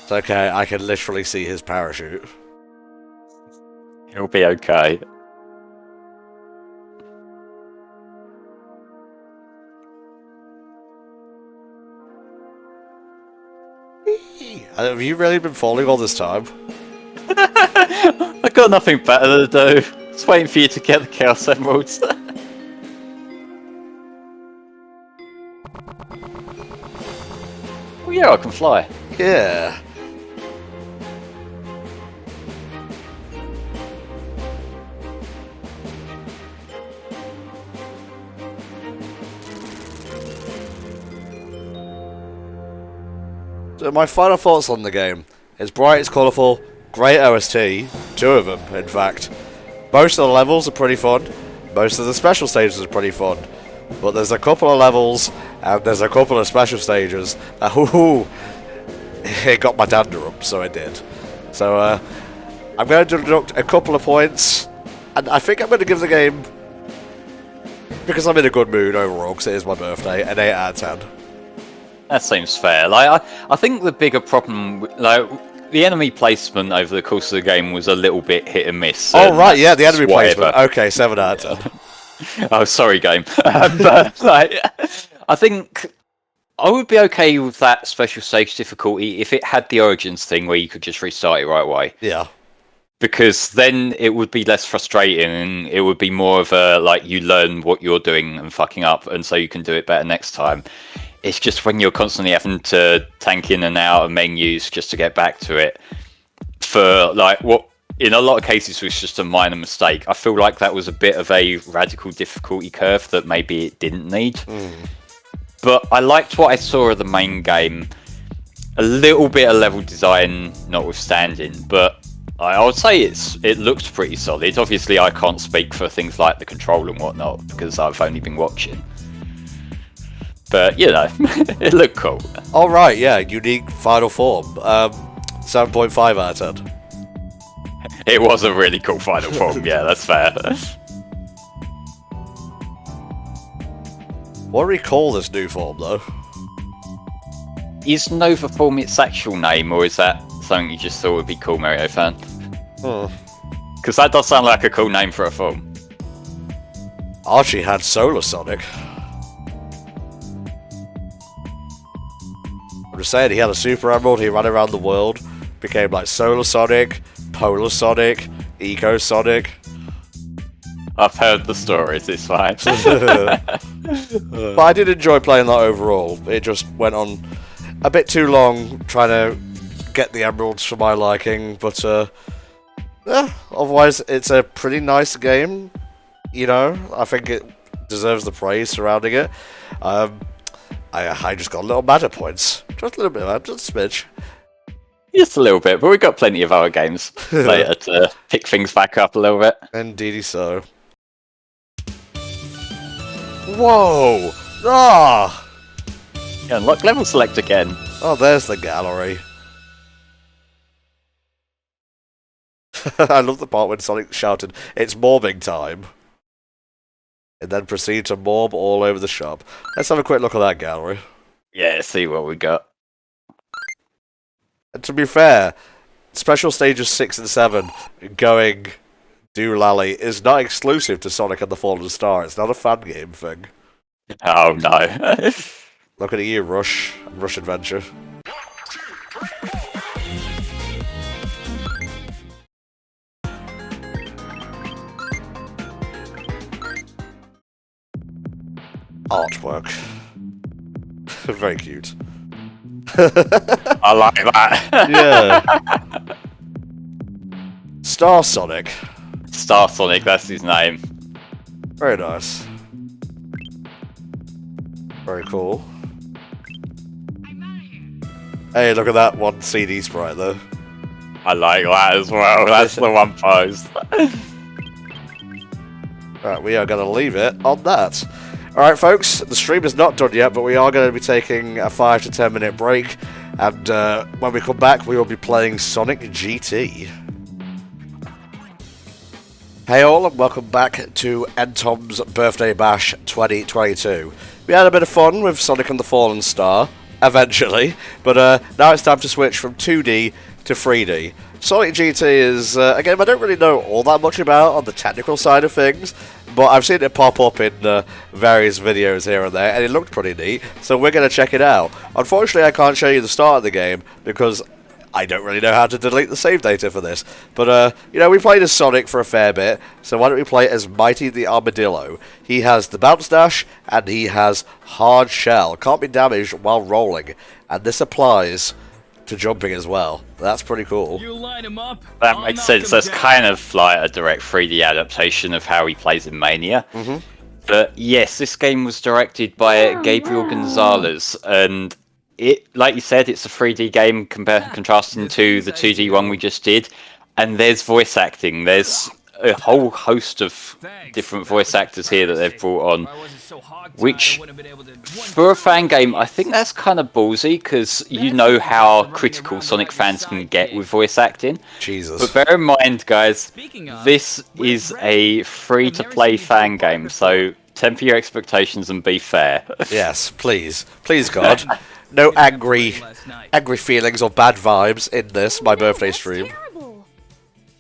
It's okay, I can literally see his parachute. It'll be okay. Have you really been falling all this time? I've got nothing better to do. Just waiting for you to get the Chaos Emeralds. Oh yeah, I can fly. Yeah. So my final thoughts on the game. It's bright, it's colourful, great OST, 2 of them in fact. Most of the levels are pretty fun, most of the special stages are pretty fun, but there's a couple of levels and there's a couple of special stages that it got my dander up, so it did. So I'm going to deduct a couple of points, and I think I'm going to give the game, because I'm in a good mood overall, because it is my birthday, an 8 out of 10. That seems fair. I think the bigger problem, the enemy placement over the course of the game was a little bit hit and miss. Oh, right, yeah, the enemy whatever. placement. Okay, 7 out of 10. Oh, sorry, game. But like, I think I would be okay with that special stage difficulty if it had the Origins thing where you could just restart it right away. Yeah. Because then it would be less frustrating and it would be more of a, like, you learn what you're doing and fucking up and so you can do it better next time. It's just when you're constantly having to tank in and out of menus just to get back to it for, like, what in a lot of cases was just a minor mistake. I feel like that was a bit of a radical difficulty curve that maybe it didn't need. But I liked what I saw of the main game. A little bit of level design notwithstanding, but I would say it looked pretty solid. Obviously, I can't speak for things like the control and whatnot because I've only been watching. But, you know, it looked cool. All right, yeah, unique final form. 7.5 out of 10. It was a really cool final form, yeah, that's fair. What do we call this new form, though? Is Nova Form its actual name, or is that something you just thought would be cool, Mario fan? Because that does sound like a cool name for a form. Archie had Solar Sonic. I'm just saying, he had a Super Emerald, he ran around the world, became like Solar Sonic, Polar Sonic, Eco Sonic. I've heard the stories, it's fine. But I did enjoy playing that overall. It just went on a bit too long trying to get the emeralds for my liking, but yeah, otherwise it's a pretty nice game. You know, I think it deserves the praise surrounding it. I just got a little mad at points. Just a little bit mad, just a smidge. Just a little bit, but we've got plenty of other games later to pick things back up a little bit. Indeedy so. Whoa! Ah! Unlock level select again. Oh, there's the gallery. I love the part when Sonic shouted, "It's morbing time!" And then proceeded to morb all over the shop. Let's have a quick look at that gallery. Yeah, see what we got. And to be fair, special stages 6 and 7 going doolally is not exclusive to Sonic and the Fallen Star. It's not a fan game thing. Oh no. Looking at you, Rush Adventure. Artwork. Very cute. I like that. Yeah. Star Sonic. Star Sonic, that's his name. Very nice. Very cool. Hey, look at that one CD sprite though. I like that as well. That's the one pose. Right, we are going to leave it on that. Alright folks, the stream is not done yet, but we are going to be taking a 5 to 10 minute break, and when we come back we will be playing Sonic GT. Hey all, and welcome back to NTom's Birthday Bash 2022. We had a bit of fun with Sonic and the Fallen Star, eventually, but now it's time to switch from 2D to 3D. Sonic GT is a game I don't really know all that much about on the technical side of things, but I've seen it pop up in various videos here and there, and it looked pretty neat, so we're going to check it out. Unfortunately, I can't show you the start of the game, because I don't really know how to delete the save data for this. But, you know, we played as Sonic for a fair bit, so why don't we play as Mighty the Armadillo. He has the Bounce Dash, and he has Hard Shell. Can't be damaged while rolling, and this applies to jumping as well. That's pretty cool. You line him up, That I'll makes knock sense. him That's down. kind of like a direct 3D adaptation of how he plays in Mania. But yes, this game was directed by Gabriel Gonzalez, and it, like you said, it's a 3D game contrasting to the 2D one we just did. And there's voice acting. There's a whole host of different voice actors here that they've brought on, which, for a fan game, I think that's kind of ballsy, because you know how critical Sonic fans can get with voice acting. Jesus. But bear in mind, guys, this is a free-to-play fan game, so temper your expectations and be fair. Yes, please. Please, God. no angry feelings or bad vibes in this, my birthday stream.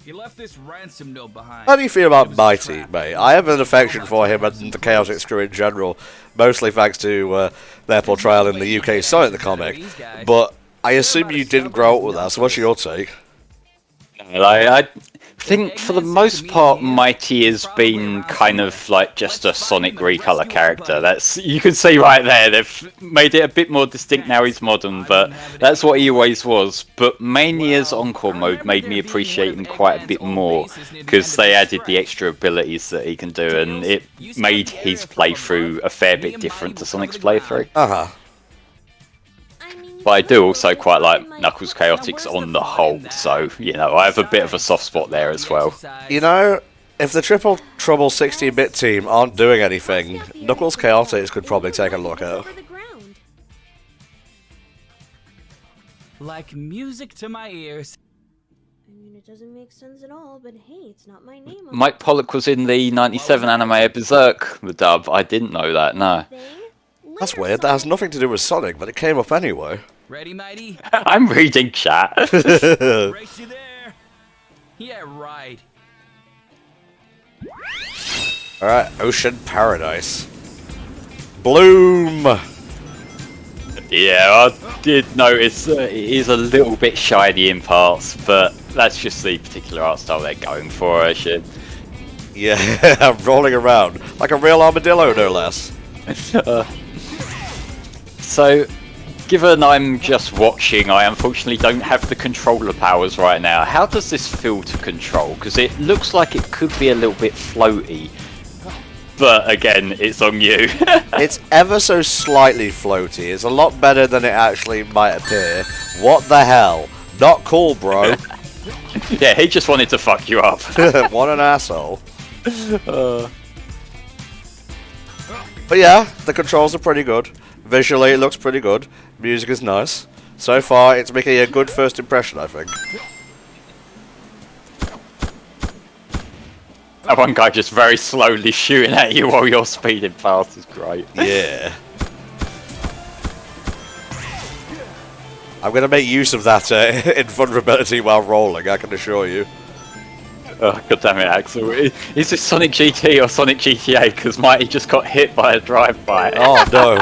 You left this ransom note behind. How do you feel about Mighty, mate? I have an affection for him and the Chaotic Screw in general, mostly thanks to their portrayal in the UK Sonic the comic. But I assume you didn't grow up with that, so what's your take? I think for the most part, Mighty has been kind of like just a Sonic recolor character. That's, you can see right there, they've made it a bit more distinct now he's modern, but that's what he always was. But Mania's Encore mode made me appreciate him quite a bit more, because they added the extra abilities that he can do, and it made his playthrough a fair bit different to Sonic's playthrough. Uh-huh. But I do also quite like Knuckles Chaotix on the whole, so, you know, I have a bit of a soft spot there as well. You know, if the Triple Trouble 16-bit team aren't doing anything, Knuckles Chaotix could probably take a look at. Like music to my ears. I mean, it doesn't make sense at all, but hey, it's not my name. Mike Pollock was in the 97 anime Berserk, the dub. I didn't know that, no. That's weird, that has nothing to do with Sonic, but it came up anyway. Ready, Mighty? I'm reading chat. Race you there. Yeah, right. Alright, Ocean Paradise. Bloom! Yeah, I did notice it is a little bit shiny in parts, but that's just the particular art style they're going for, I should. Yeah, I'm rolling around like a real armadillo, no less. So, given I'm just watching, I unfortunately don't have the controller powers right now. How does this feel to control? Because it looks like it could be a little bit floaty. But again, it's on you. It's ever so slightly floaty. It's a lot better than it actually might appear. What the hell? Not cool, bro. Yeah, he just wanted to fuck you up. What an asshole. But yeah, the controls are pretty good. Visually, it looks pretty good. Music is nice. So far, it's making a good first impression, I think. That one guy just very slowly shooting at you while you're speeding past is great. Yeah. I'm going to make use of that invulnerability while rolling, I can assure you. Oh, God damn it, Axel. Is this Sonic GT or Sonic GTA? Because Mighty just got hit by a drive-by. Oh, no.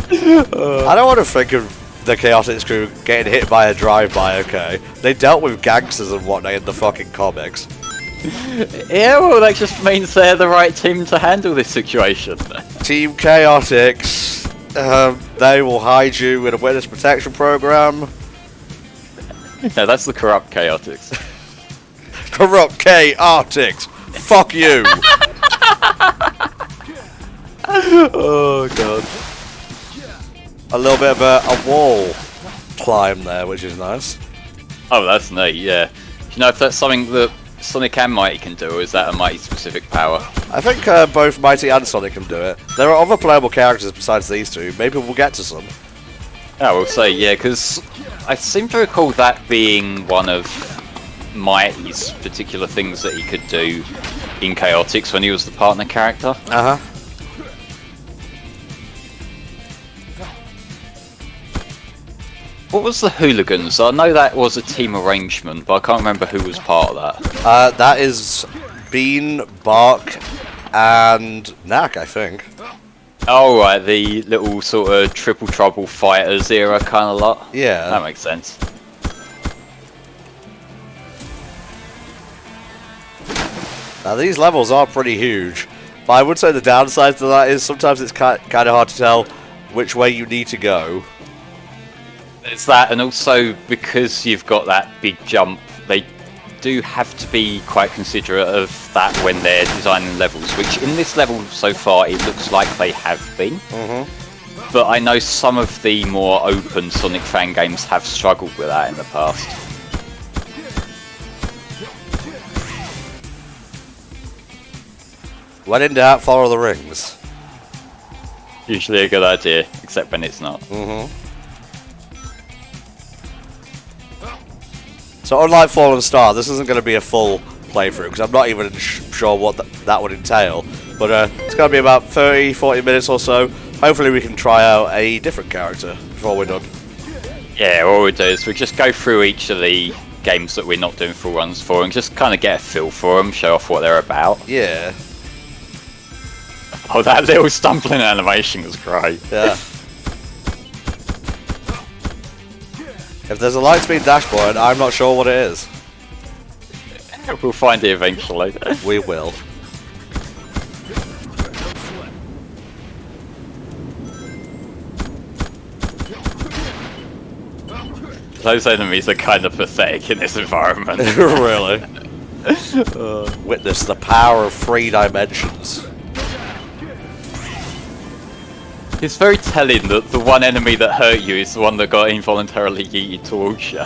I don't want to think of the Chaotic Screw getting hit by a drive-by, okay? They dealt with gangsters and whatnot in the fucking comics. Yeah, well, that just means they're the right team to handle this situation. Team Chaotix, they will hide you in a witness protection program. No, that's the corrupt Chaotix. Corrupt Chaotix, fuck you. Oh, God. A little bit of a wall climb there, which is nice. Oh, that's neat, yeah. Do you know if that's something that Sonic and Mighty can do, or is that a Mighty specific power? I think both Mighty and Sonic can do it. There are other playable characters besides these two. Maybe we'll get to some. I will say, yeah, because I seem to recall that being one of Mighty's particular things that he could do in Chaotix when he was the partner character. Uh-huh. What was the Hooligans? I know that was a team arrangement, but I can't remember who was part of that. That is Bean, Bark, and Knack, I think. Oh, right, the little sort of Triple Trouble Fighters era kind of lot. Yeah. That makes sense. Now, these levels are pretty huge, but I would say the downside to that is sometimes it's kind of hard to tell which way you need to go. It's that, and also because you've got that big jump, they do have to be quite considerate of that when they're designing levels, which in this level so far it looks like they have been. Mm-hmm. But I know some of the more open Sonic fan games have struggled with that in the past. When in doubt, follow the rings. Usually a good idea, except when it's not. Mm-hmm. So unlike Fallen Star, this isn't going to be a full playthrough, because I'm not even sure what that would entail. But it's going to be about 30-40 minutes or so, hopefully we can try out a different character before we're done. Yeah, what we do is we just go through each of the games that we're not doing full runs for and just kind of get a feel for them, show off what they're about. Yeah. Oh, that little stumbling animation was great. Yeah. If there's a Lightspeed dashboard, I'm not sure what it is. We'll find it eventually. We will. Those enemies are kind of pathetic in this environment. Really. Witness the power of 3 dimensions. It's very telling that the one enemy that hurt you is the one that got involuntarily yeeted towards you.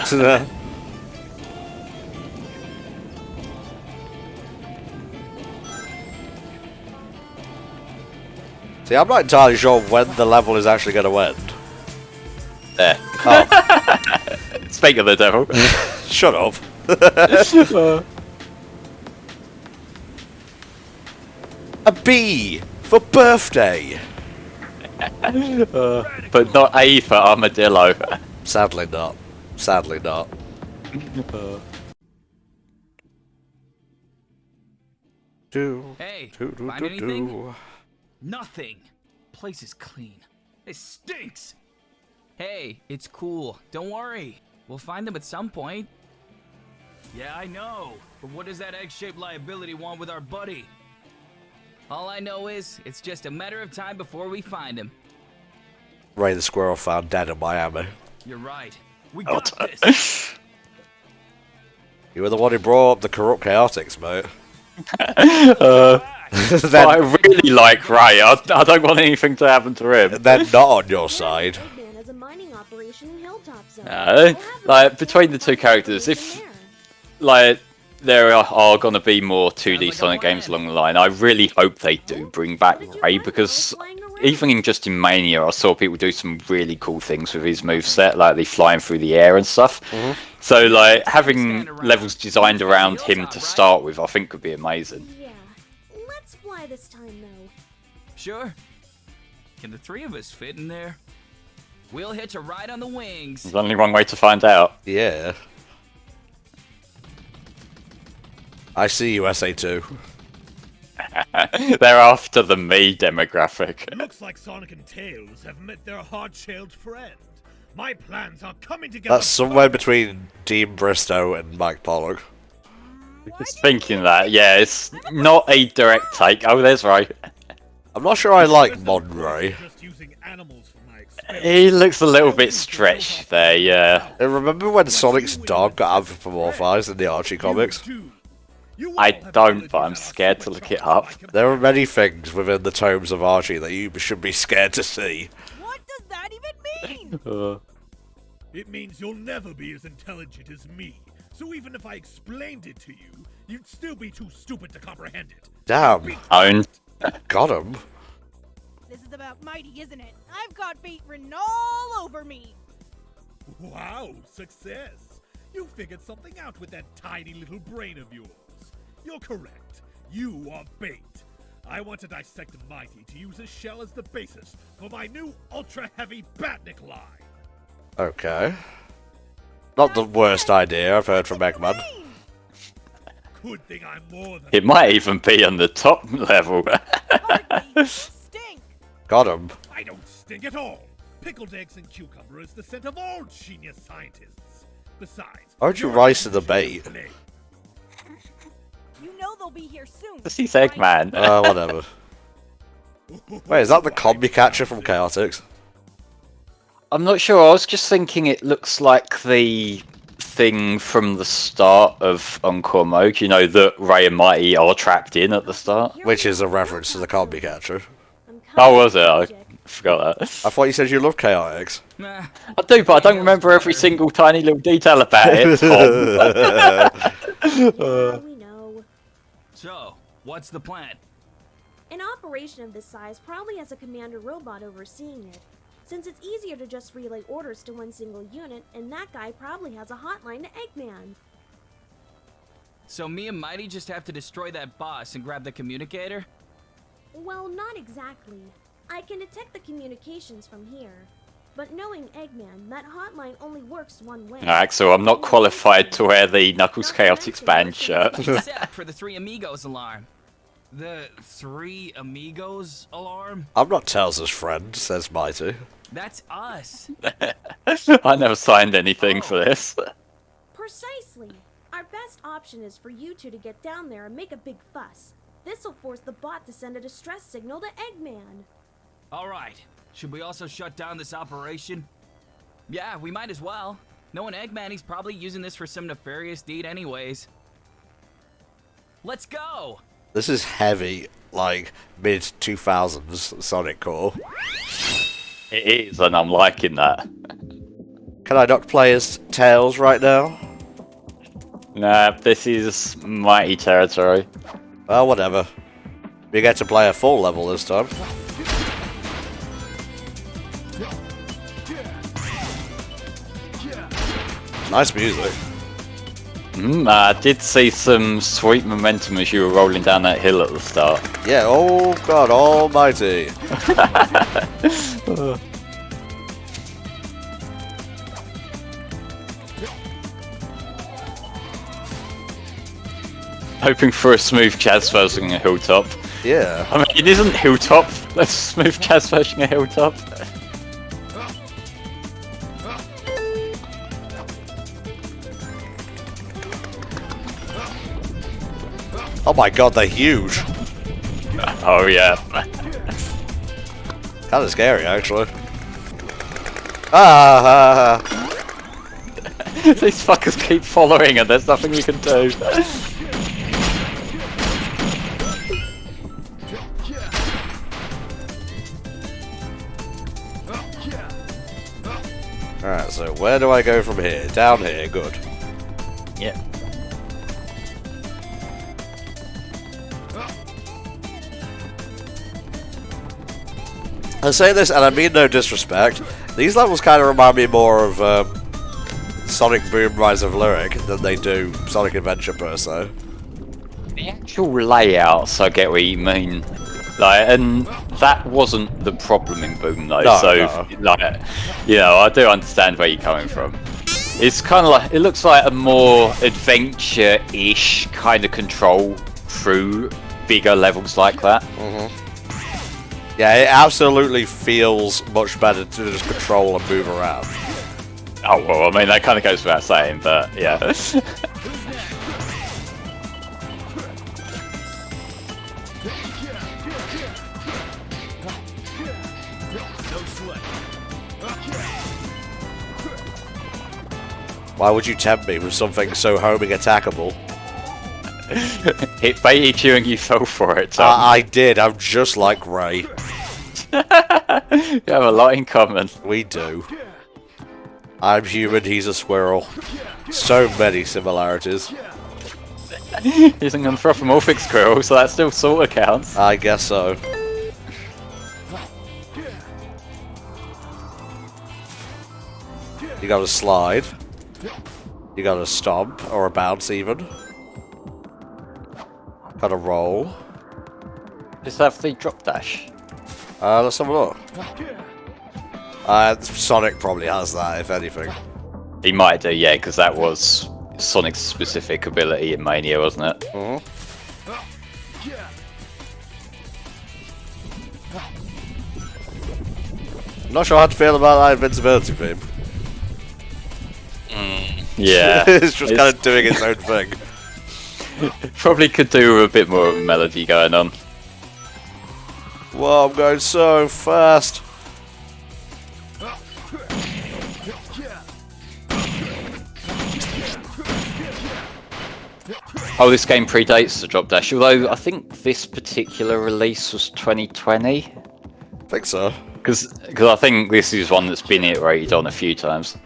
See, I'm not entirely sure when the level is actually going to end. There. Oh. Speak of the devil. Shut up. A B for birthday. But not A for armadillo. Sadly not. Sadly not. Hey, find anything? Nothing. Place is clean. It stinks. Hey, it's cool. Don't worry. We'll find them at some point. Yeah, I know. But what does that egg-shaped liability want with our buddy? All I know is, it's just a matter of time before we find him. Ray the Squirrel found dead in Miami. You're right. We got this. You were the one who brought up the corrupt chaotix, mate. I really like Ray. I don't want anything to happen to him. They're not on your side. Eggman has a mining operation in Hilltop Zone. No, like between the two characters, if like there are going to be more 2D Sonic games along the line, I really hope they do bring back Ray, because even in Mania, I saw people do some really cool things with his moveset, like they flying through the air and stuff. So like having levels designed around him to start with, I think could be amazing. Yeah. Let's fly this time, though. Sure. Can the 3 of us fit in there? We'll hitch a ride on the wings. There's only one way to find out. Yeah. I see you, SA2. They're after the me demographic. Looks like Sonic and Tails have met their hard-shelled friend. My plans are coming together. That's somewhere between Dean Bristow and Mike Pollock. Just thinking that, yeah, it's not a direct take. Oh, there's Ray. I'm not sure I like Monray. Just using animals for my experiments. He looks a little bit stretched there, yeah. Remember when Sonic's dog got anthropomorphized in the Archie comics? I don't, but I'm scared to look it up. There are many things within the tomes of Archie that you should be scared to see. What does that even mean? It means you'll never be as intelligent as me. So even if I explained it to you, you'd still be too stupid to comprehend it. Damn. Own. Got him. This is about Mighty, isn't it? I've got fate written all over me. Wow, success! You figured something out with that tiny little brain of yours. You're correct. You are bait. I want to dissect Mighty to use his shell as the basis for my new ultra-heavy Batnik line. Okay. Not the worst idea I've heard from Eggman. Good thing I'm more than... It might even be on the top level. Hardly stink. Got him. I don't stink at all. Pickled eggs and cucumber is the scent of all genius scientists. Besides... Aren't you you're rice to a the bait? flake. You know they'll be here soon. This is Eggman. Whatever. Wait, is that the combi catcher from Chaotix? I'm not sure, I was just thinking it looks like the thing from the start of Encore Mode, you know, that Ray and Mighty are trapped in at the start. Which is a reference to the combi catcher. Oh, was it? I forgot that. I thought you said you love Chaotix. Nah, I do, but I don't remember every single tiny little detail about it, Tom. Yeah, we know. so, what's the plan? An operation of this size probably has a commander robot overseeing it, since it's easier to just relay orders to one single unit, and that guy probably has a hotline to Eggman. So me and Mighty just have to destroy that boss and grab the communicator? Well, not exactly. I can detect the communications from here. But knowing Eggman, that hotline only works one way. Axel, I'm not qualified to wear the Knuckles Chaotix band shirt. Except for the Three Amigos alarm. The Three Amigos alarm? I'm not Tails' friend, says Mighty. That's us. I never signed anything for this. Precisely. Our best option is for you two to get down there and make a big fuss. This'll force the bot to send a distress signal to Eggman. Alright. Should we also shut down this operation? Yeah, we might as well. Knowing Eggman, he's probably using this for some nefarious deed anyways. Let's go! This is heavy, like, mid-2000s Sonic core. It is, and I'm liking that. Can I not play as Tails right now? Nah, this is Mighty territory. Well, whatever. We get to play a full level this time. Nice music. I did see some sweet momentum as you were rolling down that hill at the start. Yeah, oh god almighty. Hoping for a smooth jazz version of Hilltop. Yeah. I mean, it isn't Hilltop, a smooth jazz version of Hilltop. Oh my god, they're huge. Oh yeah. Kind of scary, actually. Ah! These fuckers keep following and there's nothing we can do. Alright, so where do I go from here? Down here, good. Yeah. I say this, and I mean no disrespect, these levels kind of remind me more of Sonic Boom Rise of Lyric than they do Sonic Adventure per se. The actual layouts, I get what you mean. Like, and that wasn't the problem in Boom though, like, you know, I do understand where you're coming from. It's kind of like, it looks like a more adventure-ish kind of control through bigger levels like that. Yeah, it absolutely feels much better to just control and move around. Oh, well, I mean, that kind of goes without saying, but yeah. Why would you tempt me with something so homing attackable? It baited you and you fell for it, Tom. I did, I'm just like Ray. You have a lot in common. We do. I'm human, he's a squirrel. So many similarities. He's an anthropomorphic squirrel, so that still sort of counts. I guess so. You gotta slide. You gotta stomp, or a bounce even. Gotta roll. Just have the drop dash. Let's have a look. Sonic probably has that, if anything. He might do, yeah, because that was Sonic's specific ability in Mania, wasn't it? I'm not sure how to feel about that invincibility theme. Yeah. It's just kind of doing its own thing. Probably could do with a bit more of a melody going on. Whoa, I'm going so fast. Oh, this game predates the drop dash, although I think this particular release was 2020. I think so. Because I think this is one that's been iterated on a few times.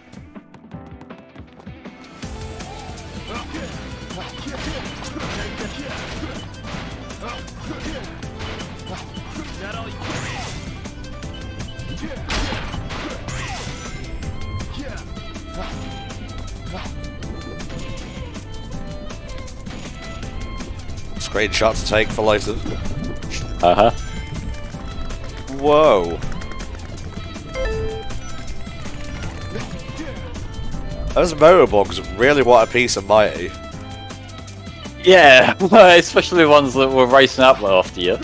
Screenshot to take for later. Whoa. Those motorbugs really want a piece of Mighty. Yeah, especially the ones that were racing up after you.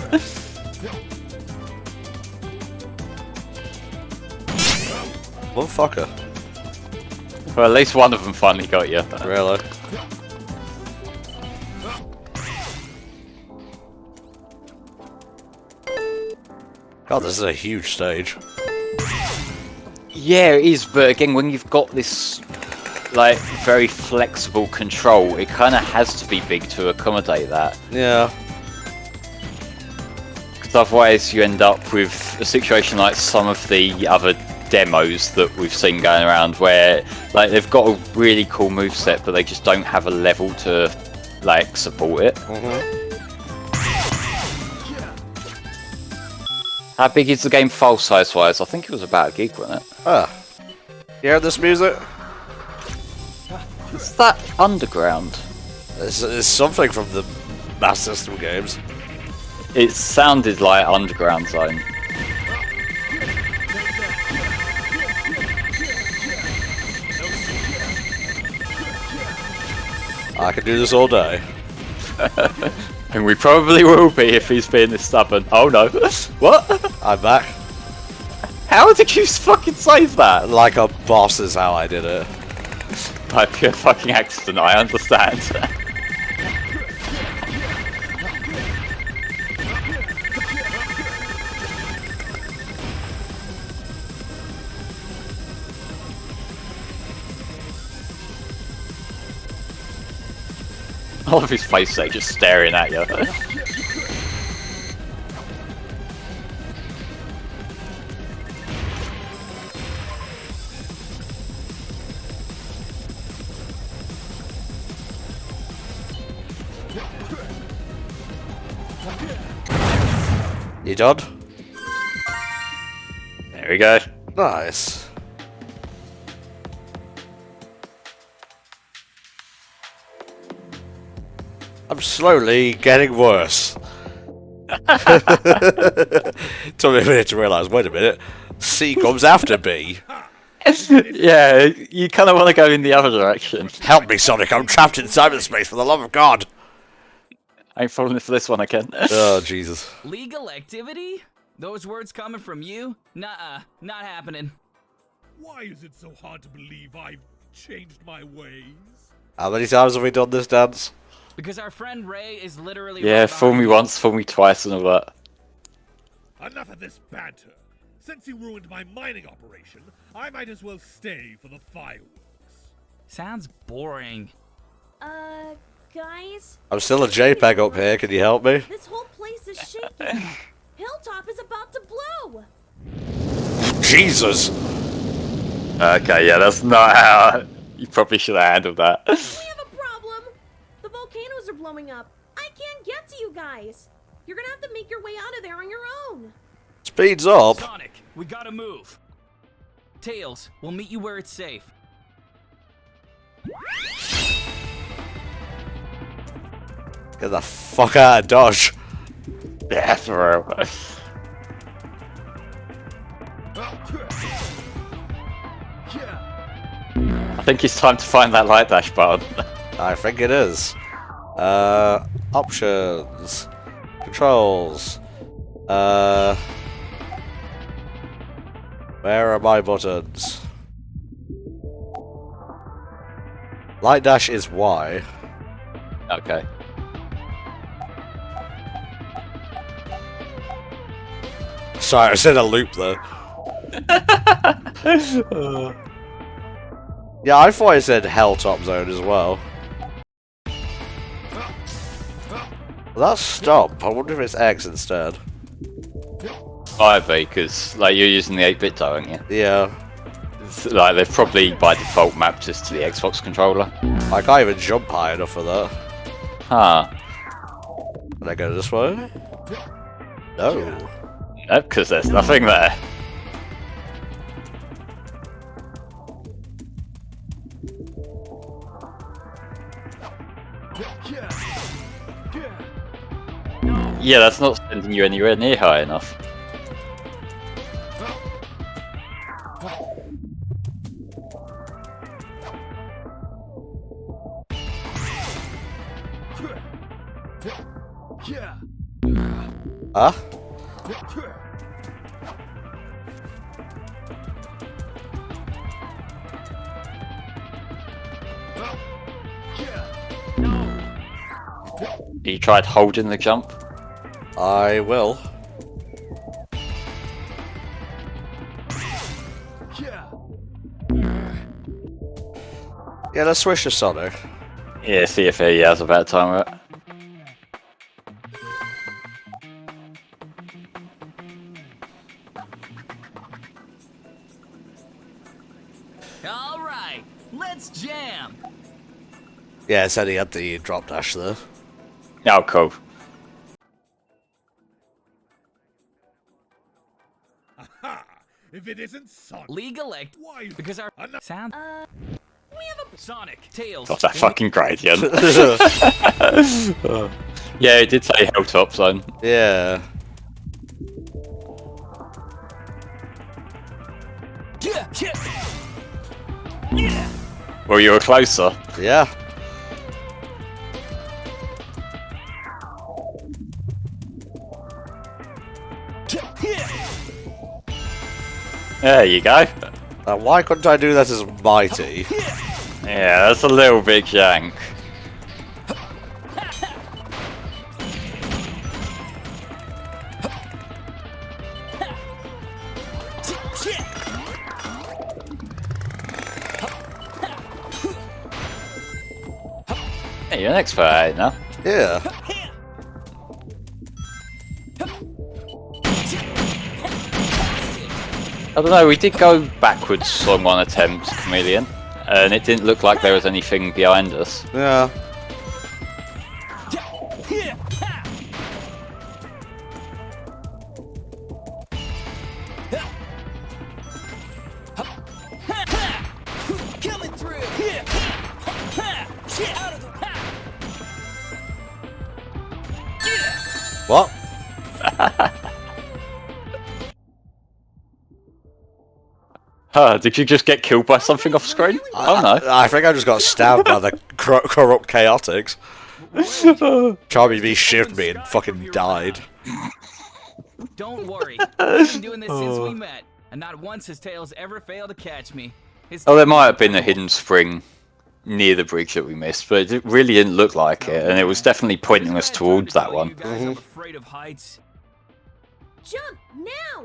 Motherfucker. Well, at least one of them finally got you. Really? God, this is a huge stage. Yeah, it is, but again, when you've got this like very flexible control, it kind of has to be big to accommodate that. Yeah. Because otherwise you end up with a situation like some of the other demos that we've seen going around where like they've got a really cool moveset but they just don't have a level to like support it. How big is the game file size wise? I think it was about a gig, wasn't it? Ah. You heard this music? Is that Underground? It's something from the Master System games. It sounded like Underground Zone. I could do this all day. And we probably will be if he's being this stubborn. Oh no. What? I'm back. How did you fucking save that? Like a boss is how I did it. By pure fucking accident, I understand. I love his face there, just staring at you. You done? There we go. Nice. I'm slowly getting worse. Took me a minute to realise, wait a minute, C comes after B. Yeah, you kind of want to go in the other direction. Help me, Sonic, I'm trapped in cyberspace, for the love of God. I ain't falling for this one again. Oh, Jesus. Legal activity? Those words coming from you? Nuh-uh, not happening. Why is it so hard to believe I've changed my ways? How many times have we done this dance? Because our friend Ray is literally Yeah, right fool me behind you. once, fool me twice and all that. Enough of this banter. Since you ruined my mining operation, I might as well stay for the fireworks. Sounds boring. Guys, I'm still a JPEG up here, can you help me? this whole place is shaking. Hilltop is about to blow. Jesus! Okay, yeah, that's not how... You probably should have handled that. We have a problem. The volcanoes are blowing up. I can't get to you guys. You're gonna have to make your way out of there on your own. Speeds up. Sonic, we gotta move. Tails, we'll meet you where it's safe. Get the fuck out of Dodge. Yeah, for real. I think it's time to find that light dash button. I think it is. Options. Controls. Where are my buttons? Light dash is Y. Okay. Sorry, I said a loop there. Yeah, I thought I said Helltop Zone as well. Well, that's stop. I wonder if it's X instead. Might be, because like, you're using the 8-bit though, aren't you? Yeah. Like, they've probably by default mapped us to the Xbox controller. I can't even jump high enough for that. Huh. Can I go this way? No. Nope, because there's nothing there. Yeah, that's not sending you anywhere near high enough. Huh? You tried holding the jump? I will. Yeah, let's switch to Sonic. Yeah, see if he has a better time with it. All right, let's jam. Yeah, it said he had the drop dash there. Oh, cool. Aha! If it isn't Sonic, League elect why? because our Ano- sound. We have a Sonic Tails. Got that fucking gradient. Yeah, it did say Hilltop Zone. Yeah. Yeah. Well, you were closer. Yeah. There you go. Now, why couldn't I do that as Mighty? Yeah, that's a little bit jank. Hey, you're an expert at it now. Yeah. I don't know, we did go backwards on one attempt, Chameleon, and it didn't look like there was anything behind us. Yeah. Coming through. Out of the What? Did you just get killed by something off screen? Oh no. I think I just got stabbed by the corrupt chaotics. Charmy B shivved me and fucking died. Don't worry. I've been doing this since we met, and not once has Tails ever failed to catch me. Oh, there might have been a hidden spring near the bridge that we missed, but it really didn't look like it, and it was definitely pointing us towards that one. I'm afraid of heights. Jump now!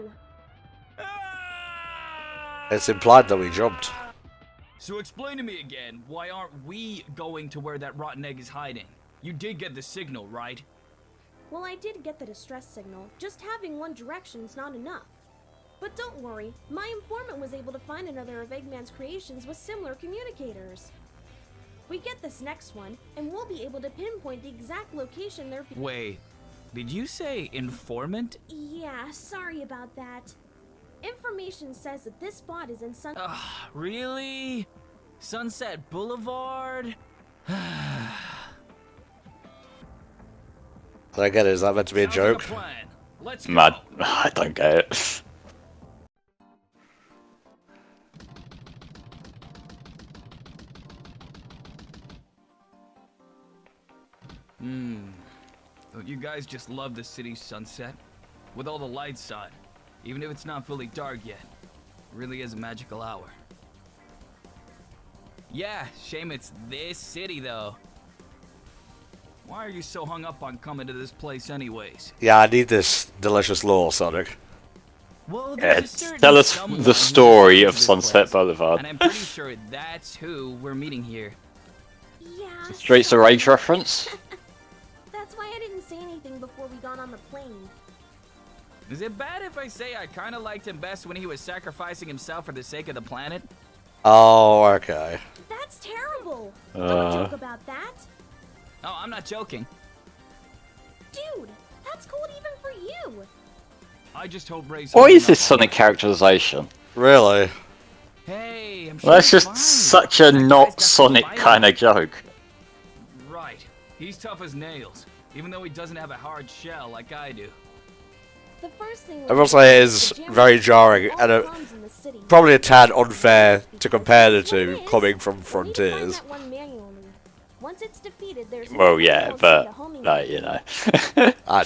It's implied that we jumped. So explain to me again, why aren't we going to where that rotten egg is hiding? You did get the signal, right? Well, I did get the distress signal. Just having one direction's not enough. But don't worry, my informant was able to find another of Eggman's creations with similar communicators. We get this next one, and we'll be able to pinpoint the exact location they're... Wait, did you say informant? Yeah, sorry about that. Information says that this spot is in Sun... Really? Sunset Boulevard? I get it, is that meant to be a Sounds like joke? plan. Let's go. Mad. I don't get it. Don't you guys just love the city's sunset? With all the lights on, even if it's not fully dark yet. It really is a magical hour. Yeah, shame it's this city though. Why are you so hung up on coming to this place anyways? Yeah, I need this delicious lore, Sonic. Well, Yeah, there's a certain tell us someone the who story lives of in this Sunset place, Boulevard. and I'm pretty sure that's who we're meeting here. Yeah... Streets of Rage reference? That's why I didn't say anything before we got on the plane. Is it bad if I say I kind of liked him best when he was sacrificing himself for the sake of the planet? Oh, okay. That's terrible! Don't joke about that! Oh, I'm not joking. Dude, that's cold even for you! I just hope Ray's... What is this Sonic characterization? Really? Hey, I'm sure Well, that's he's just fine. such a That guy's not got some Sonic fight kind in of joke. him. Right. He's tough as nails, even though he doesn't have a hard shell like I do. The first thing I will say it is very jarring, and probably a tad unfair to compare the two coming from Frontiers. Once it's defeated, there's Well, yeah, but like, you know. I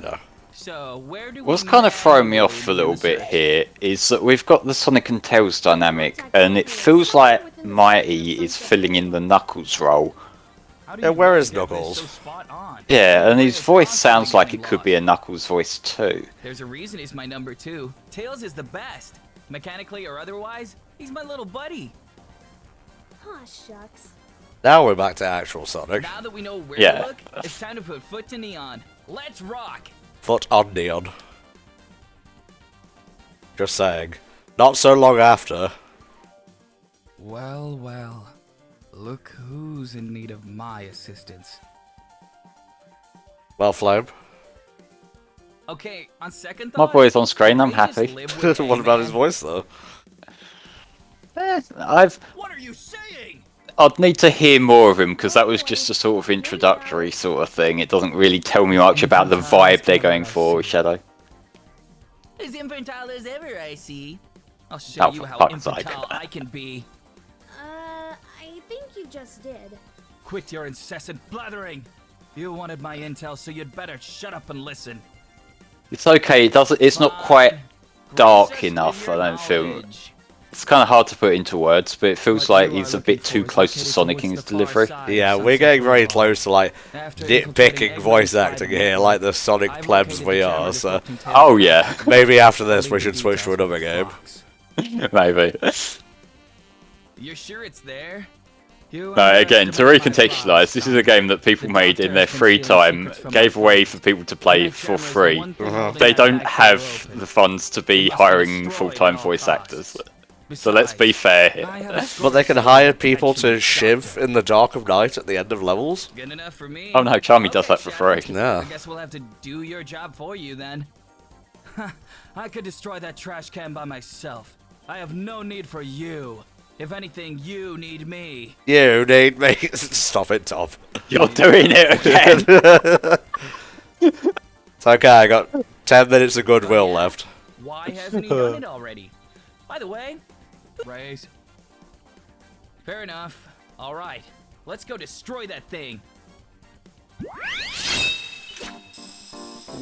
know. So, where do What's we kind of throwing me navigate off a in little the bit search? here is that we've got the Sonic and Tails dynamic, and it feels like Mighty is filling in the Knuckles role. How do Yeah, you where really is get this Knuckles? so spot on? Yeah, and his It's voice constantly sounds like getting it could be a lost. Knuckles voice too. There's a reason he's my number 2. Tails is the best. Mechanically or otherwise, he's my little buddy. Aw, shucks. Now we're back to actual Sonic. Now that we know where Yeah. to look, it's time to put foot to neon. Let's rock! Foot on neon. Just saying. Not so long after. Well, well. Look who's in need of my assistance. Well, Flame. Okay, on second My thought, boy's on screen, I'm we just happy. live with What about his Eggman. voice, though? What are you saying? I'd need to hear more of him because that was just a sort of introductory sort of thing. It doesn't really tell me much about the vibe they're going for with Shadow. As infantile as ever, I see. I'll show Oh, you for how fuck's sake. infantile I can be. I think you just did. Quit your incessant blathering. You wanted my intel, so you'd better shut up and listen. It's okay. It's not quite dark enough. I don't feel. Knowledge. It's kind of hard to put into words, but it feels What like you he's are a bit looking too for is close to located Sonic in towards his the far delivery. side, Yeah, Sunset we're getting very Boulevard. close to, like, After nitpicking infiltrating voice Eggman's acting private here, like the Sonic I've plebs located we the are, camera so... disrupting Oh yeah, Maybe after this Leave we the should switch to details another with game. Fox. maybe. You're sure it's there? You No, are again, to after my recontextualise, this is a game that people made in their free time, gave away for people to play for free. They don't have the funds to be hiring full-time voice actors. So let's be fair here. But they can hire people to shiv in the dark of night at the end of levels? Good enough for me. Oh no, Charmy does that for Shadow. free. Yeah. I guess we'll have to do your job for you then. I could destroy that trash can by myself. I have no need for you. If anything, you need me. You need me. Stop it, Tom. You're doing it again! It's okay, I got 10 minutes of goodwill left. Why hasn't he done it already? By the way, raise. Fair enough. All right, let's go destroy that thing.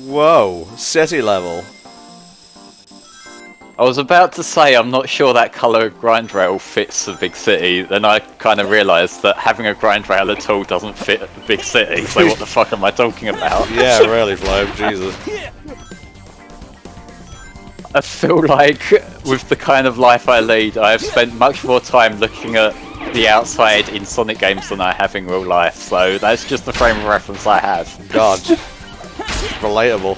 Whoa, city level. I was about to say I'm not sure that colour grind rail fits the big city, then I kind of realised that having a grind rail at all doesn't fit the big city, so what the fuck am I talking about? Yeah, really, Flame, Jesus. I feel like with the kind of life I lead, I have spent much more time looking at the outside in Sonic games than I have in real life, so that's just the frame of reference I have. God. Relatable.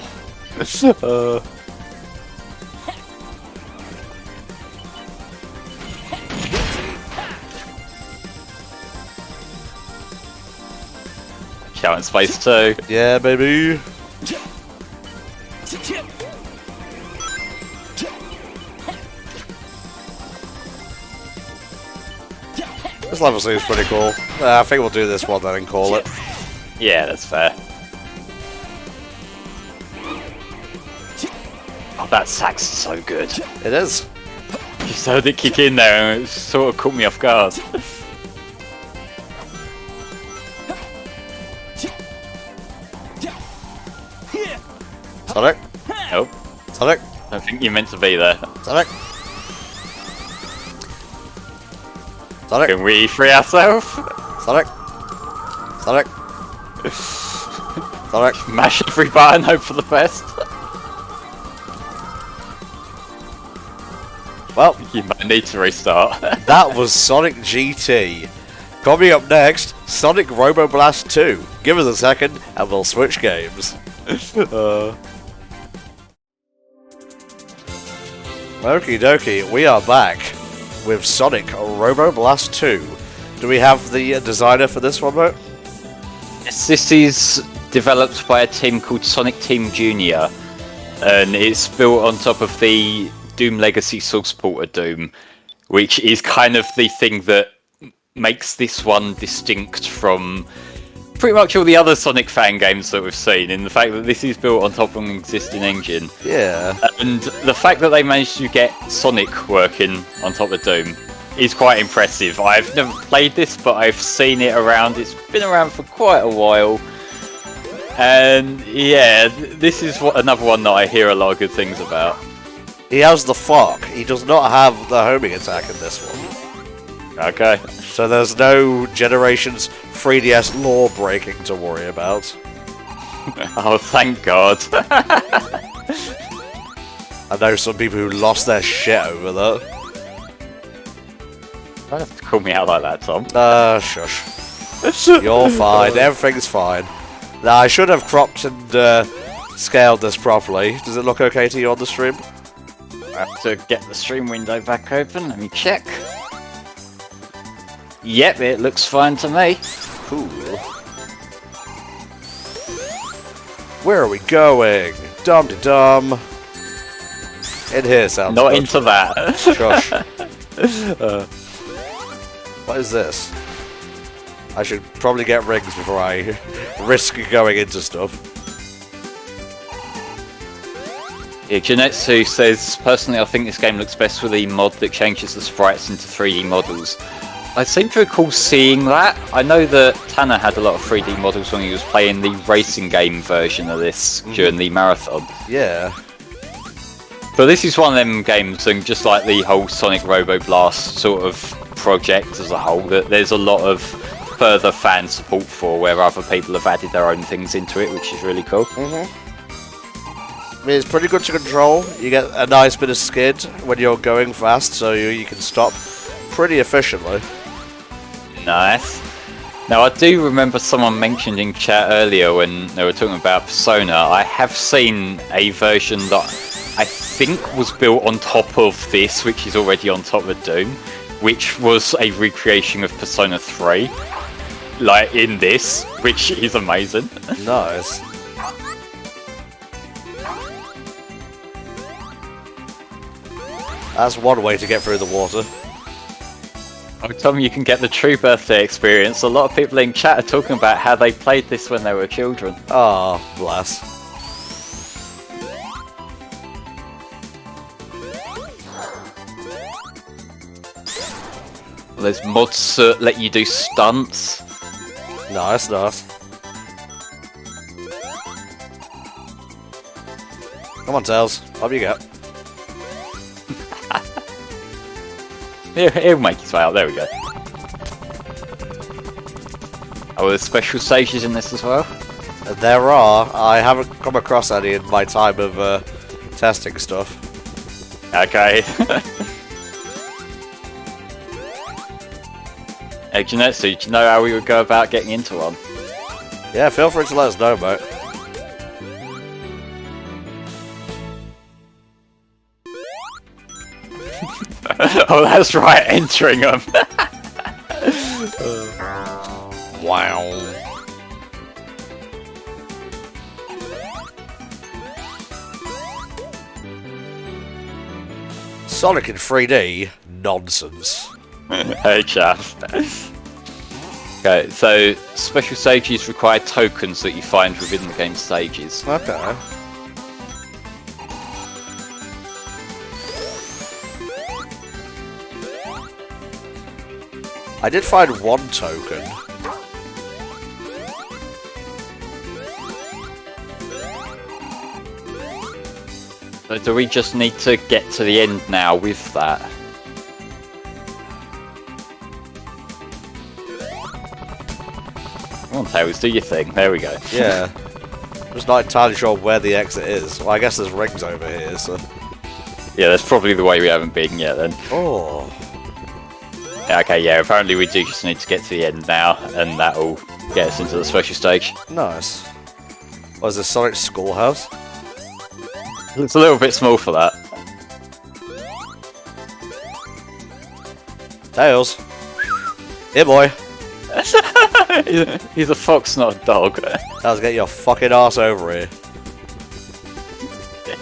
Shout in space too. Yeah, baby. This level seems pretty cool. I think we'll do this one then and call it. Yeah, that's fair. Oh, that sax is so good. It is. You just heard it kick in there and it sort of caught me off guard. Sonic? Nope, Sonic? I don't think you meant to be there. Sonic? Sonic? Can we free ourselves? Sonic? Sonic? Sonic? Mash every button, hope for the best. Well, You might need to restart. that was Sonic GT. Coming up next, Sonic Robo Blast 2. Give us a second and we'll switch games. Okie dokie, we are back with Sonic Robo Blast 2. Do we have the designer for this one, Mo? Yes, this is developed by a team called Sonic Team Junior, and it's built on top of the Doom Legacy source port of Doom, which is kind of the thing that makes this one distinct from pretty much all the other Sonic fan games that we've seen, in the fact that this is built on top of an existing engine. Yeah. And the fact that they managed to get Sonic working on top of Doom is quite impressive. I've never played this, but I've seen it around. It's been around for quite a while. And yeah, this is another one that I hear a lot of good things about. He has the fuck. He does not have the homing attack in this one. Okay. So there's no Generations 3DS law breaking to worry about. Oh, thank God. I know some people who lost their shit over that. You don't have to call me out like that, Tom. Shush. You're fine. Everything's fine. Now, I should have cropped and scaled this properly. Does it look okay to you on the stream? I have to get the stream window back open. Let me check. Yep, it looks fine to me. Cool. Where are we going? Dum-de-dum. In here sounds Not good. into that. Shush. What is this? I should probably get rings before I risk going into stuff. Yeah, Janetsu says, personally I think this game looks best with the mod that changes the sprites into 3D models. I seem to recall seeing that. I know that Tanner had a lot of 3D models when he was playing the racing game version of this during the marathon. Yeah. But this is one of them games, and just like the whole Sonic Robo Blast sort of project as a whole, that there's a lot of further fan support for, where other people have added their own things into it, which is really cool. I mean, it's pretty good to control. You get a nice bit of skid when you're going fast, so you can stop pretty efficiently. Nice. Now, I do remember someone mentioned in chat earlier when they were talking about Persona, I have seen a version that I think was built on top of this, which is already on top of Doom, which was a recreation of Persona 3, like in this, which is amazing. Nice. That's one way to get through the water. Oh, Tom, you can get the true birthday experience. A lot of people in chat are talking about how they played this when they were children. Oh, bless. Well, there's mods that let you do stunts. Nice, nice. Come on, Tails. Up you go. He'll make his way out. There we go. Oh, there's special stages in this as well? There are. I haven't come across any in my time of testing stuff. Okay. Hey, Janetsu, do you know how we would go about getting into one? Yeah, feel free to let us know, mate. Oh, that's right, entering them. Wow. Sonic in 3D? Nonsense. Hey, chaff. Okay, so special stages require tokens that you find within the game stages. Okay. I did find one token. So do we just need to get to the end now with that? Come on, Tails, do your thing. There we go. Yeah. I'm just not entirely sure where the exit is. Well, I guess there's rings over here, so... Yeah, that's probably the way we haven't been yet then. Oh. Yeah, okay, yeah, apparently we do just need to get to the end now, and that'll get us into the special stage. Nice. Oh, is this Sonic Schoolhouse? It's a little bit small for that. Tails. Here, boy. He's a fox, not a dog. Tails, get your fucking ass over here.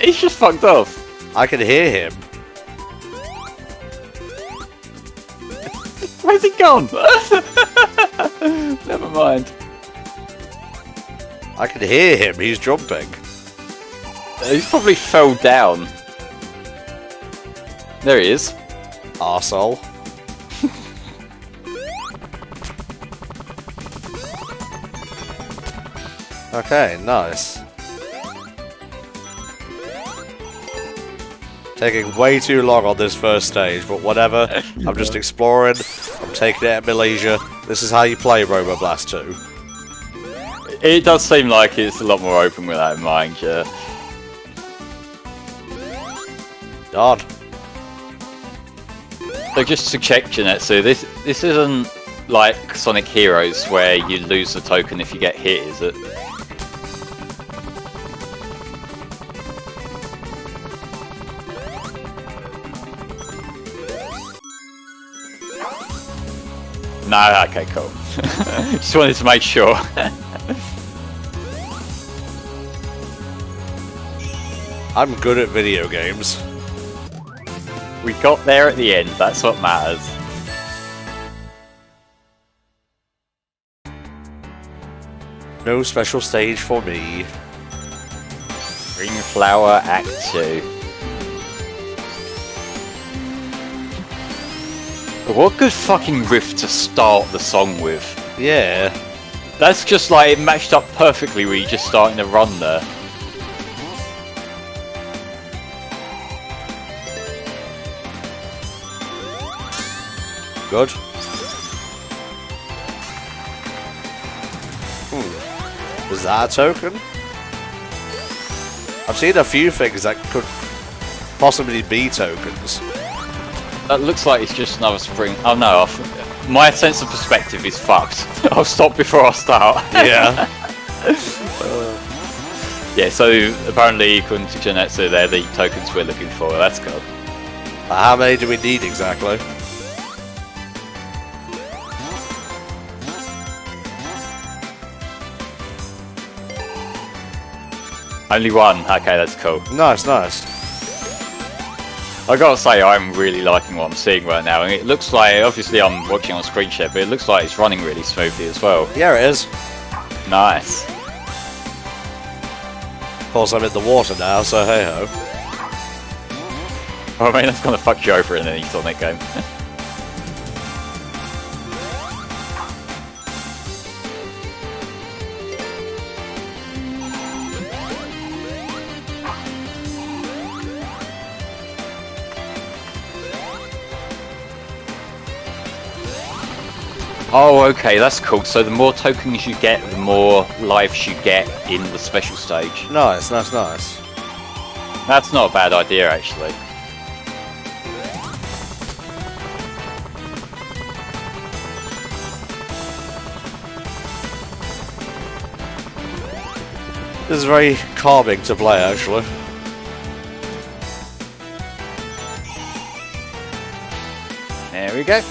He's just fucked off. I can hear him. Where's he gone? Never mind. I can hear him. He's jumping. He's probably fell down. There he is. Arsehole. Okay, nice. Taking way too long on this first stage, but whatever. I'm just exploring. I'm taking it at my leisure. This is how you play Robo Blast 2. It does seem like it's a lot more open with that in mind, yeah. God. So just to check, Janetsu, this isn't like Sonic Heroes where you lose the token if you get hit, is it? No, okay, cool. Just wanted to make sure. I'm good at video games. We got there at the end, that's what matters. No special stage for me. Green Flower Act 2. What good fucking riff to start the song with. Yeah. That's just like, it matched up perfectly with you just starting to run there. Good. Was that a token? I've seen a few things that could possibly be tokens. That looks like it's just another spring. Oh no, my sense of perspective is fucked. I'll stop before I start. Yeah. Yeah, so apparently, according to Janetsu, they're the tokens we're looking for. That's good. How many do we need exactly? Only one. Okay, that's cool. Nice, nice. I gotta say, I'm really liking what I'm seeing right now, and it looks like, obviously I'm watching on screen share, but it looks like it's running really smoothly as well. Yeah, it is. Nice. Of course, I'm in the water now, so hey ho. I mean, that's gonna fuck you over in any Sonic game. Oh, okay, that's cool. So the more tokens you get, the more lives you get in the special stage. Nice, nice, nice. That's not a bad idea, actually. This is very calming to play, actually. There we go.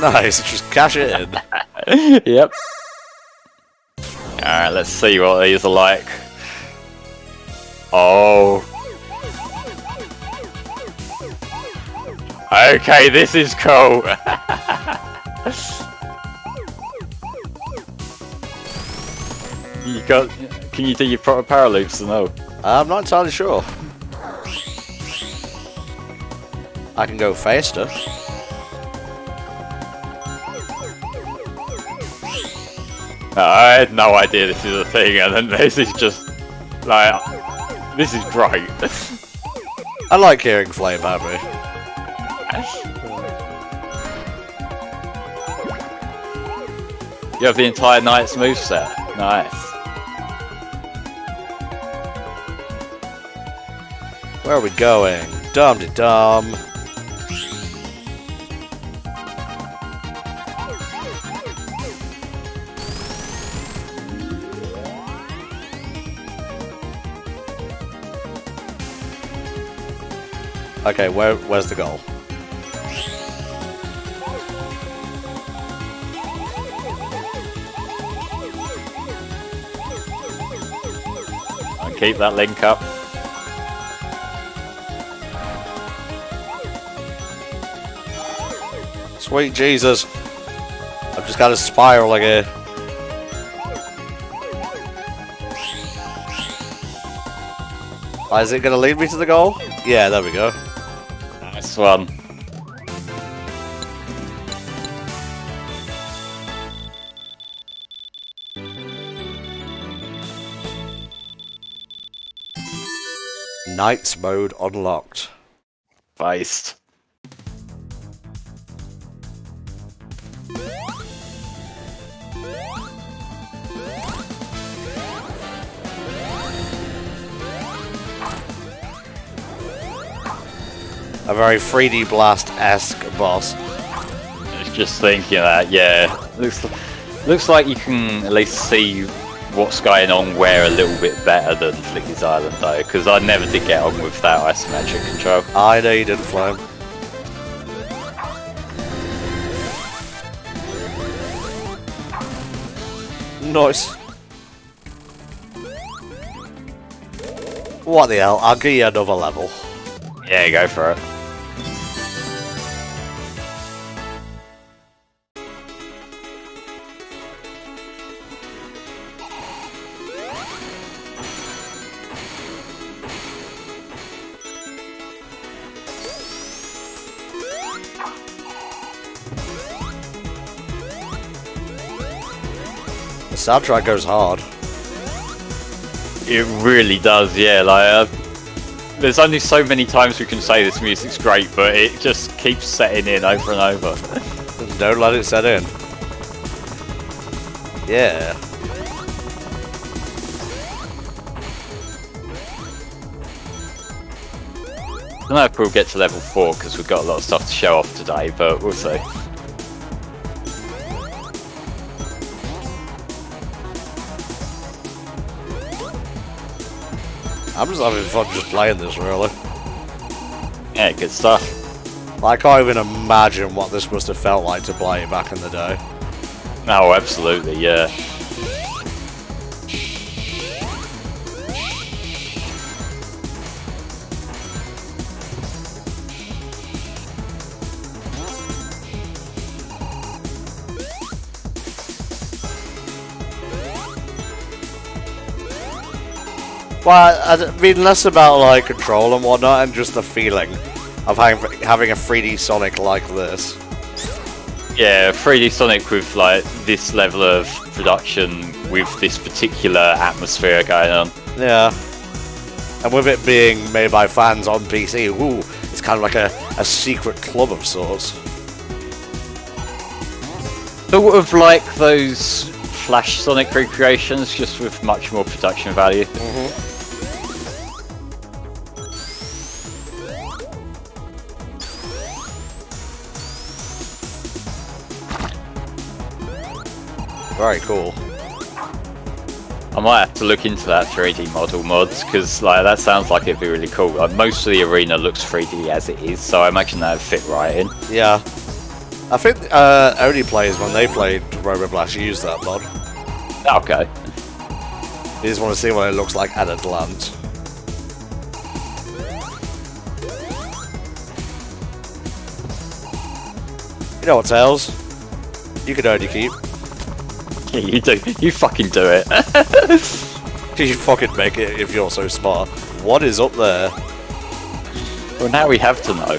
Nice, just cash it in. Yep. Alright, let's see what these are like. Oh. Okay, this is cool. Can you do your proper power loops or no? I'm not entirely sure. I can go faster. I had no idea this is a thing, and then this is just like, this is great. I like hearing Flame happy. You have the entire Knight's moveset. Nice. Where are we going? Dum-de-dum. Okay, where's the goal? And keep that link up. Sweet Jesus. I'm just kind of spiraling here. Is it going to lead me to the goal? Yeah, there we go. Nice one. Nights mode unlocked. Based. A very 3D Blast-esque boss. I was just thinking that, yeah. Looks like you can at least see what's going on where a little bit better than Flicky's Island though, because I never did get on with that isometric control. I know you didn't, Flame. Nice. What the hell? I'll give you another level. Yeah, go for it. The soundtrack goes hard. It really does, yeah. Like, there's only so many times we can say this music's great, but it just keeps setting in over and over. Don't let it set in. Yeah. I don't know if we'll get to level 4 because we've got a lot of stuff to show off today, but we'll see. I'm just having fun just playing this, really. Yeah, good stuff. I can't even imagine what this must have felt like to play back in the day. Oh, absolutely, yeah. Well, I mean less about like control and whatnot, and just the feeling of having a 3D Sonic like this. Yeah, 3D Sonic with like this level of production with this particular atmosphere going on. Yeah. And with it being made by fans on PC, ooh, it's kind of like a secret club of sorts. Sort of like those Flash Sonic recreations, just with much more production value. Very cool. I might have to look into that 3D model mods, because like that sounds like it'd be really cool. Like, most of the arena looks 3D as it is, so I imagine that'd fit right in. Yeah. I think only players, when they played Robo Blast, used that mod. Okay. You just want to see what it looks like at a glance. You know what, Tails? You can only keep. Yeah, you do. You fucking do it. You fucking make it if you're so smart. What is up there? Well, now we have to know.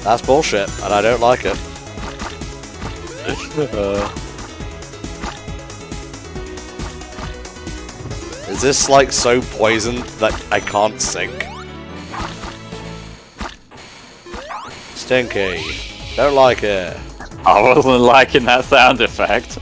That's bullshit, and I don't like it. Is this like so poisoned that I can't sink? Stinky. Don't like it. I wasn't liking that sound effect.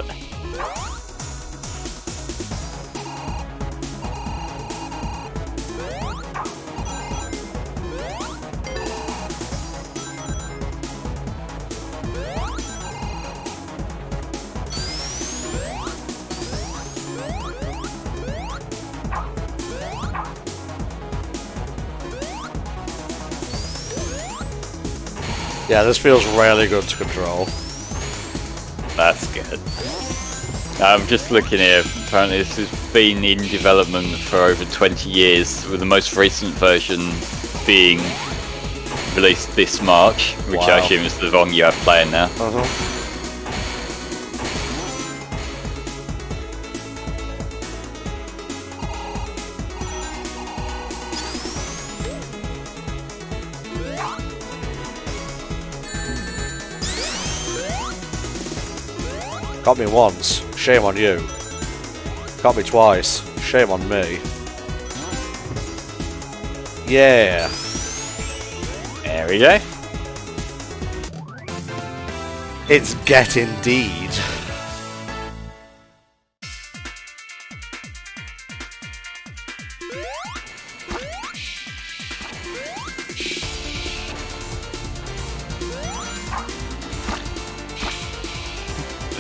Yeah, this feels really good to control. That's good. I'm just looking here. Apparently this has been in development for over 20 years, with the most recent version being released this March, which I assume is the one you have playing now. Got me once, shame on you. Got me twice, shame on me. Yeah. There we go. It's get indeed.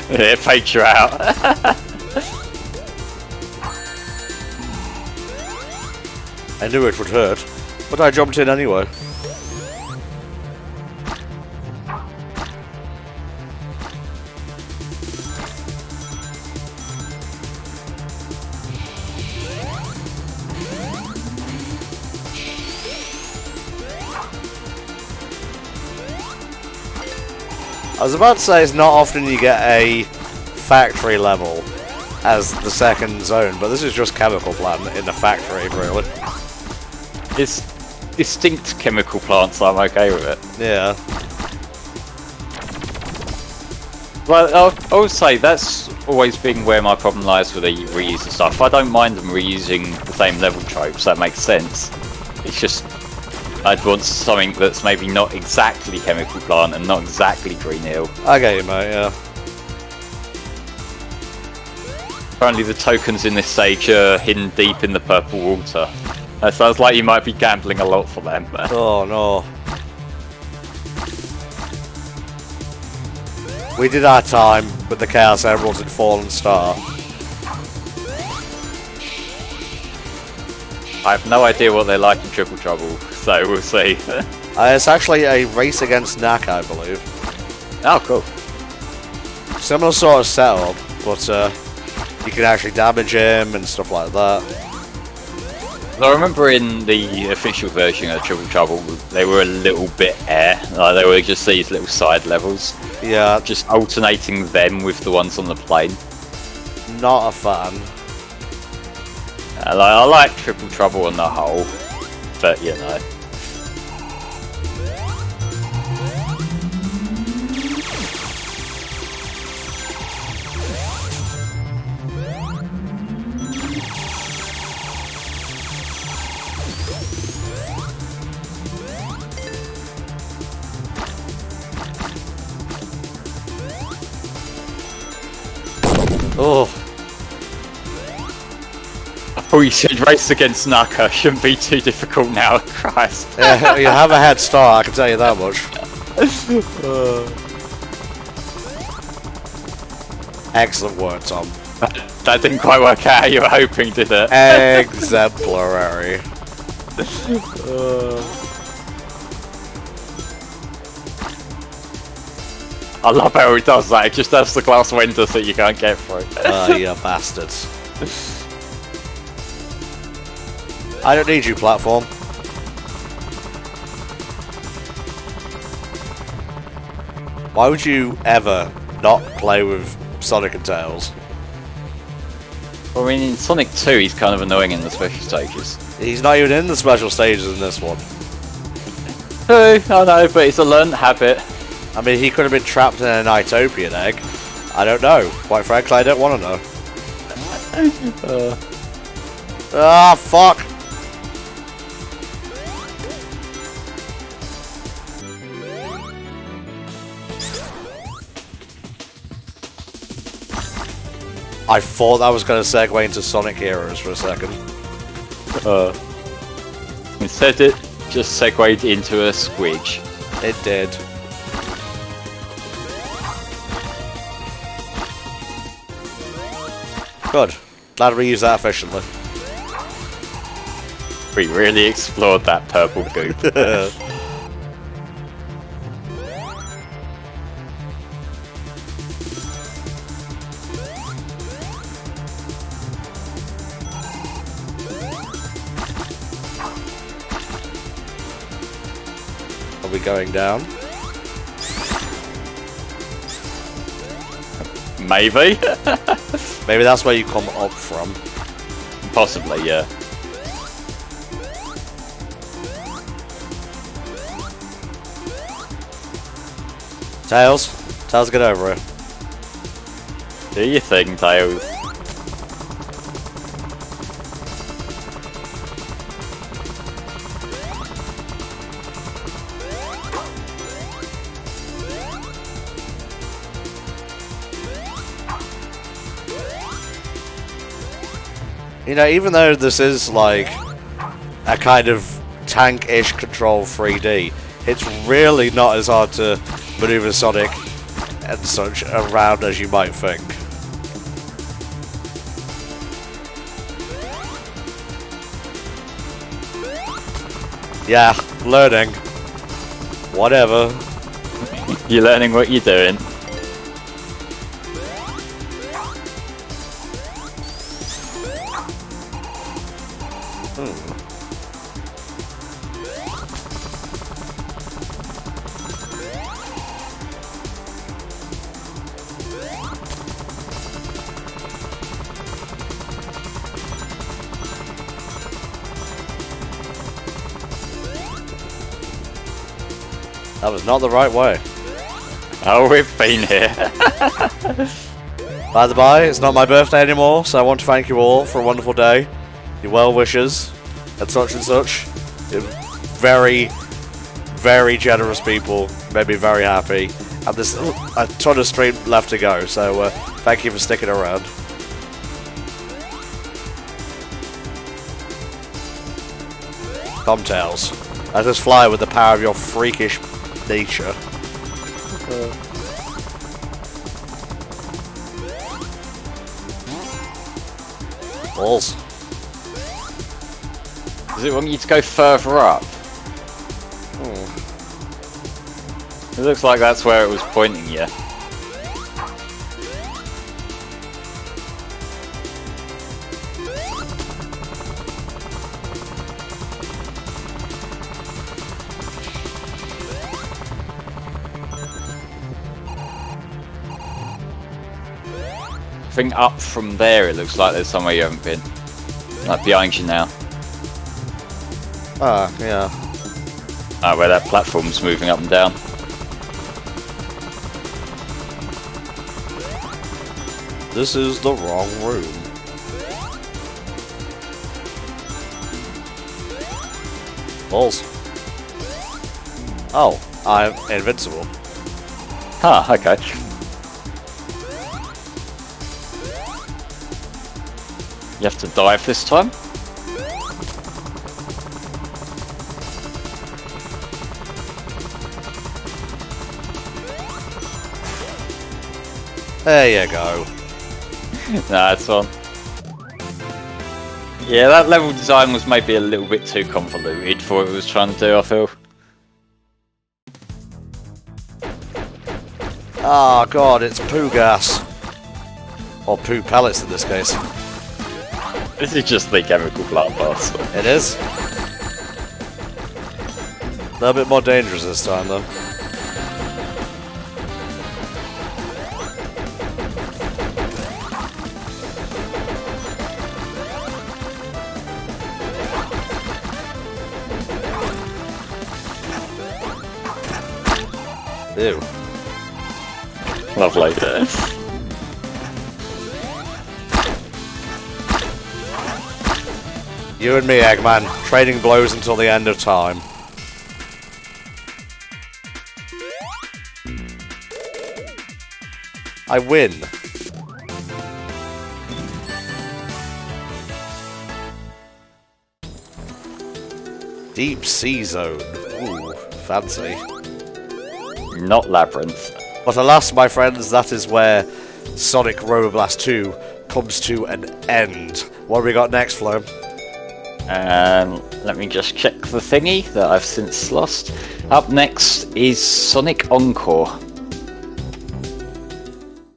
It fakes you out. I knew it would hurt, but I jumped in anyway. I was about to say it's not often you get a factory level as the second zone, but this is just chemical plant in the factory, really. It's distinct chemical plants, I'm okay with it. Yeah. Well, I would say that's always been where my problem lies with the reuse and stuff. I don't mind them reusing the same level tropes, that makes sense. It's just, I'd want something that's maybe not exactly chemical plant and not exactly green hill. I get you, mate, yeah. Apparently the tokens in this stage are hidden deep in the purple water. That sounds like you might be gambling a lot for them. Oh no. We did our time with the Chaos Emeralds in Fallen Star. I have no idea what they're like in Triple Trouble, so we'll see. It's actually a race against Knack, I believe. Oh, cool. Similar sort of setup, but you can actually damage him and stuff like that. I remember in the official version of Triple Trouble, they were a little bit air. Like they were just these little side levels. Yeah. Just alternating them with the ones on the plane. Not a fan. I like Triple Trouble on the whole, but you know. Oh. Oh, you said race against Naka. Shouldn't be too difficult now, Christ. Yeah, you have a head start, I can tell you that much. Excellent work, Tom. That didn't quite work out how you were hoping, did it? Exemplary. I love how it does that. It just has the glass windows that you can't get through. You bastards. I don't need you, platform. Why would you ever not play with Sonic and Tails? I mean, in Sonic 2, he's kind of annoying in the special stages. He's not even in the special stages in this one. I know, but it's a learned habit. I mean, he could have been trapped in an Nitopian egg. I don't know. Quite frankly, I don't want to know. Ah, fuck! I thought that was going to segue into Sonic Heroes for a second. Instead, it just segued into a squidge. It did. Good. Glad we used that efficiently. We really explored that purple goop. We going down. Maybe. Maybe that's where you come up from. Possibly, yeah. Tails, get over it. Do you think, Tails? You know, even though this is like a kind of tank-ish control 3D, it's really not as hard to maneuver Sonic and such around as you might think. Yeah, learning. Whatever. You're learning what you're doing. That was not the right way. Oh, we've been here. By the by, it's not my birthday anymore, so I want to thank you all for a wonderful day. Your well wishes, and such and such. You're very, very generous people. Made me very happy. And there's a ton of stream left to go, so thank you for sticking around. Tails. I just fly with the power of your freakish nature. Balls. Does it want you to go further up? It looks like that's where it was pointing you. I think up from there it looks like there's somewhere you haven't been. Like behind you now. Ah, yeah. Where that platform's moving up and down. This is the wrong room. Balls. Oh, I'm invincible. Huh, okay. You have to dive this time? There you go. Nah, it's on. Yeah, that level design was maybe a little bit too convoluted for what it was trying to do, I feel. Ah, God, it's poo gas. Or poo pellets in this case. This is just the chemical bloodbath. It is. A little bit more dangerous this time, though. Ew. Lovely. You and me, Eggman, trading blows until the end of time. I win. Deep Sea Zone. Ooh, fancy. Not Labyrinth. But alas, my friends, that is where Sonic Robo Blast 2 comes to an end. What have we got next, Flo? Let me just check the thingy that I've since lost. Up next is Sonic Encore.